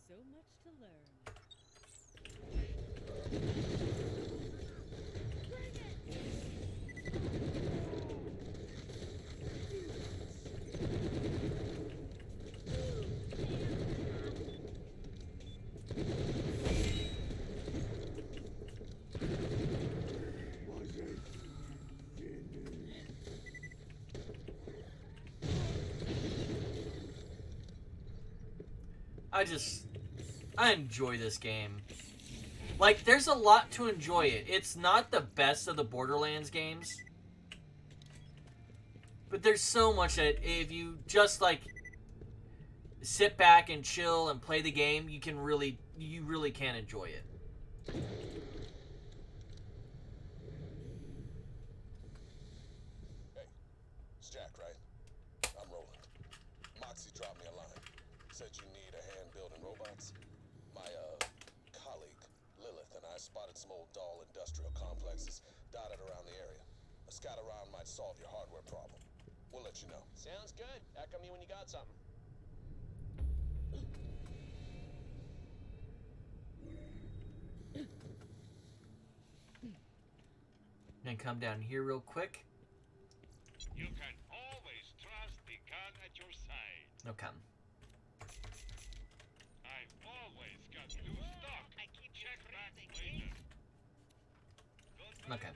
S7: So much to learn.
S1: I enjoy this game. Like, there's a lot to enjoy it. It's not the best of the Borderlands games, but there's so much that if you just, like, sit back and chill and play the game, you really can enjoy it.
S9: Hey, it's Jack, right? I'm Roland. Moxie dropped me a line. Said you need a hand building robots. My, colleague, Lilith, and I spotted some old doll industrial complexes dotted around the area. A scout around might solve your hardware problem. We'll let you know.
S18: Sounds good. Echo me when you got something.
S1: Gonna come down here real quick.
S13: You can always trust the gun at your side.
S1: Okay.
S13: I've always got new stock. I keep check back later.
S1: Okay.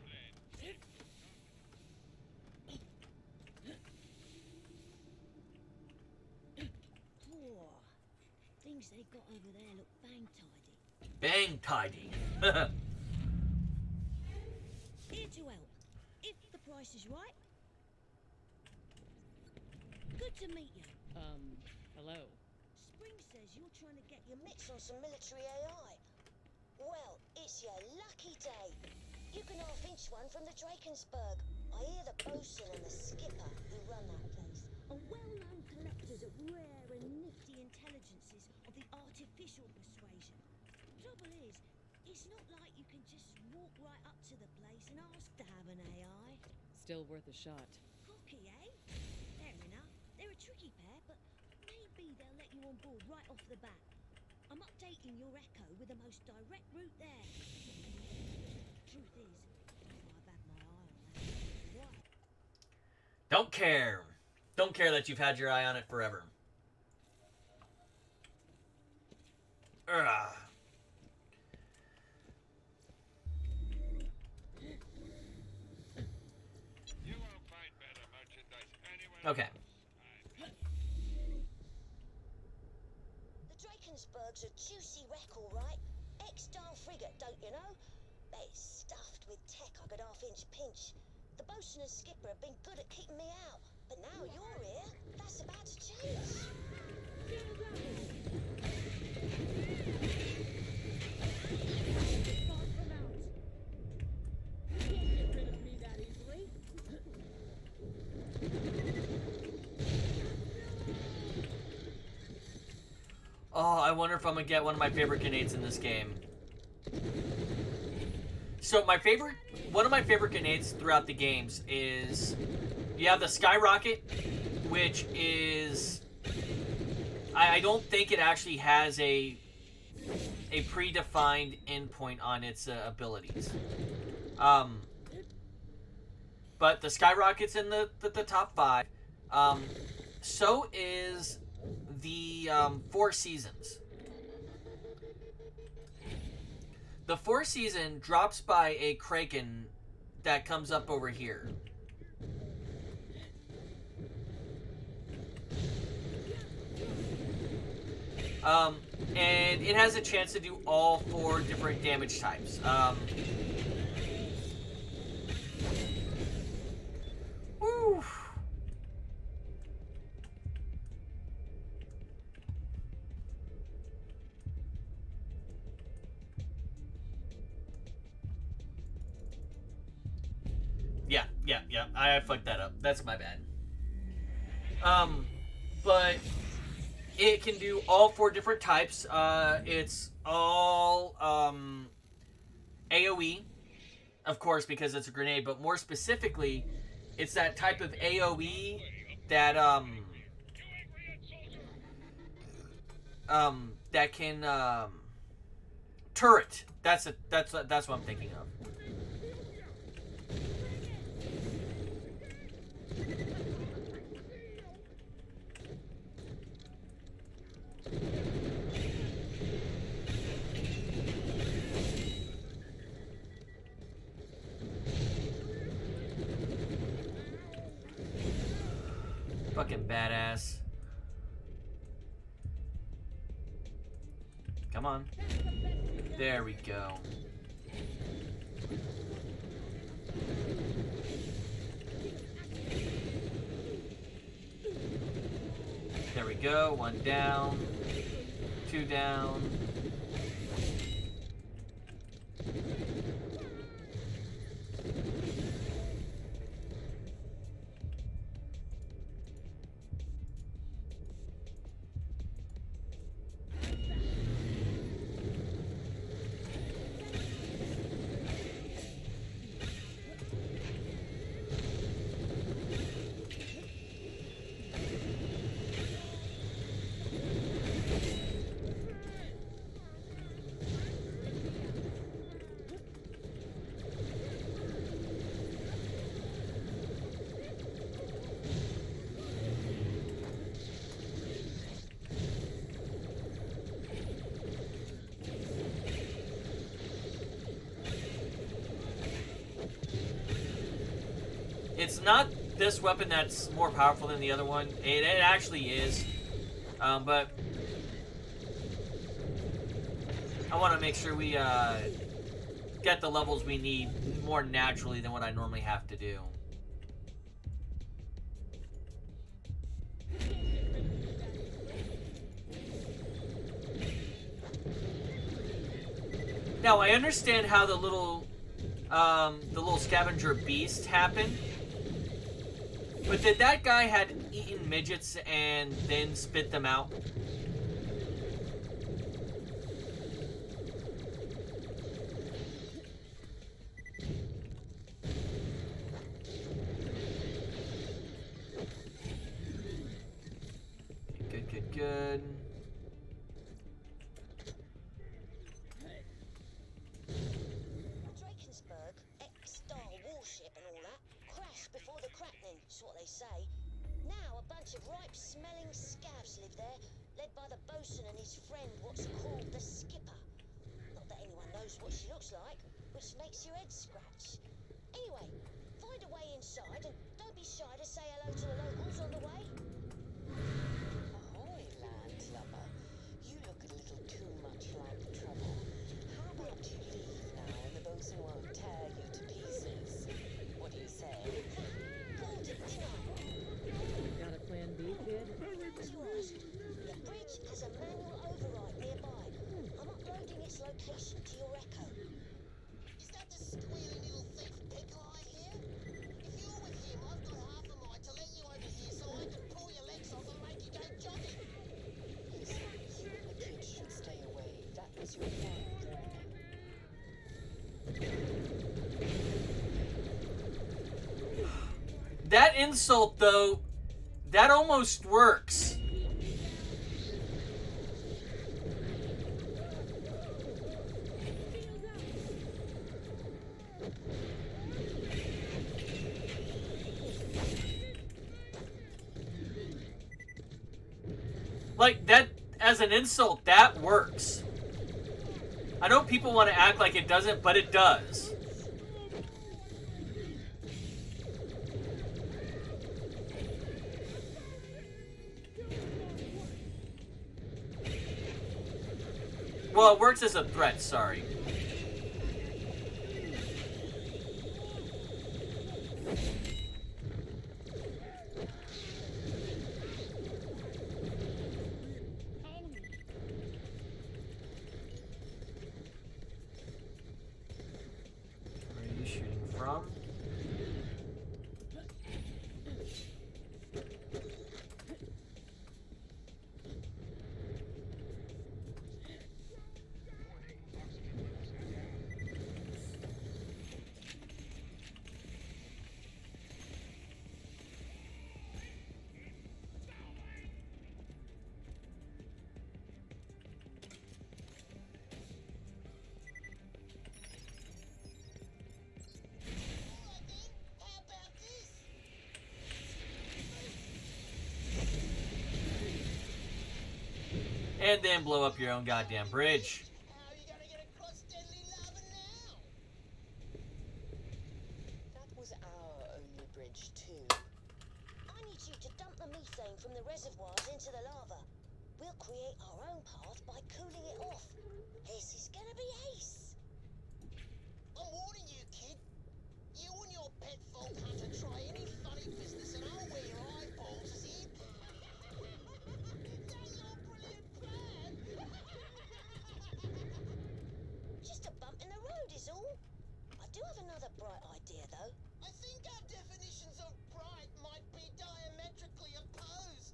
S19: Whoa. Things they got over there look bang tidy.
S1: Bang tidy.
S19: Here to help, if the price is right. Good to meet you.
S7: Hello.
S19: Spring says you're trying to get your mitts on some military AI. Well, it's your lucky day. You can half-inch one from the Drakensberg. I hear the bosun and the skipper who run that place are well-known collectors of rare and nifty intelligences of the artificial persuasion. Trouble is, it's not like you can just walk right up to the place and ask to have an AI.
S7: Still worth a shot.
S19: Cocky, eh? Fair enough. They're a tricky pair, but maybe they'll let you on board right off the bat. I'm updating your Echo with the most direct route there. Truth is, I've had my eye on that. Why?
S1: Don't care. Don't care that you've had your eye on it forever. Ugh.
S13: You won't find better merchandise anywhere
S1: Okay.
S13: else.
S19: The Drakensberg's a juicy wreck, all right. Ex-Star frigate, don't you know? Bet it's stuffed with tech I could half-inch pinch. The bosun and skipper have been good at keeping me out, but now you're here, that's about to change.
S1: Oh, I wonder if I'm gonna get one of my favorite grenades in this game. So one of my favorite grenades throughout the games is you have the skyrocket, which is I don't think it actually has a predefined endpoint on its abilities. But the skyrocket's in the top 5. So is the Four Seasons. The Four Season drops by a Kraken that comes up over here. And it has a chance to do all 4 different damage types. Woo. Yeah. I fucked that up. That's my bad. But it can do all 4 different types. It's all AoE, of course, because it's a grenade. But more specifically, it's that type of AoE that that can turret. That's what I'm thinking of. Fucking badass. Come on. There we go. There we go. 1 down. 2 down. It's not this weapon that's more powerful than the other one. It actually is. But I want to make sure we get the levels we need more naturally than what I normally have to do. Now I understand how the little scavenger beast happened. But did that guy had eaten midgets and then spit them out? Good.
S19: Drakensburg, ex-Star warship and all that, crashed before the cracking, is what they say. Now a bunch of ripe-smelling scavs live there, led by the bosun and his friend, what's called the skipper. Not that anyone knows what she looks like, which makes your head scratch. Anyway, find a way inside and don't be shy to say hello to the locals on the way.
S5: Ahoy, landlubber. You look a little too much like trouble. How about you leave now and the bosun won't tear you to pieces? What do you say?
S7: Got a plan B, kid?
S19: As you asked, the bridge has a manual override nearby. I'm uploading its location to your echo.
S6: Is that the squealing little thief pickle I hear? If you're with him, I've got half a mind to let you over here so I can pull your legs off and make you go jogging.
S5: Listen, you and the kids should stay away. That was your fun, Dragon.
S1: That insult, though, that almost works. Like, that, as an insult, that works. I know people want to act like it doesn't, but it does. Well, it works as a threat, sorry. Where are you shooting from? And then blow up your own goddamn bridge.
S19: That was our only bridge, too. I need you to dump the methane from the reservoirs into the lava. We'll create our own path by cooling it off. This is gonna be ace.
S6: I'm warning you, kid. You and your pet folk hunter try any funny business and I'll wear your eyeballs as if... That's your brilliant plan!
S19: Just a bump in the road is all. I do have another bright idea, though.
S6: I think our definitions of bright might be diametrically opposed.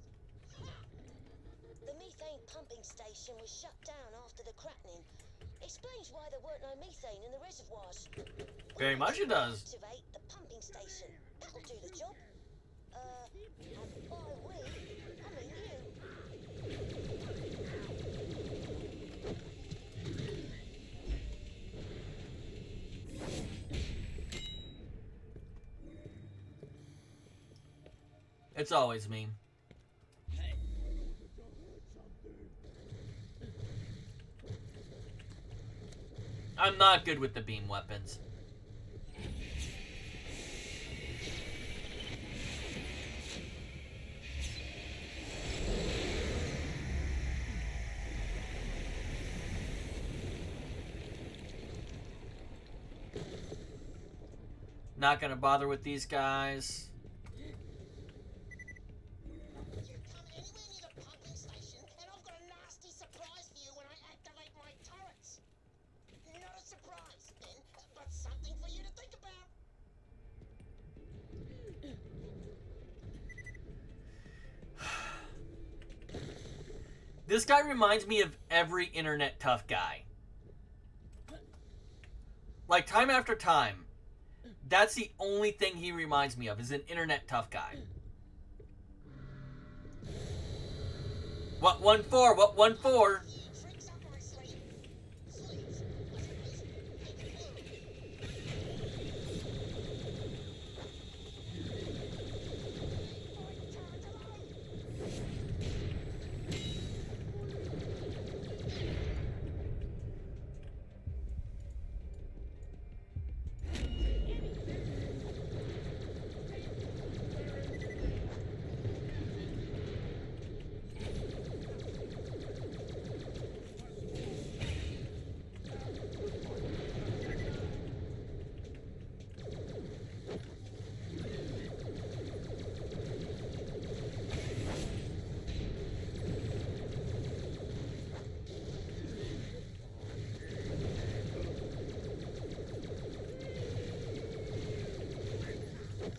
S19: The methane pumping station was shut down after the cracking. Explains why there weren't no methane in the reservoirs.
S1: Very much it does.
S19: Activate the pumping station. That'll do the job. And by we, I mean you.
S1: It's always me. I'm not good with the beam weapons. Not gonna bother with these guys. This guy reminds me of every internet tough guy. Like, time after time, that's the only thing he reminds me of, is an internet tough guy. What 1-4? What 1-4?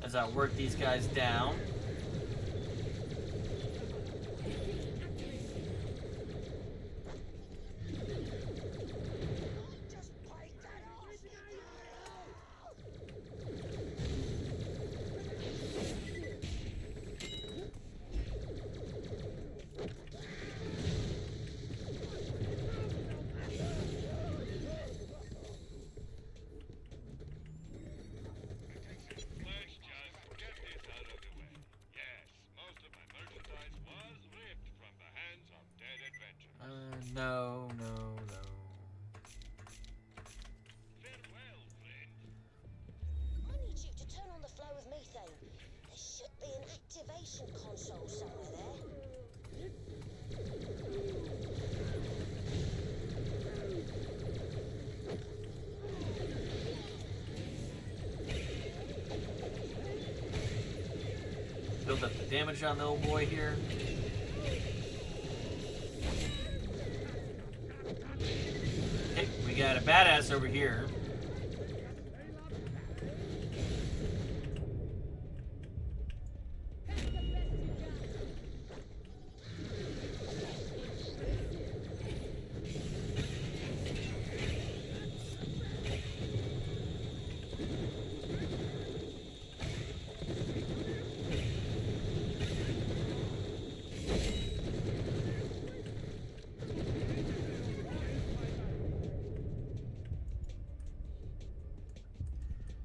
S1: As I work these guys down.
S19: flow of methane. There should be an activation console somewhere there.
S1: Build up the damage on the old boy here. Okay, we got a badass over here.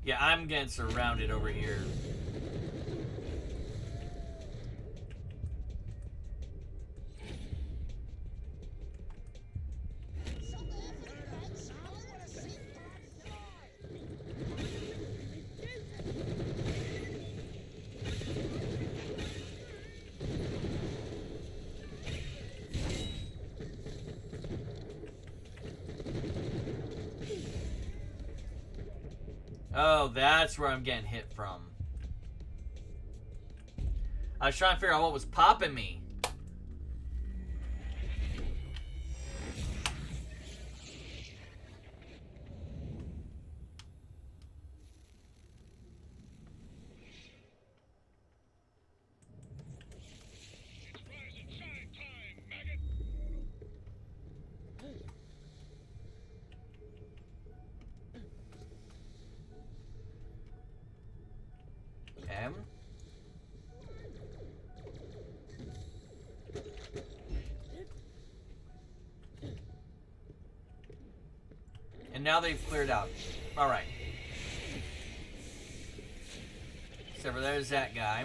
S1: Yeah, I'm getting surrounded over here. Oh, that's where I'm getting hit from. I was trying to figure out what was popping me. Okay. And now they've cleared out. Alright. So there's that guy.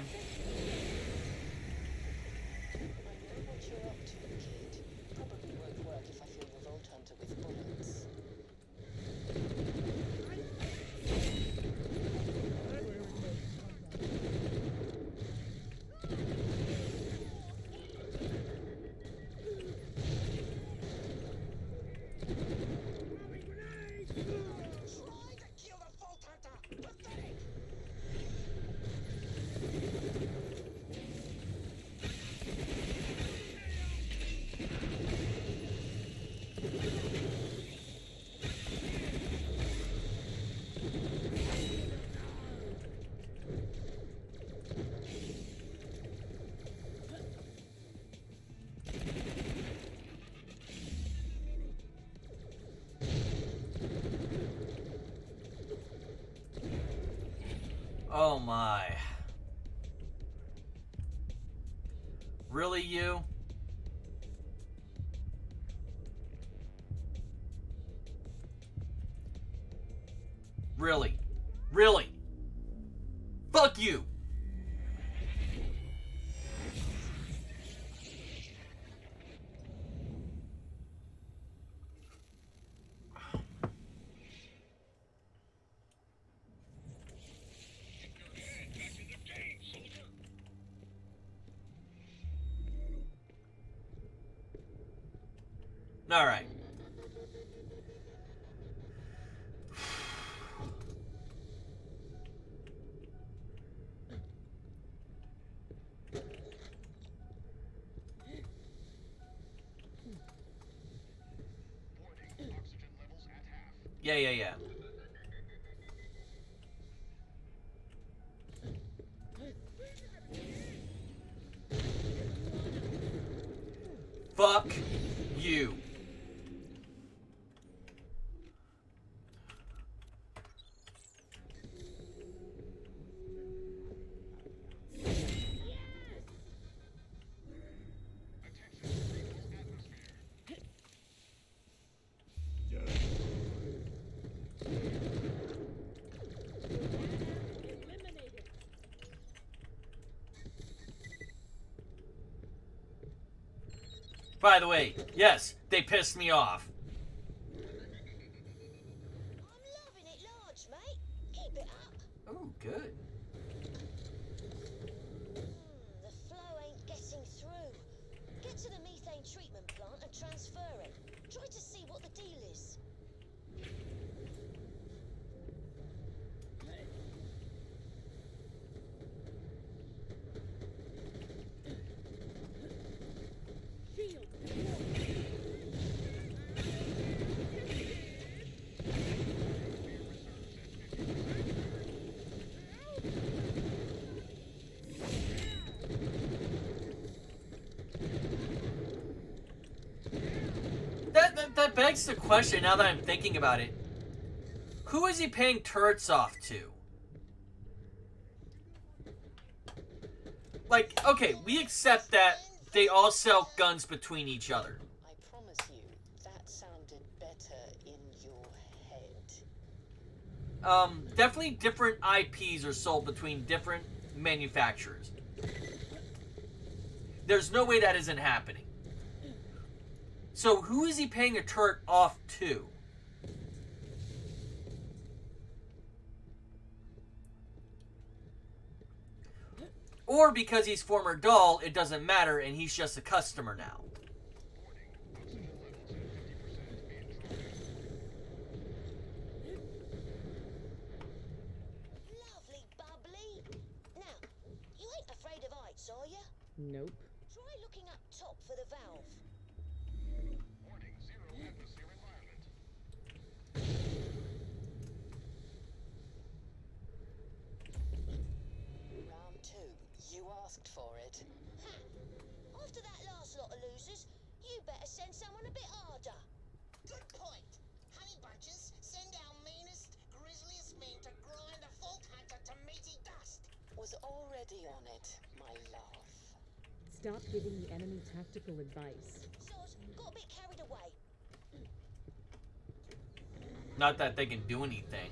S5: What you're up to, kid. Probably won't work if I fill your Vault Hunter with bullets.
S1: Oh my. Really, you? Really? Really? Fuck you! All right. Yeah. Fuck you. By the way, yes, they pissed me off.
S19: I'm loving it large, mate. Keep it up.
S1: Oh, good. that begs the question, now that I'm thinking about it. Who is he paying turrets off to? Like, okay, we accept that they all sell guns between each other.
S5: I promise you, that sounded better in your head.
S1: Definitely different IPs are sold between different manufacturers. There's no way that isn't happening. So who is he paying a turret off to? Or because he's former Dull, it doesn't matter and he's just a customer now.
S19: Lovely bubbly. Now, you ain't afraid of heights, are you?
S7: Nope.
S19: Try looking up top for the valve.
S13: Warning, 0 atmosphere environment.
S5: Round 2. You asked for it.
S19: Ha! After that last lot of losers, you better send someone a bit harder.
S6: Good point. Honey bunches, send our meanest, grisliest men to grind the Vault Hunter to meaty dust.
S5: Was already on it, my love.
S7: Stop giving the enemy tactical advice.
S19: Soz, got a bit carried away.
S1: Not that they can do anything.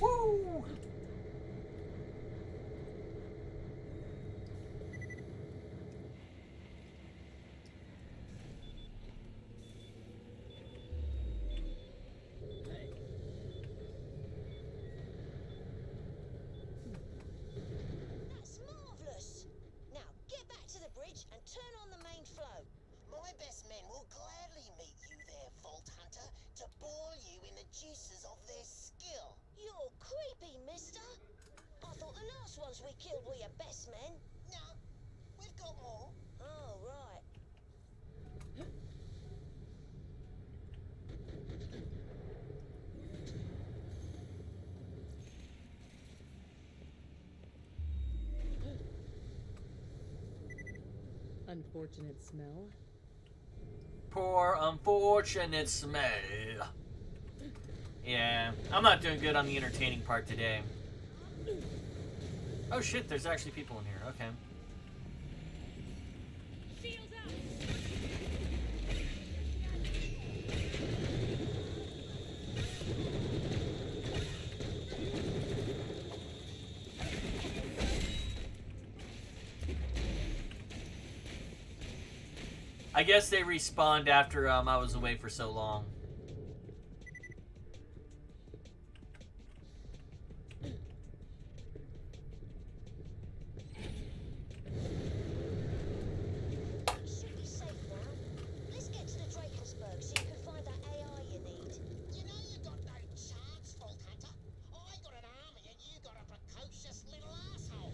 S1: Woo!
S19: That's marvellous. Now, get back to the bridge and turn on the main flow.
S6: My best men will gladly meet you there, Vault Hunter, to boil you in the juices of their skill.
S19: You're creepy, mister. I thought the last ones we killed were your best men.
S6: No, we've got more.
S19: Oh, right.
S7: Unfortunate smell.
S1: Poor unfortunate smell. Yeah, I'm not doing good on the entertaining part today. Oh shit, there's actually people in here. Okay.
S16: Shields up!
S1: I guess they respawned after I was away for so long.
S19: You should be safe now. Let's get to the Drakensburg so you can find that AI you need.
S6: You know you got no chance, Vault Hunter. I got an army and you got a precocious little asshole.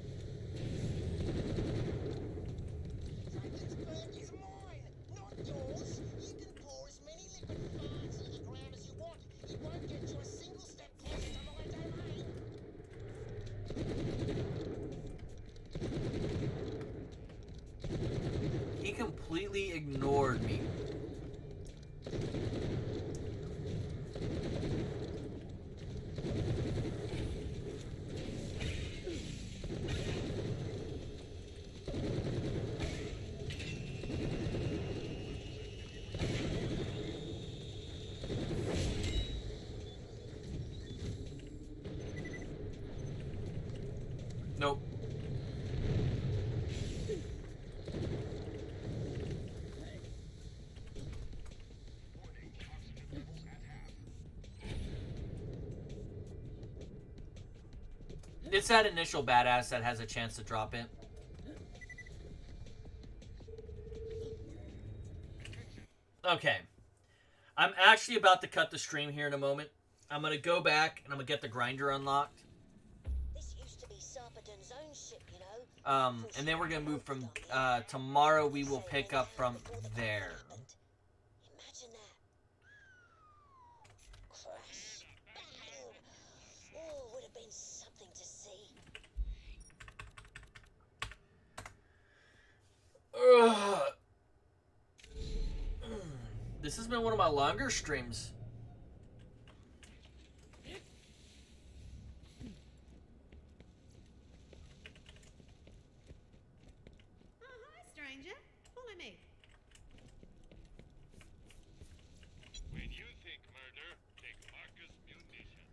S6: Drakensburg is mine, not yours. You can pour as many liquid farts into the ground as you want. It won't get you a single step closer to my domain.
S1: He completely ignored me. Nope.
S13: Warning, oxygen levels at half.
S1: It's that initial badass that has a chance to drop it. Okay. I'm actually about to cut the stream here in a moment. I'm going to go back and I'm going to get the grinder unlocked. And then we're gonna move from tomorrow. We will pick up from there.
S19: Imagine that. Crash. Bang. Oh, would have been something to see.
S1: Ugh. This has been one of my longer streams.
S11: Stranger, follow me.
S13: When you think murder, take Marcus munitions.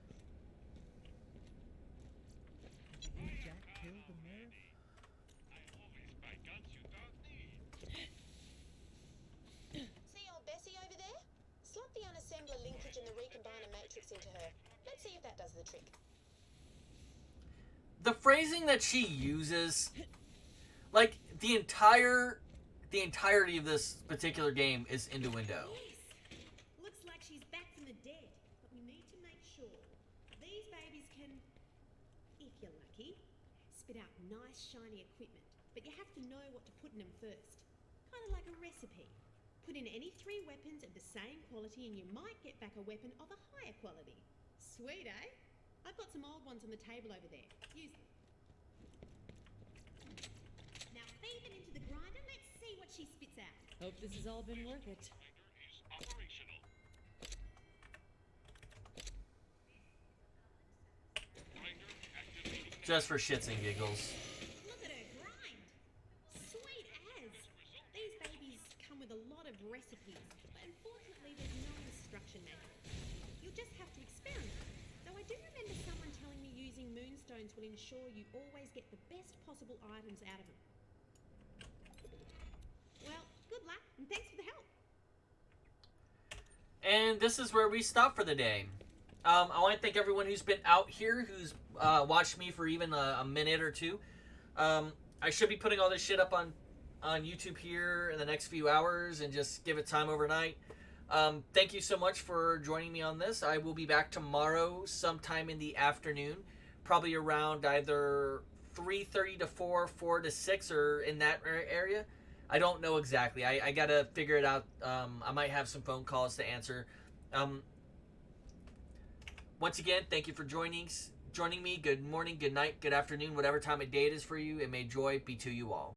S20: Jack killed the mayor?
S13: I always buy guns you don't need.
S12: See old Bessie over there? Slot the unassembler linkage and the recombiner matrix into her. Let's see if that does the trick.
S1: The phrasing that she uses, like the entirety of this particular game is innuendo.
S11: Yes. Looks like she's back from the dead, but we need to make sure these babies can, if you're lucky, spit out nice shiny equipment. But you have to know what to put in them first. Kind of like a recipe. Put in any 3 weapons of the same quality and you might get back a weapon of a higher quality. Sweet, eh? I've got some old ones on the table over there. Use them. Now feed them into the grinder. Let's see what she spits out.
S7: Hope this has all been worth it.
S13: Operational.
S1: Just for shits and giggles.
S11: Look at her grind. Sweet as. These babies come with a lot of recipes, but unfortunately there's no instruction manual. You'll just have to experiment. Though I do remember someone telling me using moonstones will ensure you always get the best possible items out of them. Well, good luck and thanks for the help.
S1: And this is where we stop for the day. I want to thank everyone who's been out here, who's watched me for even a minute or two. I should be putting all this shit up on YouTube here in the next few hours and just give it time overnight. Thank you so much for joining me on this. I will be back tomorrow sometime in the afternoon, probably around either 3:30 to 4, 4 to 6, or in that area. I don't know exactly. I gotta figure it out. I might have some phone calls to answer. Once again, thank you for joining me. Good morning, good night, good afternoon, whatever time of day it is for you, and may joy be to you all.